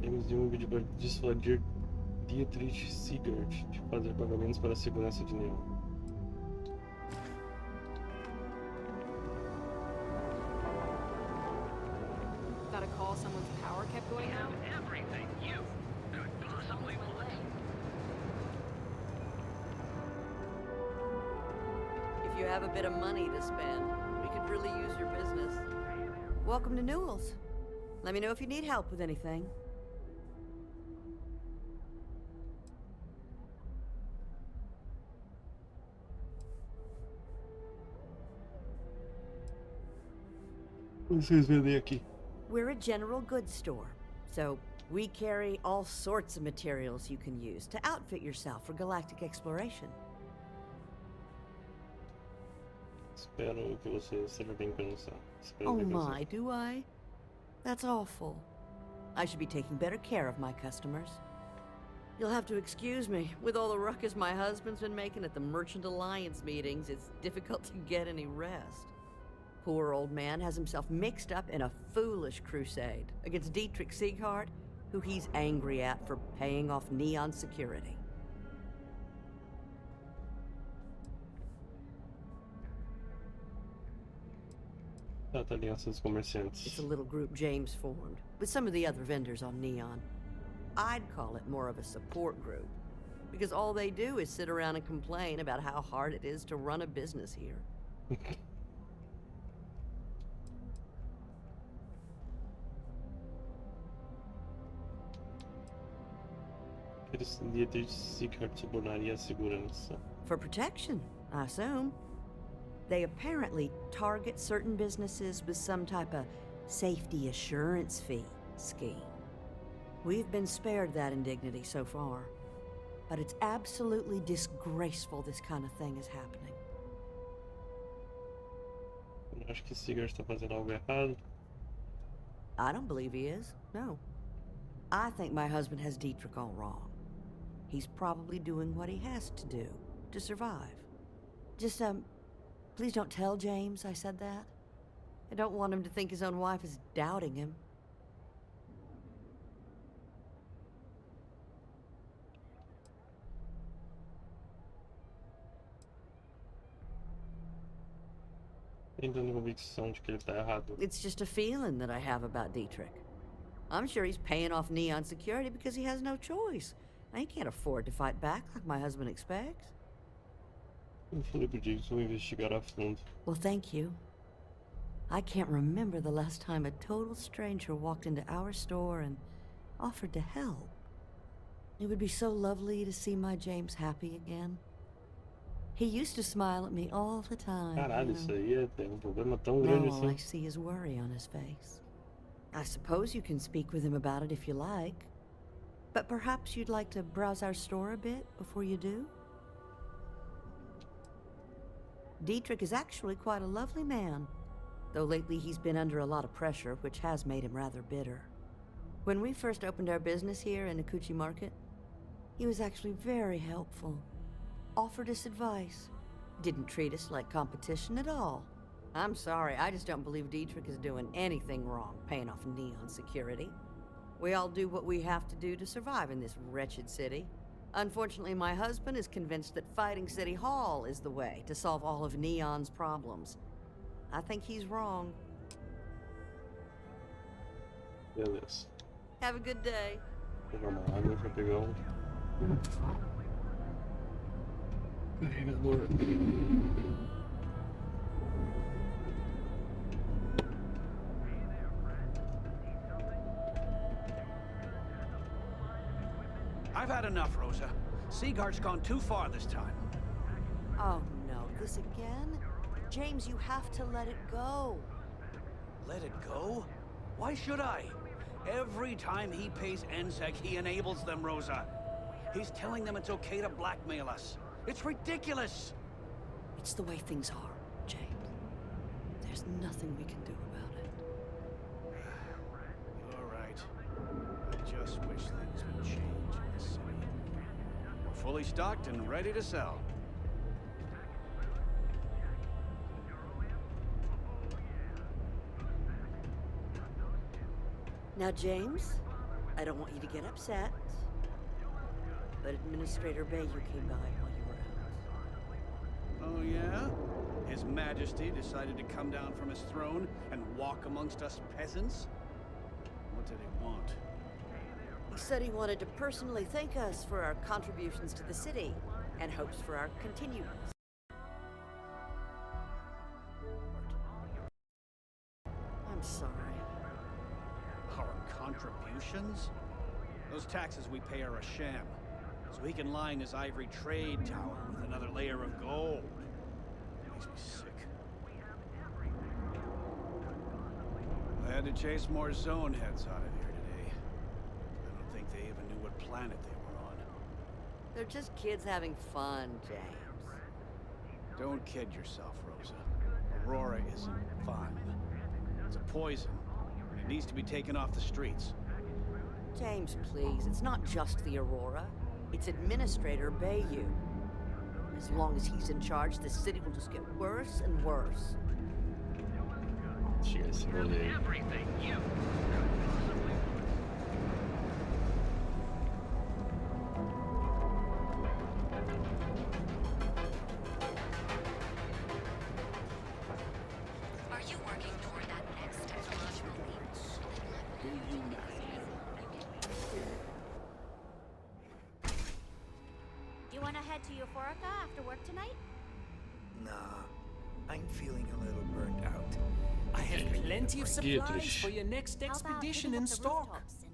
Temos de um vídeo para dissuadir Dietrich Siegert de fazer pagamentos para a segurança de neon. Got a call someone's power kept going out? Everything you could possibly want. If you have a bit of money to spend, we could really use your business. Welcome to Newell's. Let me know if you need help with anything. Vocês vendem aqui? We're a general goods store, so we carry all sorts of materials you can use to outfit yourself for galactic exploration. Espero que você seja bem pensado. Oh my, do I? That's awful. I should be taking better care of my customers. You'll have to excuse me. With all the ruckus my husband's been making at the Merchant Alliance meetings, it's difficult to get any rest. Poor old man has himself mixed up in a foolish crusade against Dietrich Sieghardt, who he's angry at for paying off Neon security. Alianças comerciantes. It's a little group James formed, with some of the other vendors on Neon. I'd call it more of a support group, because all they do is sit around and complain about how hard it is to run a business here. Dietrich Sieghardt subornaria a segurança. For protection, I assume. They apparently target certain businesses with some type of safety assurance fee scheme. We've been spared that indignity so far, but it's absolutely disgraceful this kind of thing is happening. Eu acho que Siegert está fazendo algo errado. I don't believe he is, no. I think my husband has Dietrich all wrong. He's probably doing what he has to do to survive. Just, please don't tell James I said that. I don't want him to think his own wife is doubting him. Tendo convicção de que ele está errado. It's just a feeling that I have about Dietrich. I'm sure he's paying off Neon security because he has no choice. He can't afford to fight back like my husband expects. Eu falei pro James investigar a fundo. Well, thank you. I can't remember the last time a total stranger walked into our store and offered to help. It would be so lovely to see my James happy again. He used to smile at me all the time. Caralho, isso aí é problema tão grande Now assim. I see his worry on his face. I suppose you can speak with him about it if you like. But perhaps you'd like to browse our store a bit before you do? Dietrich is actually quite a lovely man, though lately he's been under a lot of pressure, which has made him rather bitter. When we first opened our business here in Akuchi Market, he was actually very helpful. Offered us advice. Didn't treat us like competition at all. I'm sorry, I just don't believe Dietrich is doing anything wrong paying off Neon security. We all do what we have to do to survive in this wretched city. Unfortunately, my husband is convinced that fighting City Hall is the way to solve all of Neon's problems. I think he's wrong. Beleza. Have a good day. Vou pegar uma água, vou pegar carregador. I've had enough, Rosa. Sieghardt's gone too far this time. Oh no, this again? James, you have to let it go. Let it go? Why should I? Every time he pays NSEC, he enables them, Rosa. He's telling them it's okay to blackmail us. It's ridiculous. It's the way things are, James. There's nothing we can do about it. You're right. I just wish things would change in this city. We're fully stocked and ready to sell. Now, James, I don't want you to get upset, but Administrator Bayou came by while you were out. Oh, yeah? His Majesty decided to come down from his throne and walk amongst us peasants? What did he want? He said he wanted to personally thank us for our contributions to the city and hopes for our continued. I'm sorry. Our contributions? Those taxes we pay are a sham, so he can line his ivory trade tower with another layer of gold. It makes me sick. I had to chase more zone heads out of here today. I don't think they even knew what planet they were on. They're just kids having fun, James. Don't kid yourself, Rosa. Aurora isn't fun. It's a poison, and it needs to be taken off the streets. James, please. It's not just the Aurora. It's Administrator Bayou. As long as he's in charge, the city will just get worse and worse. Cheers, Everything you Are you working toward that next technological leap? You want to head to Euphorica after work tonight? Nah, I'm feeling a little burnt out. I have plenty of supplies for your next How about expedition hitting in up the stock. rooftops and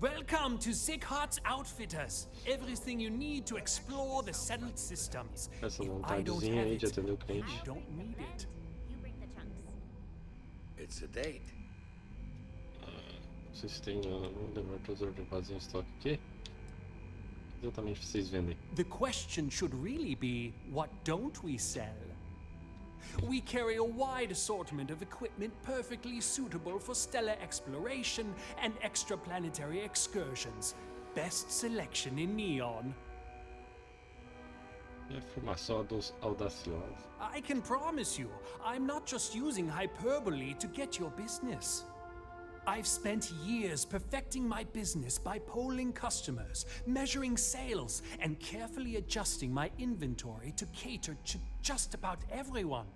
Welcome to Sickhart's Outfitters. Everything you need to explore the settled systems. Essa If I don't vontadezinha have aí de it, atender o you cliente. don't need it. you bring the chunks. It's a date. Não sei se tem um levar todos os artefatos em estoque aqui. Exatamente vocês vendem. The question should really be, what don't we sell? We carry a wide assortment of equipment perfectly suitable for stellar exploration and extraplanetary excursions. Best selection in Neon. E a afirmação audaciosa. I can promise you, I'm not just using hyperbole to get your business. I've spent years perfecting my business by polling customers, measuring sales, and carefully adjusting my inventory to cater to just about everyone.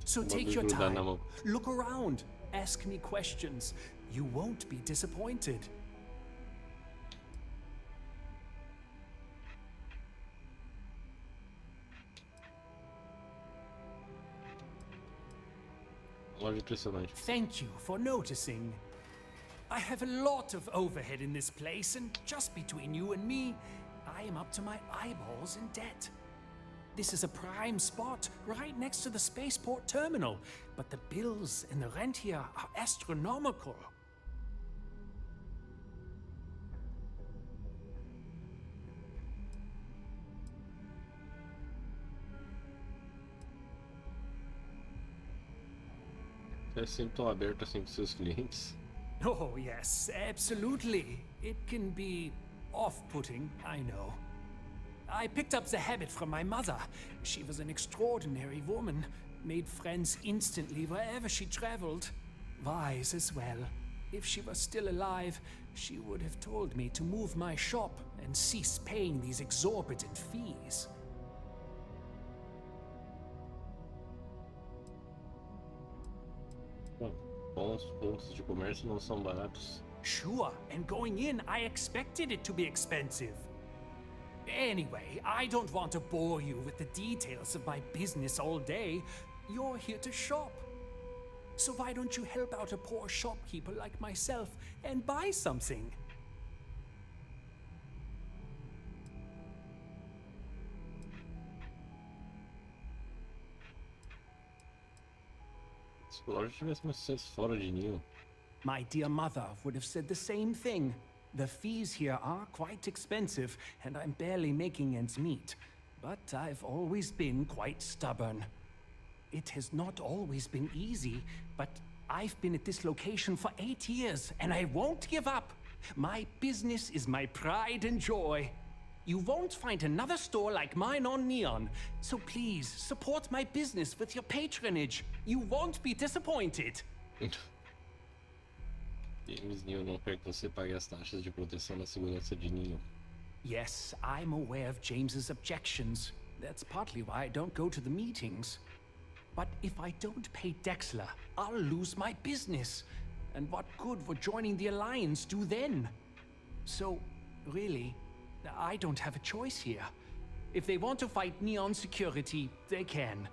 So take your time, look around, ask me questions. You won't be disappointed. Loja impressionante. Thank you for noticing. I have a lot of overhead in this place, and just between you and me, I am up to my eyeballs in debt. This is a prime spot right next to the spaceport terminal, but the bills and the rent here are astronomical. É sempre tão aberto assim com seus clientes. Oh, yes, absolutely. It can be off-putting, I know. I picked up the habit from my mother. She was an extraordinary woman, made friends instantly wherever she traveled. Wise as well. If she was still alive, she would have told me to move my shop and cease paying these exorbitant fees. Bom, bons pontos de comércio não são baratos. Sure, and going in, I expected it to be expensive. Anyway, I don't want to bore you with the details of my business all day. You're here to shop. So why don't you help out a poor shopkeeper like myself and buy something? Se a loja tivesse mais sucesso fora de Neon. My dear mother would have said the same thing. The fees here are quite expensive, and I'm barely making ends meet. But I've always been quite stubborn. It has not always been easy, but I've been at this location for 8 years, and I won't give up. My business is my pride and joy. You won't find another store like mine on Neon, so please support my business with your patronage. You won't be disappointed. James Neal não quer que você pague as taxas de proteção da segurança de Neal. Yes, I'm aware of James's objections. That's partly why I don't go to the meetings. But if I don't pay Dexler, I'll lose my business. And what good would joining the Alliance do then? So, really, I don't have a choice here. If they want to fight Neon Security, they can.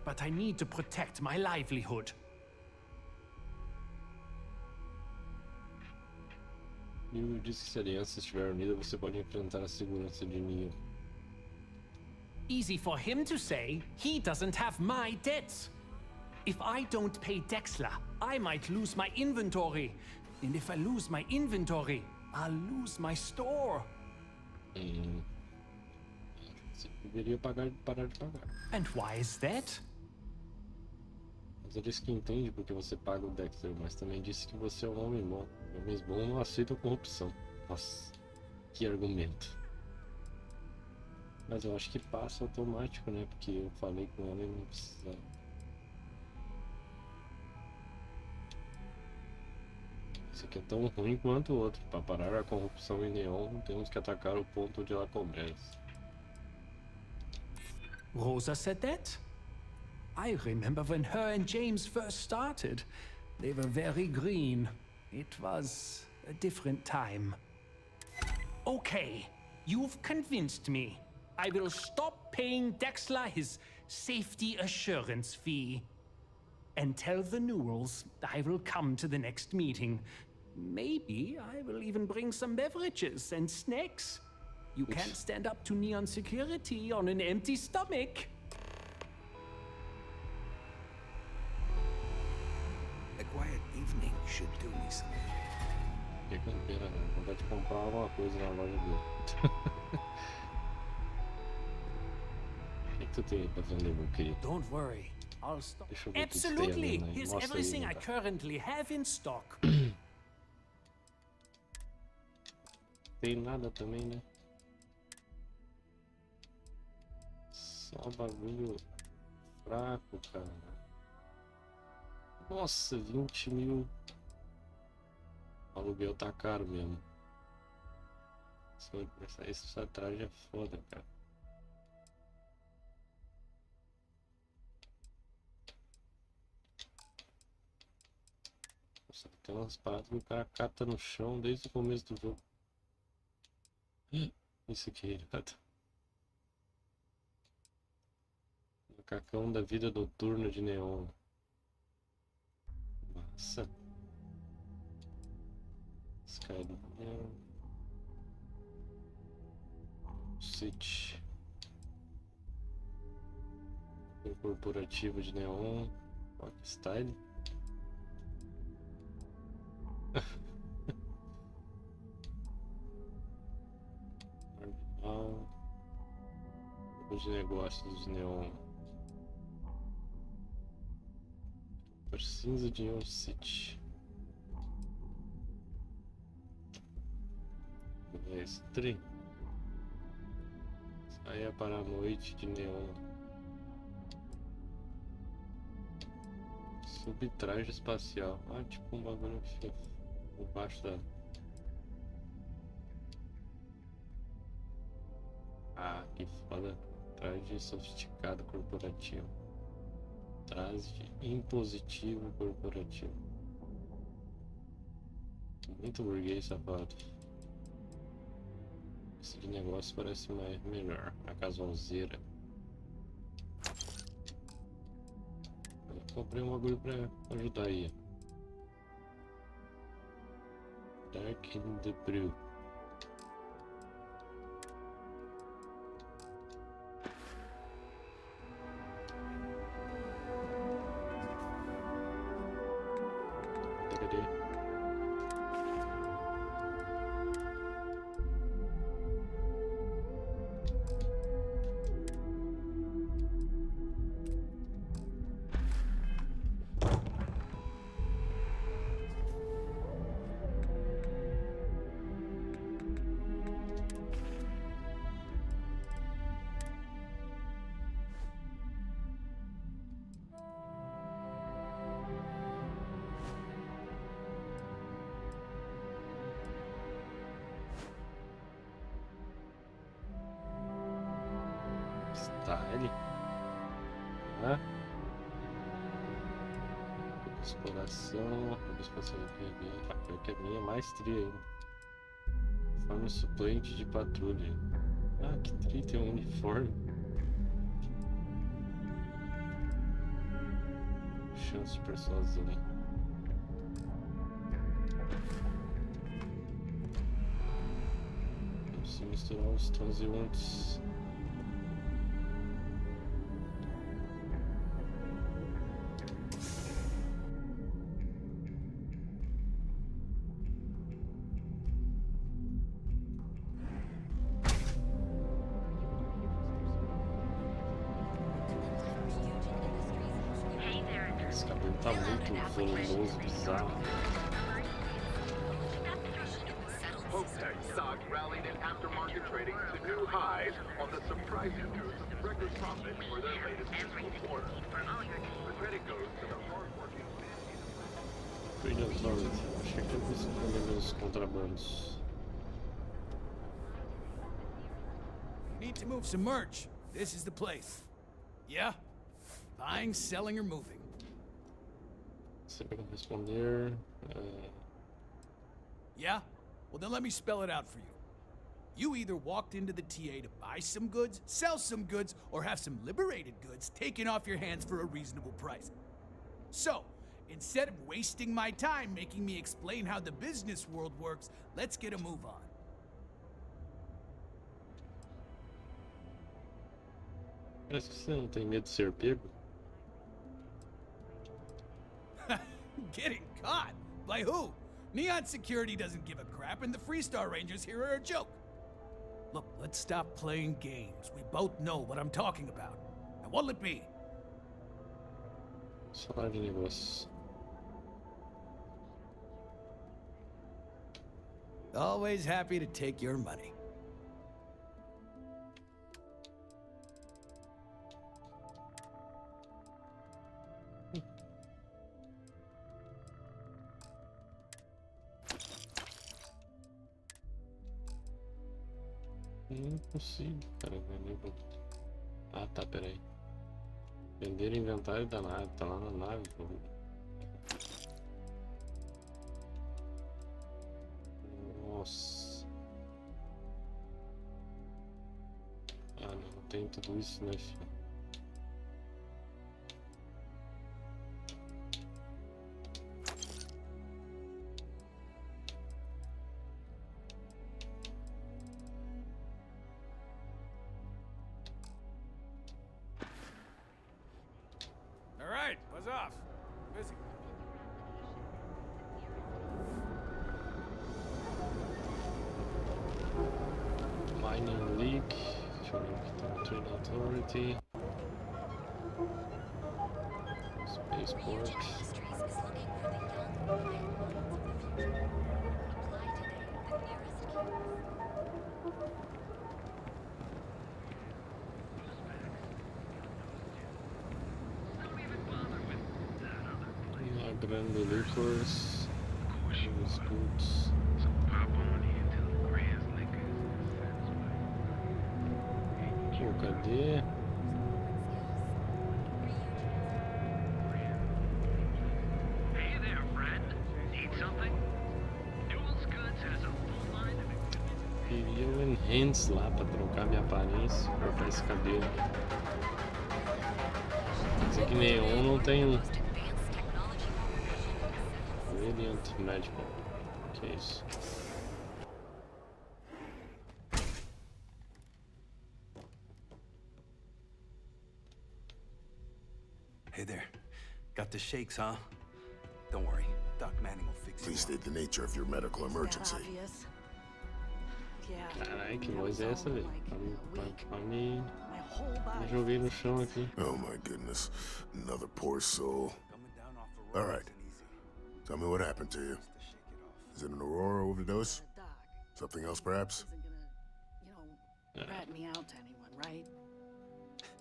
But I need to protect my livelihood. Neal disse que se a aliança estiver unida, você pode enfrentar a segurança de Neal. Easy for him to say. He doesn't have my debts. If I don't pay Dexler, I might lose my inventory. And if I lose my inventory, I'll lose my store. Você deveria parar de pagar. And why is that? Mas ele disse que entende porque você paga o Dexter, mas também disse que você é um homem bom. Homens bons não aceitam corrupção. Nossa, que argumento. Mas eu acho que passa automático, né? Porque eu falei com ela e não precisava. Esse aqui é tão ruim quanto o outro. Para parar a corrupção em Neon, temos que atacar o ponto de La Combres. Rosa said that? I remember when her and James first started. They were very green. It was a different time. Okay, you've convinced me. I will stop paying Dexler his safety assurance fee. And tell the Newells I will come to the next meeting. Maybe I will even bring some beverages and snacks. You can't stand up to Neon Security on an empty stomach. A quiet evening should do me some good. Que campeira, né? Vontade de comprar alguma coisa na loja dele. O que tu tem aí pra vender, meu querido? Don't worry, I'll stop. Deixa eu ver Absolutely, o que here's mostra aí, everything I tá? currently have in stock. Tem nada também, né? Só bagulho fraco, cara. Nossa, 20 mil. O aluguel tá caro mesmo. Essa traje é foda, cara. Nossa, tem umas paradas que o cara cata no chão desde o começo do jogo. Isso aqui é irado. Macacão da vida noturna de Neon. Massa. Escadinha. City. Corporativo de Neon. Rock Style. Marginal. Os negócios de Neon. Cor cinza de Neon City. Mestre. Saia para a noite de Neon. Subtraje espacial. Ah, tipo um bagulho que fica por baixo da... Ah, que foda. Traje sofisticado corporativo. Traje impositivo corporativo. Muito burguês, safado. Esse de negócio parece mais melhor. A casualzeira. Eu comprei um bagulho pra ajudar aí. Dark in the Brew. matar ele? Ah. Exploração, exploração que a minha é mais tri ainda. Forma suplente de patrulha. Ah, que tri, tem um uniforme. Chance de persuasão. Se misturar os transeuntes. Esse cabelo tá muito volumoso, bizarro. Hotech stock rallied in aftermarket trading to new highs on the surprising news of record profit for their latest fiscal quarter. The credit goes to the hard-working Brilliant, acho que eu preciso escolher meus contrabandos. Need to move some merch. This is the place. Yeah? Buying, selling, or moving? Sempre vou responder. Yeah? Well, then let me spell it out for you. You either walked into the TA to buy some goods, sell some goods, or have some liberated goods taken off your hands for a reasonable price. So, instead of wasting my time making me explain how the business world works, let's get a move on. Parece que você não tem medo de ser pego. Getting caught? By who? Neon Security doesn't give a crap, and the Freestar Rangers here are a joke. Look, let's stop playing games. We both know what I'm talking about. Now what'll it be? Salário de negócios. Always happy to take your money. Não consigo, cara. Ah, tá, peraí. Vender inventário da nave, tá lá na nave. Nossa. Ah, não tem tudo isso, né, filho? Buzz off. Busy. Mining leak. Train authority. Spaceport. Grande liquors. Scoots. Pô, cadê? Hey there, friend. Need something? Duels Goods has a full line of equipment. Queria o Enhance lá pra trocar minha aparência, cortar esse cabelo. Esse aqui neon não tem. Radiant Magical. Que é isso? Hey there. Got the shakes, huh? Don't worry. Doc Manning will fix you. Please state the nature of your medical emergency. Caralho, que voz é essa, velho? Me joguei no chão aqui. Oh my goodness. Another poor soul. Alright. Tell me what happened to you. Is it an Aurora overdose? Something else, perhaps? Rat me out to anyone, right?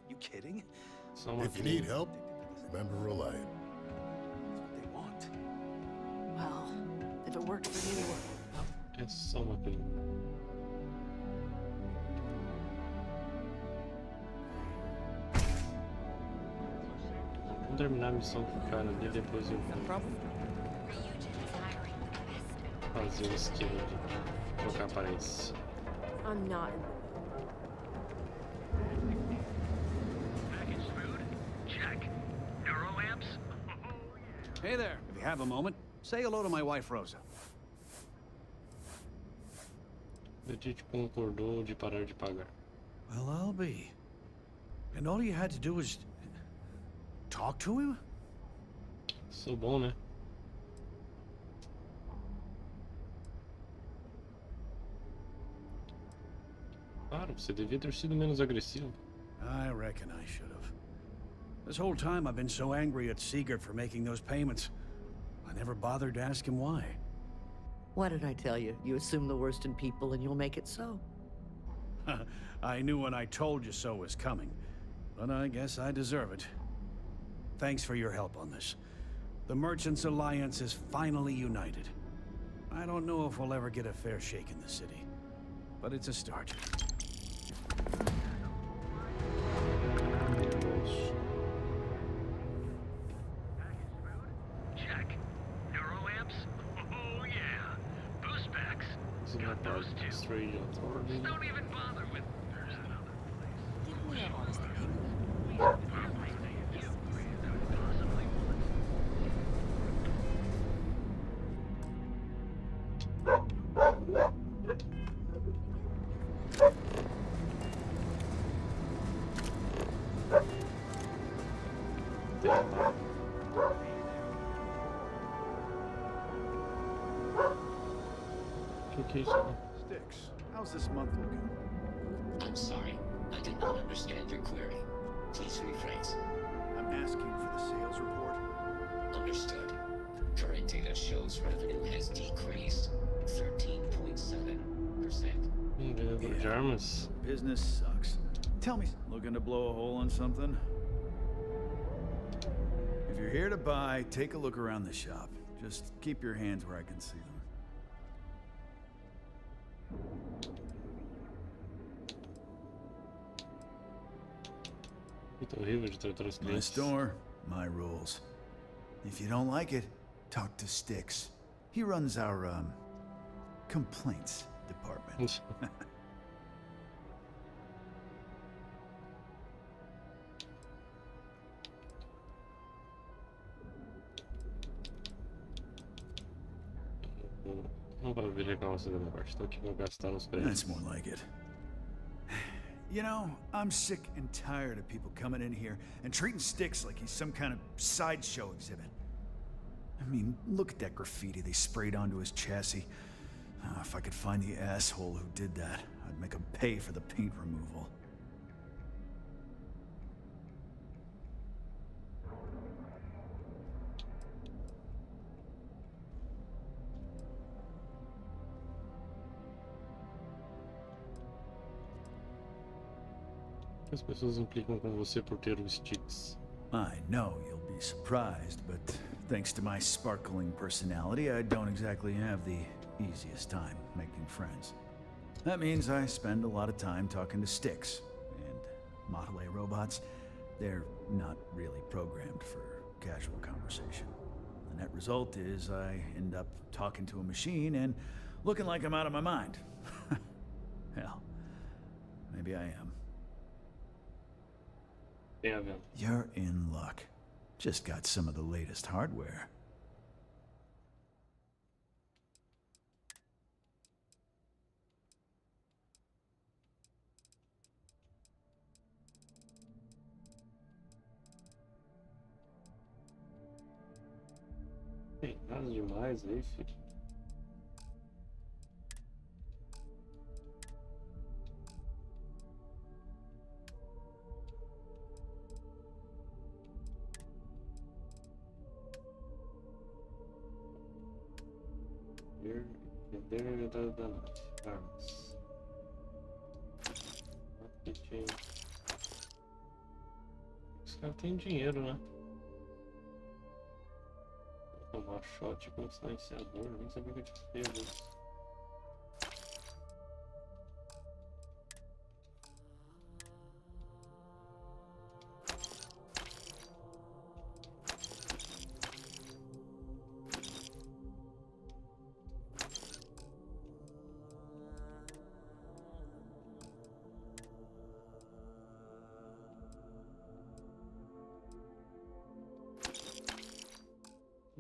You kidding? If you need help, remember Reliant. They want. Well, if it worked for you. É só uma pergunta. terminar a missão com o cara ali, depois eu vou fazer o esquema de trocar aparência. I'm not. Packaged food? Check. Neuroamps? Hey there. If you have a moment, say hello to my wife, Rosa. O Edith concordou de parar de pagar. Well, I'll be. And all you had to do was talk to him? Sou bom, né? Claro, você devia ter sido menos agressivo. I reckon I should have. This whole time I've been so angry at Sigurd for making those payments. I never bothered to ask him why. What did I tell you? You assume the worst in people and you'll make it so. I knew when I told you so was coming, but I guess I deserve it. Thanks for your help on this. The Merchants Alliance is finally united. I don't know if we'll ever get a fair shake in the city, but it's a start. Check. Neuroamps? Oh yeah. Boost packs. Got those too. Don't even bother with. There's another place. Sticks, how's this month looking? I'm sorry. I did not understand your query. Please rephrase. I'm asking for the sales report. Understood. Current data shows revenue has decreased 13.7%. Jarmus. Business sucks. Tell me, looking to blow a hole in something? If you're here to buy, take a look around the shop. Just keep your hands where I can see them. My store, my rules. If you don't like it, talk to Styx. He runs our, complaints department. Não vai ver legal essa parte. Tô aqui, vou gastar uns preços. That's more like it. You know, I'm sick and tired of people coming in here and treating Styx like he's some kind of sideshow exhibit. I mean, look at that graffiti they sprayed onto his chassis. If I could find the asshole who did that, I'd make him pay for the paint removal. As pessoas implicam com você por ter os sticks. I know you'll be surprised, but thanks to my sparkling personality, I don't exactly have the easiest time making friends. That means I spend a lot of time talking to Styx, and Model A robots, they're not really programmed for casual conversation. The net result is I end up talking to a machine and looking like I'm out of my mind. Hell, maybe I am. Yeah, man. You're in luck. Just got some of the latest hardware. Tem nada demais aí, filho. Vender inventário da nave. Armas. Marketing. Os caras têm dinheiro, né? Vou tomar shot com silenciador. Nem sabia que eu tinha pego isso.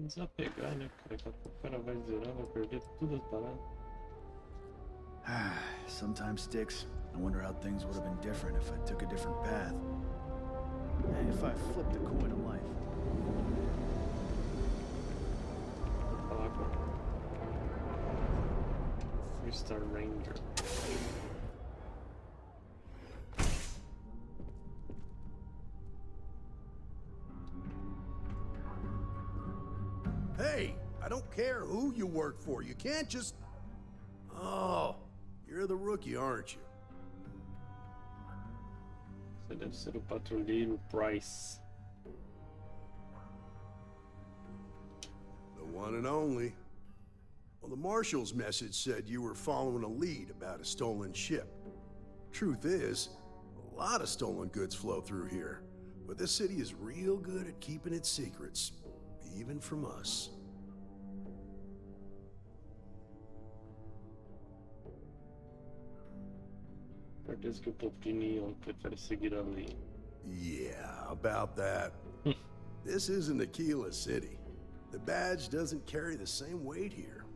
Desapegar, né, cara? Daqui a pouco o cara vai zerar, vai perder tudo as paradas. Sometimes, Sticks, I wonder how things would have been different if I took a different path. And if I flipped a coin of life. Vou falar com o Star Ranger. Hey, I don't care who you work for. You can't just... Oh, you're the rookie, aren't you? Você deve ser o patrulheiro Price. The one and only. Well, the Marshal's message said you were following a lead about a stolen ship. Truth is, a lot of stolen goods flow through here, but this city is real good at keeping its secrets, even from us. Certeza que o povo de Neon prefere seguir a lei. Yeah, about that. This isn't Aquila City. The badge doesn't carry the same weight here.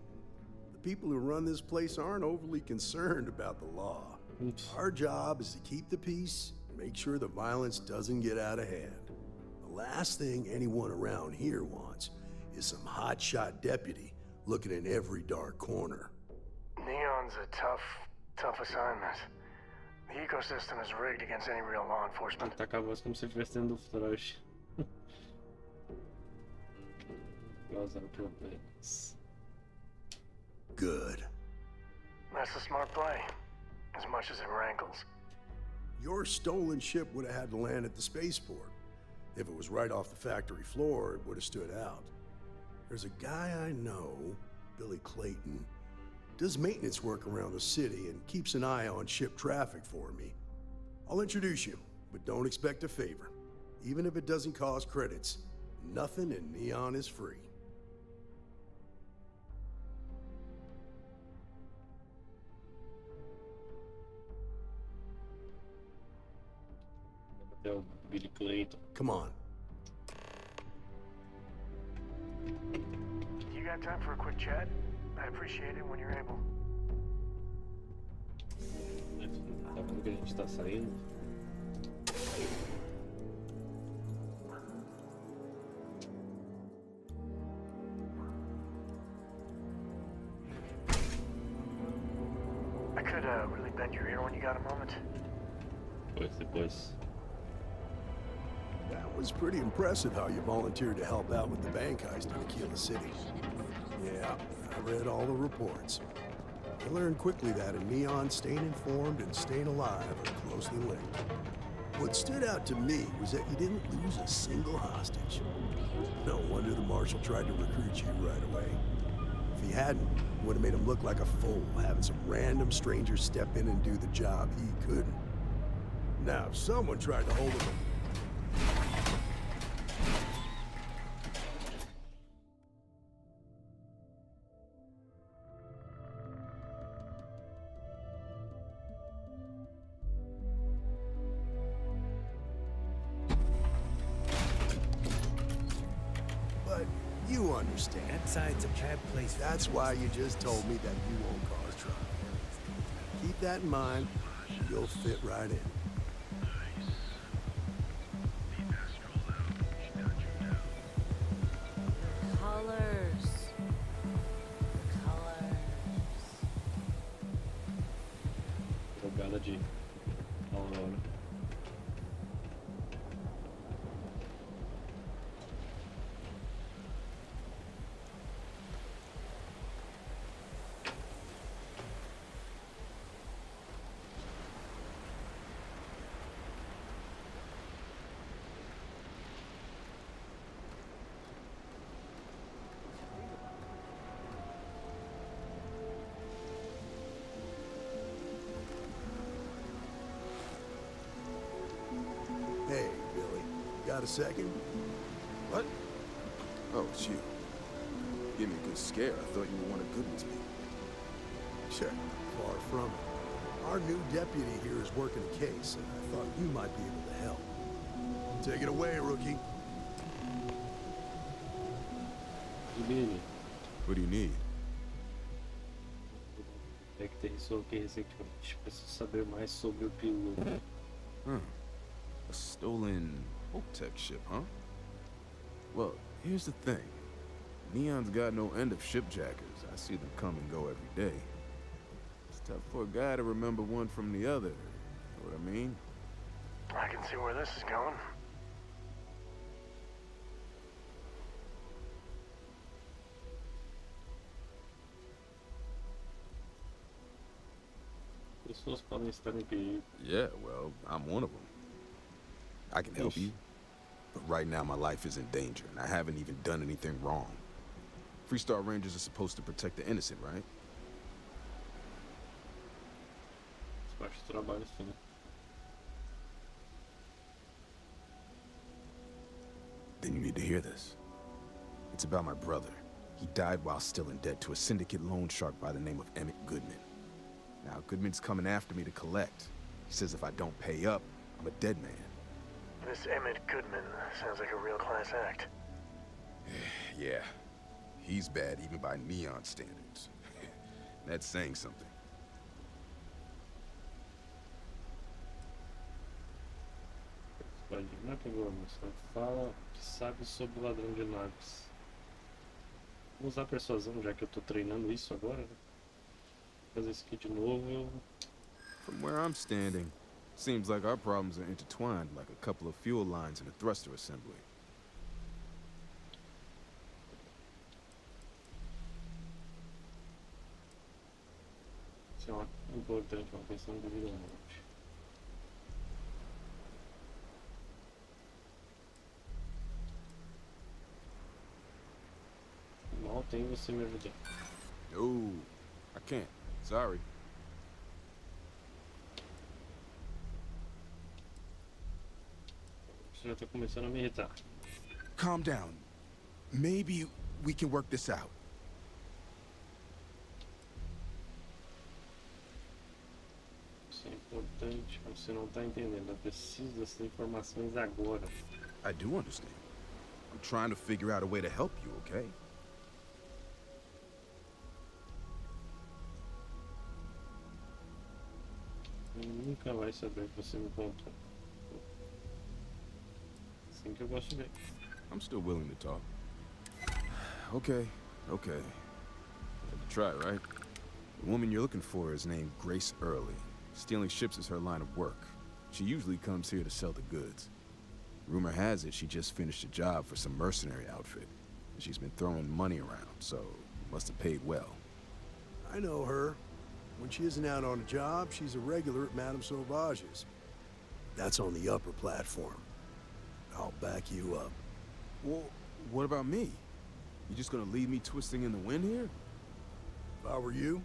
The people who run this place aren't overly concerned about the law. Our job is to keep the peace and make sure the violence doesn't get out of hand. The last thing anyone around here wants is some hotshot deputy looking in every dark corner. Neon's a tough assignment. The ecosystem is rigged against any real law enforcement. Tacar a voz como se estivesse dentro do flash. Causar problemas. Good. That's a smart play, as much as it rankles. Your stolen ship would have had to land at the spaceport. If it was right off the factory floor, it would have stood out. There's a guy I know, Billy Clayton, does maintenance work around the city and keeps an eye on ship traffic for me. I'll introduce you, but don't expect a favor. Even if it doesn't cause credits, nothing in Neon is free. Billy Clayton. Come on. You got time for a quick chat? I'd appreciate it when you're able. Tá vendo que a gente tá saindo? I could really bend your ear when you got a moment. Depois. That was pretty impressive how you volunteered to help out with the bank heist in Aquila City. Yeah, I read all the reports. I learned quickly that in Neon, staying informed and staying alive are closely linked. What stood out to me was that you didn't lose a single hostage. No wonder the Marshal tried to recruit you right away. If he hadn't, it would have made him look like a fool, having some random stranger step in and do the job he couldn't. Now, if someone tried to hold him... But you understand. That side's a bad place. That's why you just told me that you won't cause trouble. Keep that in mind, you'll fit right in. Biology. Aurora. Hey, Billy, got a second? What? Oh, it's you. Gave me a good scare. I thought you were one of Goodman's people. Sure, far from it. Our new deputy here is working a case, and I thought you might be able to help. Take it away, rookie. What do you need? É que tem isso aqui recentemente. Preciso saber mais sobre o piloto. A stolen Tech ship, huh? Well, here's the thing. Neon's got no end of shipjackers. I see them come and go every day. It's tough for a guy to remember one from the other. Know what I mean? I can see where this is going. Pessoas podem estar em perigo. Yeah, well, I'm one of them. I can help you, but right now my life is in danger, and I haven't even done anything wrong. Freestar Rangers are supposed to protect the innocent, right? Faz parte do trabalho, sim. Then you need to hear this. It's about my brother. He died while still in debt to a syndicate loan shark by the name of Emmett Goodman. Now, Goodman's coming after me to collect. He says if I don't pay up, I'm a dead man. This Emmett Goodman sounds like a real class act. Yeah, he's bad even by Neon standards. That's saying something. Não é pegou a moça. Fala que sabe sobre o ladrão de naves. Vou usar persuasão, já que eu tô treinando isso agora, né? Fazer isso aqui de novo, eu... From where I'm standing, seems like our problems are intertwined like a couple of fuel lines in a thruster assembly. Isso é importante, uma questão de vida ou morte. Mal tem você me ajudar. No, I can't. Sorry. Você já tá começando a me irritar. Calm down. Maybe we can work this out. Isso é importante, mas você não tá entendendo. Eu preciso dessas informações agora. I do understand. I'm trying to figure out a way to help you, okay? Nunca vai saber o que você me contou. Assim que eu gosto de ver. I'm still willing to talk. Okay. Had to try, right? The woman you're looking for is named Grace Early. Stealing ships is her line of work. She usually comes here to sell the goods. Rumor has it she just finished a job for some mercenary outfit. She's been throwing money around, so must have paid well. I know her. When she isn't out on a job, she's a regular at Madame Sauvage's. That's on the upper platform. I'll back you up. Well, what about me? You just gonna leave me twisting in the wind here? If I were you,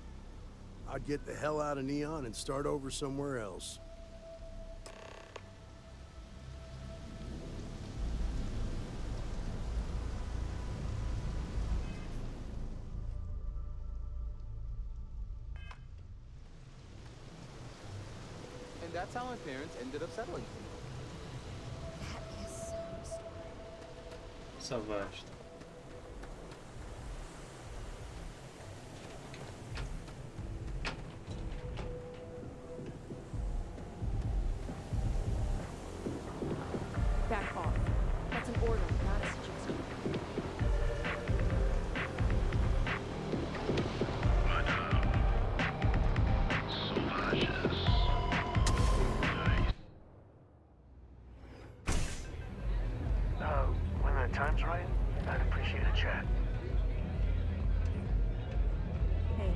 I'd get the hell out of Neon and start over somewhere else. And that's how my parents ended up settling. That is so Savage. Back off. That's an order, not a suggestion. When the time's right, I'd appreciate a chat. Hey.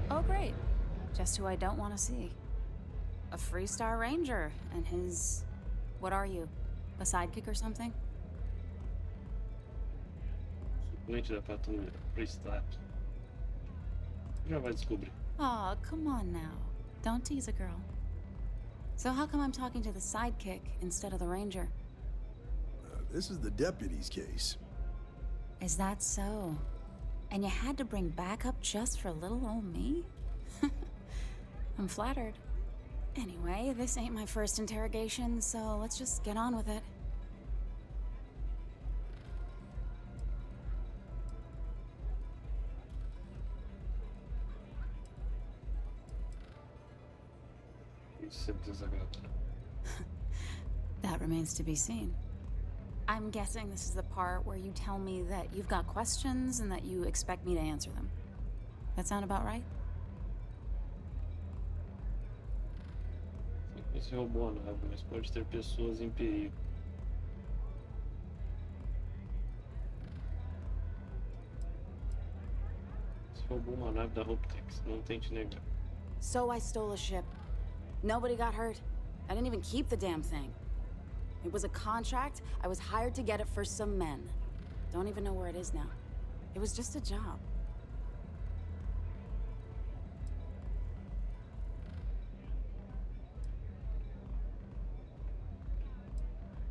Oh, great. Just who I don't want to see. A Freestar Ranger and his... What are you? A sidekick or something? Suplente da patrulha. Freestyle. Já vai descobrir. Aw, come on now. Don't tease a girl. So how come I'm talking to the sidekick instead of the ranger? This is the deputy's case. Is that so? And you had to bring backup just for little old me? I'm flattered. Anyway, this ain't my first interrogation, so let's just get on with it. That remains to be seen. I'm guessing this is the part where you tell me that you've got questions and that you expect me to answer them. That sound about right? Esse roubou a nave, mas pode ter pessoas em perigo. Você roubou uma nave da Hopetex, não tente negar. So I stole a ship. Nobody got hurt. I didn't even keep the damn thing. It was a contract. I was hired to get it for some men. Don't even know where it is now. It was just a job.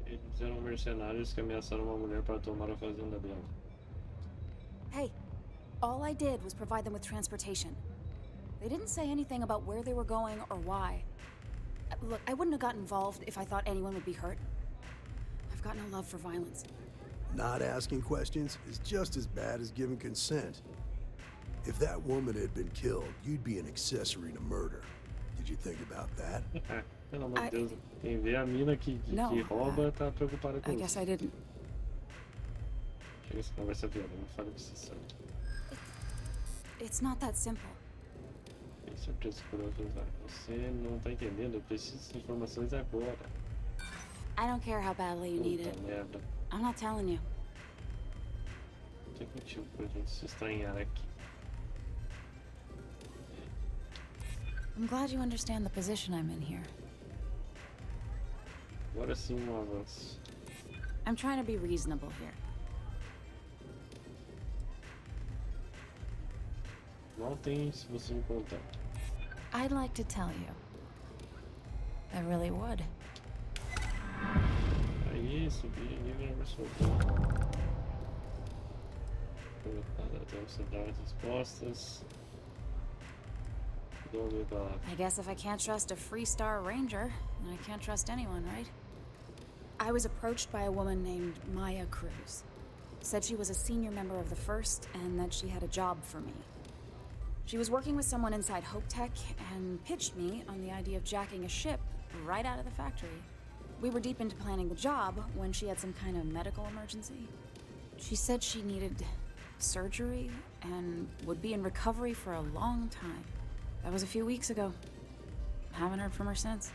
Eles eram mercenários que ameaçaram uma mulher para tomar a fazenda dela. Hey, all I did was provide them with transportation. They didn't say anything about where they were going or why. Look, I wouldn't have got involved if I thought anyone would be hurt. I've got no love for violence. Not asking questions is just as bad as giving consent. If that woman had been killed, you'd be an accessory to murder. Did you think about that? Pelo amor de Deus, quem vê a mina que rouba tá preocupada com I isso. guess I didn't. Chega essa conversa viada, não fale o que você sabe. It's not that simple. Tenho certeza que eu vou avisar. Você não tá entendendo, eu preciso dessas informações agora. I don't care how badly you need it. Merda. I'm not telling you. Não tem motivo pra gente se estranhar aqui. I'm glad you understand the position I'm in here. Agora sim avanço. I'm trying to be reasonable here. Mal tem se você me contar. I'd like to tell you. I really would. Aí, subi nível e soltou. Até você dar as respostas. I guess if I can't trust a Freestar Ranger, then I can't trust anyone, right? I was approached by a woman named Maya Cruz. Said she was a senior member of the First and that she had a job for me. She was working with someone inside Hope Tech and pitched me on the idea of jacking a ship right out of the factory. We were deep into planning the job when she had some kind of medical emergency. She said she needed surgery and would be in recovery for a long time. That was a few weeks ago. Haven't heard from her since.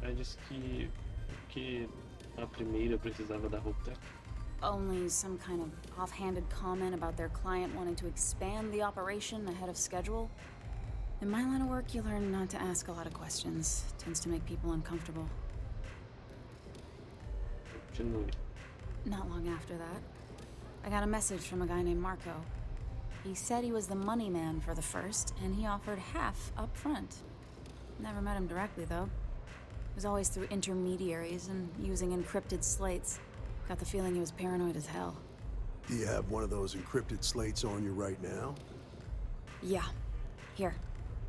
Ela disse que a primeira precisava da Hope Tech. Only some kind of offhanded comment about their client wanting to expand the operation ahead of schedule. In my line of work, you learn not to ask a lot of questions. It tends to make people uncomfortable. Continue. Not long after that, I got a message from a guy named Marco. He said he was the money man for the First, and he offered half up front. Never met him directly, though. It was always through intermediaries and using encrypted slates. Got the feeling he was paranoid as hell. Do you have one of those encrypted slates on you right now? Yeah. Here.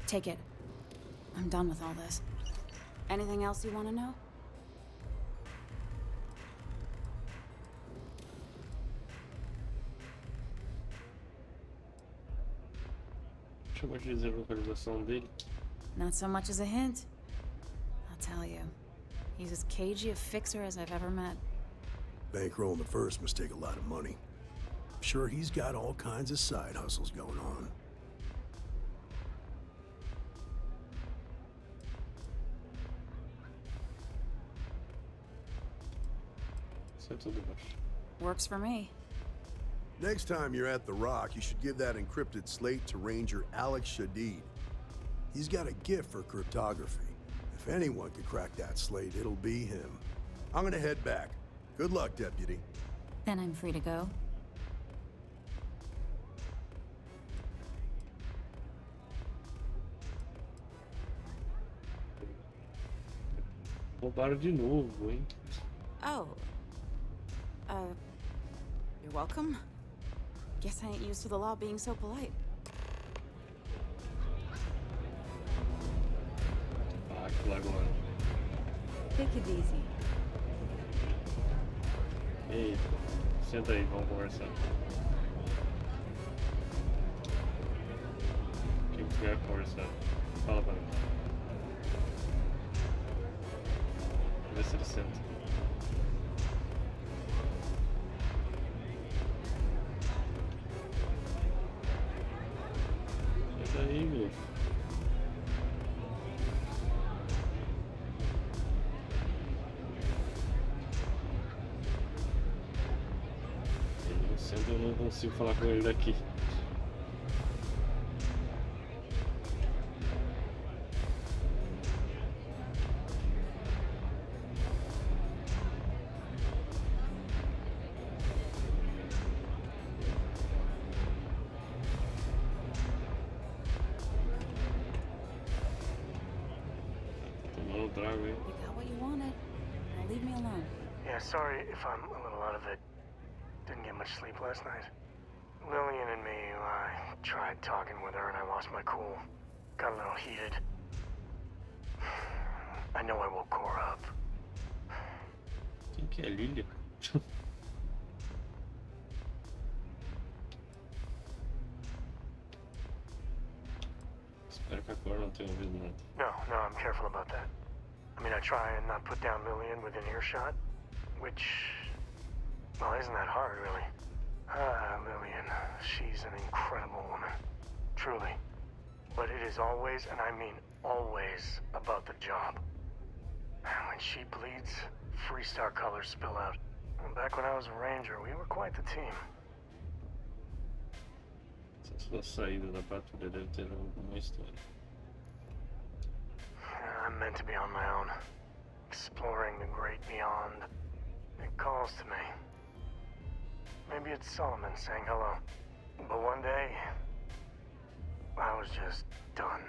Take it. I'm done with all this. Anything else you want to know? Chegou a dizer a localização dele. Not so much as a hint. I'll tell you. He's as cagey a fixer as I've ever met. Bankrolling the First must take a lot of money. I'm sure he's got all kinds of side hustles going on. Works for me. Next time you're at the Rock, you should give that encrypted slate to Ranger Alex Shadid. He's got a gift for cryptography. If anyone could crack that slate, it'll be him. I'm gonna head back. Good luck, Deputy. Then I'm free to go. Roubaram de novo, hein? Oh. You're welcome. Guess I ain't used to the law being so polite. Lagoa. Take it easy. Ei, senta aí, vamos conversar. O que tu quer conversar? Fala pra mim. Vê se ele senta. Senta aí, meu. Eu não consigo falar com ele daqui. Tomando trago aí. You got what you wanted. Now leave me alone. Yeah, sorry if I'm a little out of it. Didn't get much sleep last night. Lillian and me, I tried talking with her and I lost my cool. Got a little heated. I know I woke Cora up. Quem que é Lilia? Espero que a Cora não tenha ouvido nada. No, I'm careful about that. I mean, I try and not put down Lillian within earshot, which, well, isn't that hard, really? Lillian, she's an incredible woman, truly. But it is always, and I mean always, about the job. When she bleeds, Freestar colors spill out. Back when I was a ranger, we were quite the team. Se sua saída da patrulha deve ter alguma história. I'm meant to be on my own, exploring the great beyond. It calls to me. Maybe it's Solomon saying hello. But one day, I was just done.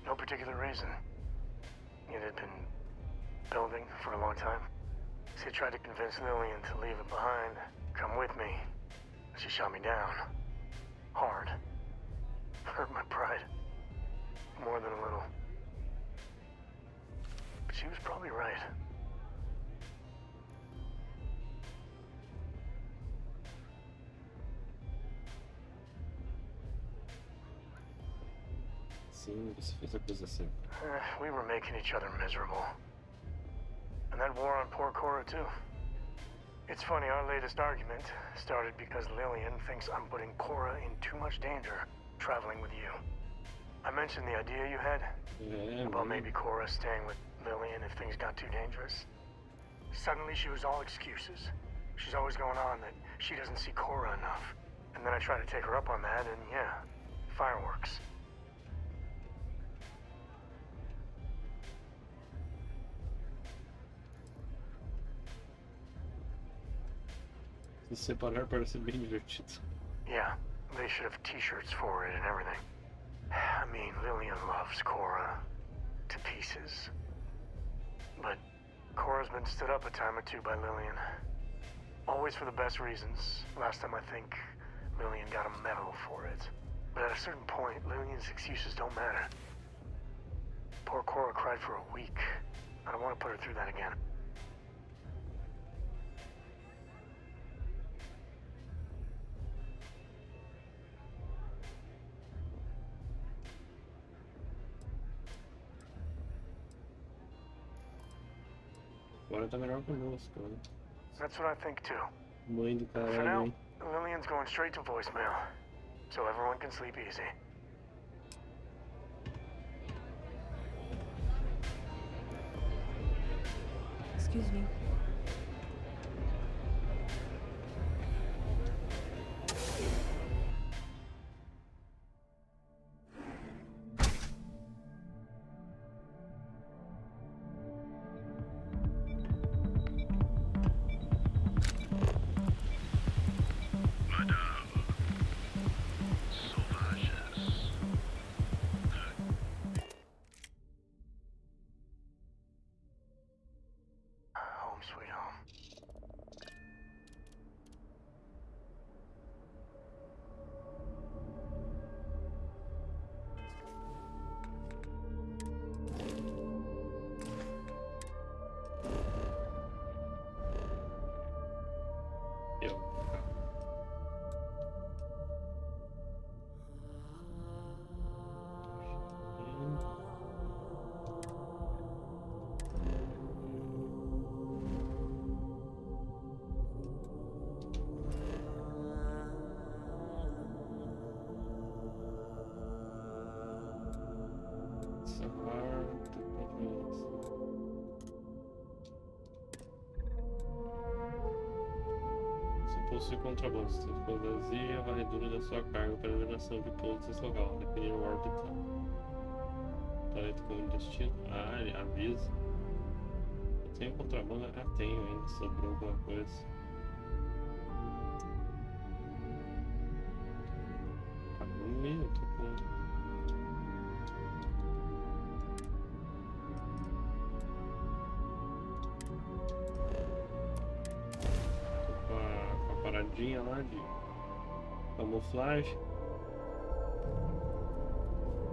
No particular reason. It had been building for a long time. She tried to convince Lillian to leave it behind, come with me. She shot me down. Hard. Hurt my pride. More than a little. But she was probably right. Sim, você fez a coisa certa. We were making each other miserable. And that war on poor Cora, too. It's funny, our latest argument started because Lillian thinks I'm putting Cora in too much danger traveling with you. I mentioned the idea you had about maybe Cora staying with Lillian if things got too dangerous. Suddenly she was all excuses. She's always going on that she doesn't see Cora enough. And then I tried to take her up on that, and yeah, fireworks. Se separar parece bem divertido. Yeah, they should have t-shirts for it and everything. I mean, Lillian loves Cora to pieces. But Cora's been stood up a time or two by Lillian. Always for the best reasons. Last time I think Lillian got a medal for it. But at a certain point, Lillian's excuses don't matter. Poor Cora cried for a week. I don't want to put her through that again. Agora tá melhor conosco, né? That's what I think too. Mãe do For caralho, now, hein? Lillian's going straight to voicemail. So everyone can sleep easy. Excuse me. Oh Encerrar. Se possui contrabando, se for vazia, a varredura da sua carga para liberação de pontos desse local. Definir o orbital. Planeta com destino. Ah, ele avisa. Eu tenho contrabando? Ah, tenho ainda. Sobrou alguma coisa. Eu tô com... com a paradinha lá de camuflagem.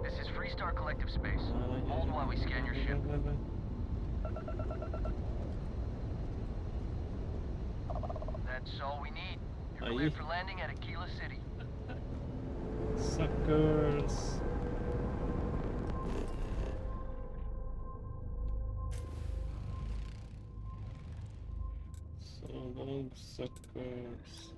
This is Freestar Collective Space. Hold while we scan your ship. That's all we need. You're cleared for landing at Aquila City. Suckers. So long, suckers.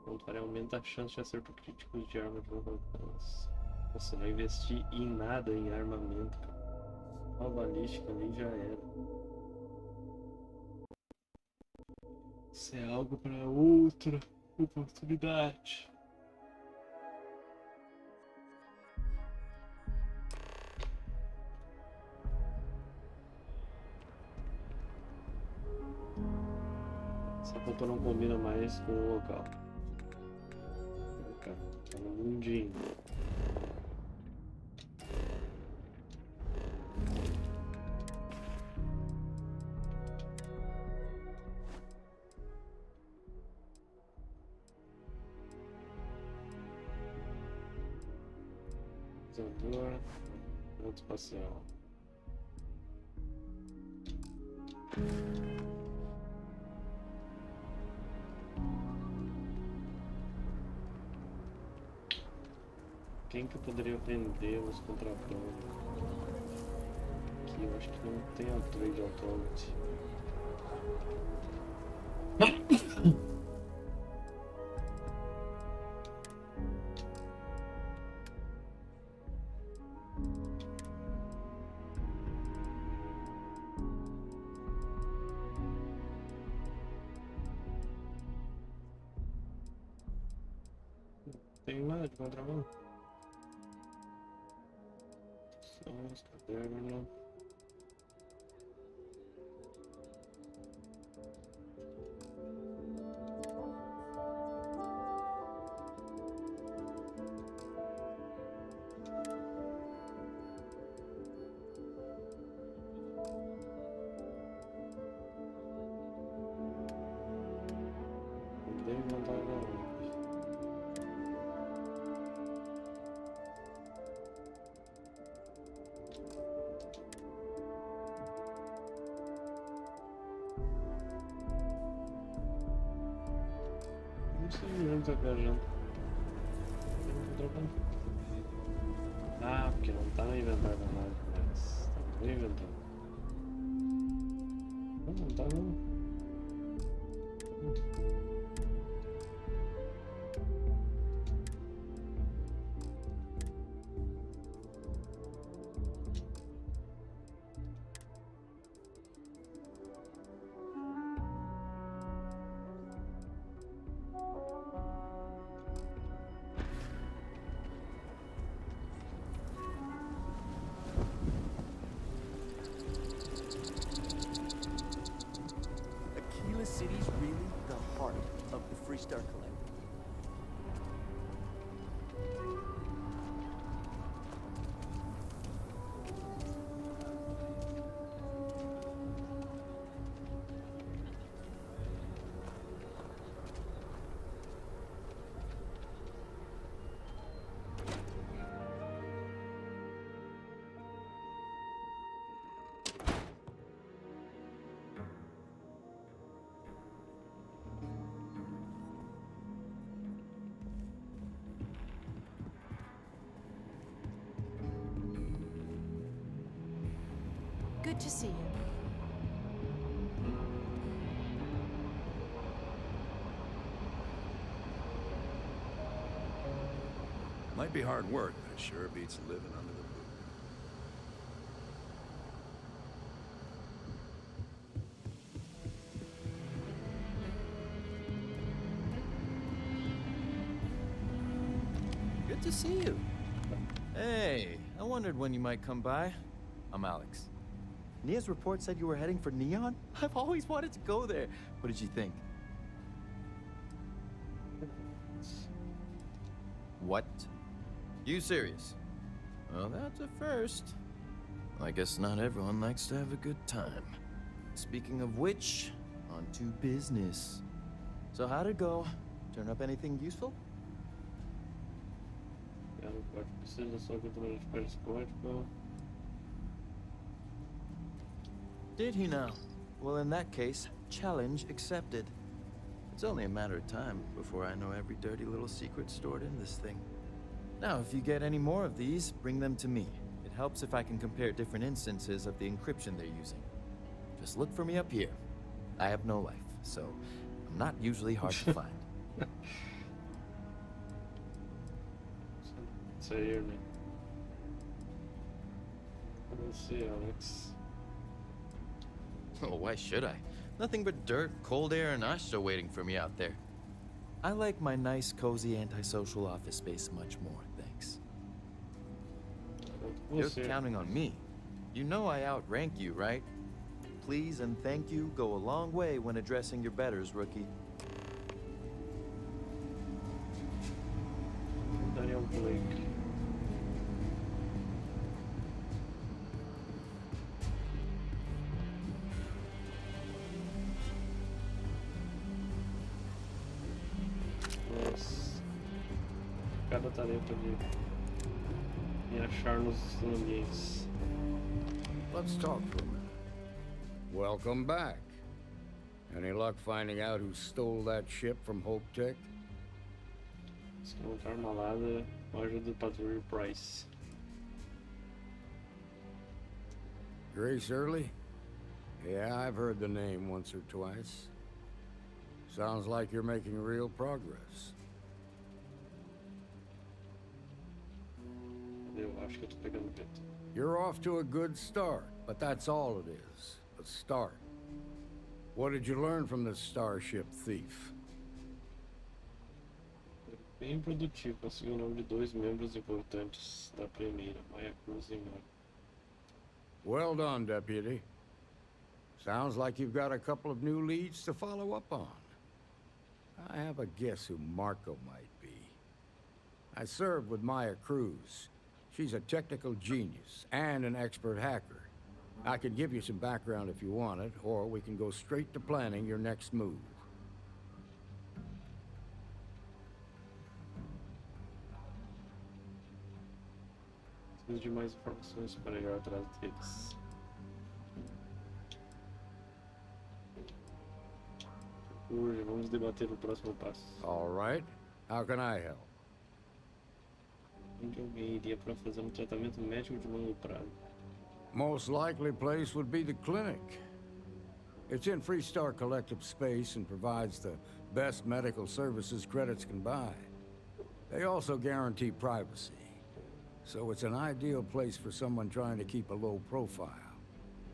Pontuar aumenta a chance de acerto críticos de arma de longo alcance. Você vai investir em nada em armamento, cara. A balística ali já era. Isso é algo para outra oportunidade. Essa roupa não combina mais com o local. Tá no mundinho. Usador, ponto espacial. Quem que eu poderia vender os contrabandos? Aqui eu acho que não tem a trade authority. Tem nada de contrabando. Só os cadernos. Deve mandar agora. Não sei onde tá viajando. Ah, porque não tá no inventário da nave, mas tá no inventário. Não tá não. Aquila City's really the heart of the Freestar Collective. Good to see you. Might be hard work, but it sure beats living under the boot. Good to see you. Hey, I wondered when you might come by. I'm Alex. Nia's report said you were heading for Neon? I've always wanted to go there. What did you think? What? You serious? Well, that's a first. I guess not everyone likes to have a good time. Speaking of which, on to business. So how'd it go? Turn up anything useful? Did he now? Well, in that case, challenge accepted. It's only a matter of time before I know every dirty little secret stored in this thing. Now, if you get any more of these, bring them to me. It helps if I can compare different instances of the encryption they're using. Just look for me up here. I have no life, so I'm not usually hard to find. So here, man. Let's see, Alex. Oh, why should I? Nothing but dirt, cold air, and Asha waiting for me out there. I like my nice, cozy, antisocial office space much more, thanks. You're counting on me. You know I outrank you, right? Please and thank you go a long way when addressing your betters, rookie. Daniel Blake. Cada tarefa de achar nos ambientes. Let's talk for a minute. Welcome back. Any luck finding out who stole that ship from Hope Tech? Se encontrar malada com a ajuda do patrulheiro Price. Grace Early? Yeah, I've heard the name once or twice. Sounds like you're making real progress. Eu acho que eu tô pegando vento. You're off to a good start, but that's all it is. A start. What did you learn from this starship thief? Bem produtivo, conseguiu o nome de dois membros importantes da primeira, Maya Cruz e Marco. Well done, Deputy. Sounds like you've got a couple of new leads to follow up on. I have a guess who Marco might be. I served with Maya Cruz. She's a technical genius and an expert hacker. I could give you some background if you want it, or we can go straight to planning your next move. Preciso de mais informações para ir atrás deles. Hoje vamos debater o próximo passo. All right. How can I help? Onde alguém iria para fazer um tratamento médico de longo prazo? Most likely place would be the clinic. It's in Freestar Collective space and provides the best medical services credits can buy. They also guarantee privacy. So it's an ideal place for someone trying to keep a low profile.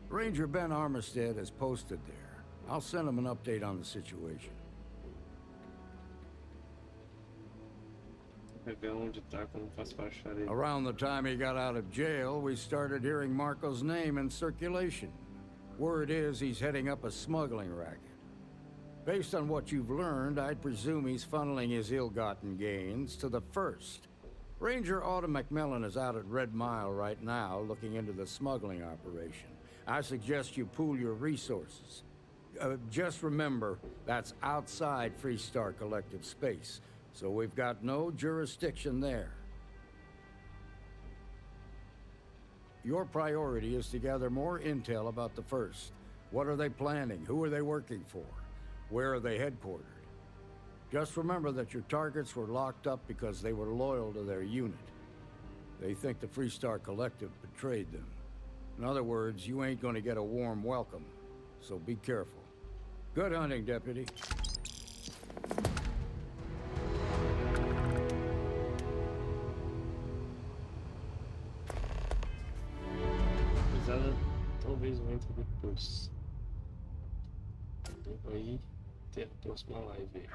Ranger Ben Armistead is posted there. I'll send him an update on the situation. Around the time he got out of jail, we started hearing Marco's name in circulation. Word is he's heading up a smuggling racket. Based on what you've learned, I'd presume he's funneling his ill-gotten gains to the First. Ranger Autumn McMillan is out at Red Mile right now, looking into the smuggling operation. I suggest you pool your resources. Just remember, that's outside Freestar Collective space, so we've got no jurisdiction there. Your priority is to gather more intel about the First. What are they planning? Who are they working for? Where are they headquartered? Just remember that your targets were locked up because they were loyal to their unit. They think the Freestar Collective betrayed them. In other words, you ain't gonna get a warm welcome, so be careful. Good hunting, Deputy. talvez eu entre depois. Eu vou aí ter a próxima live.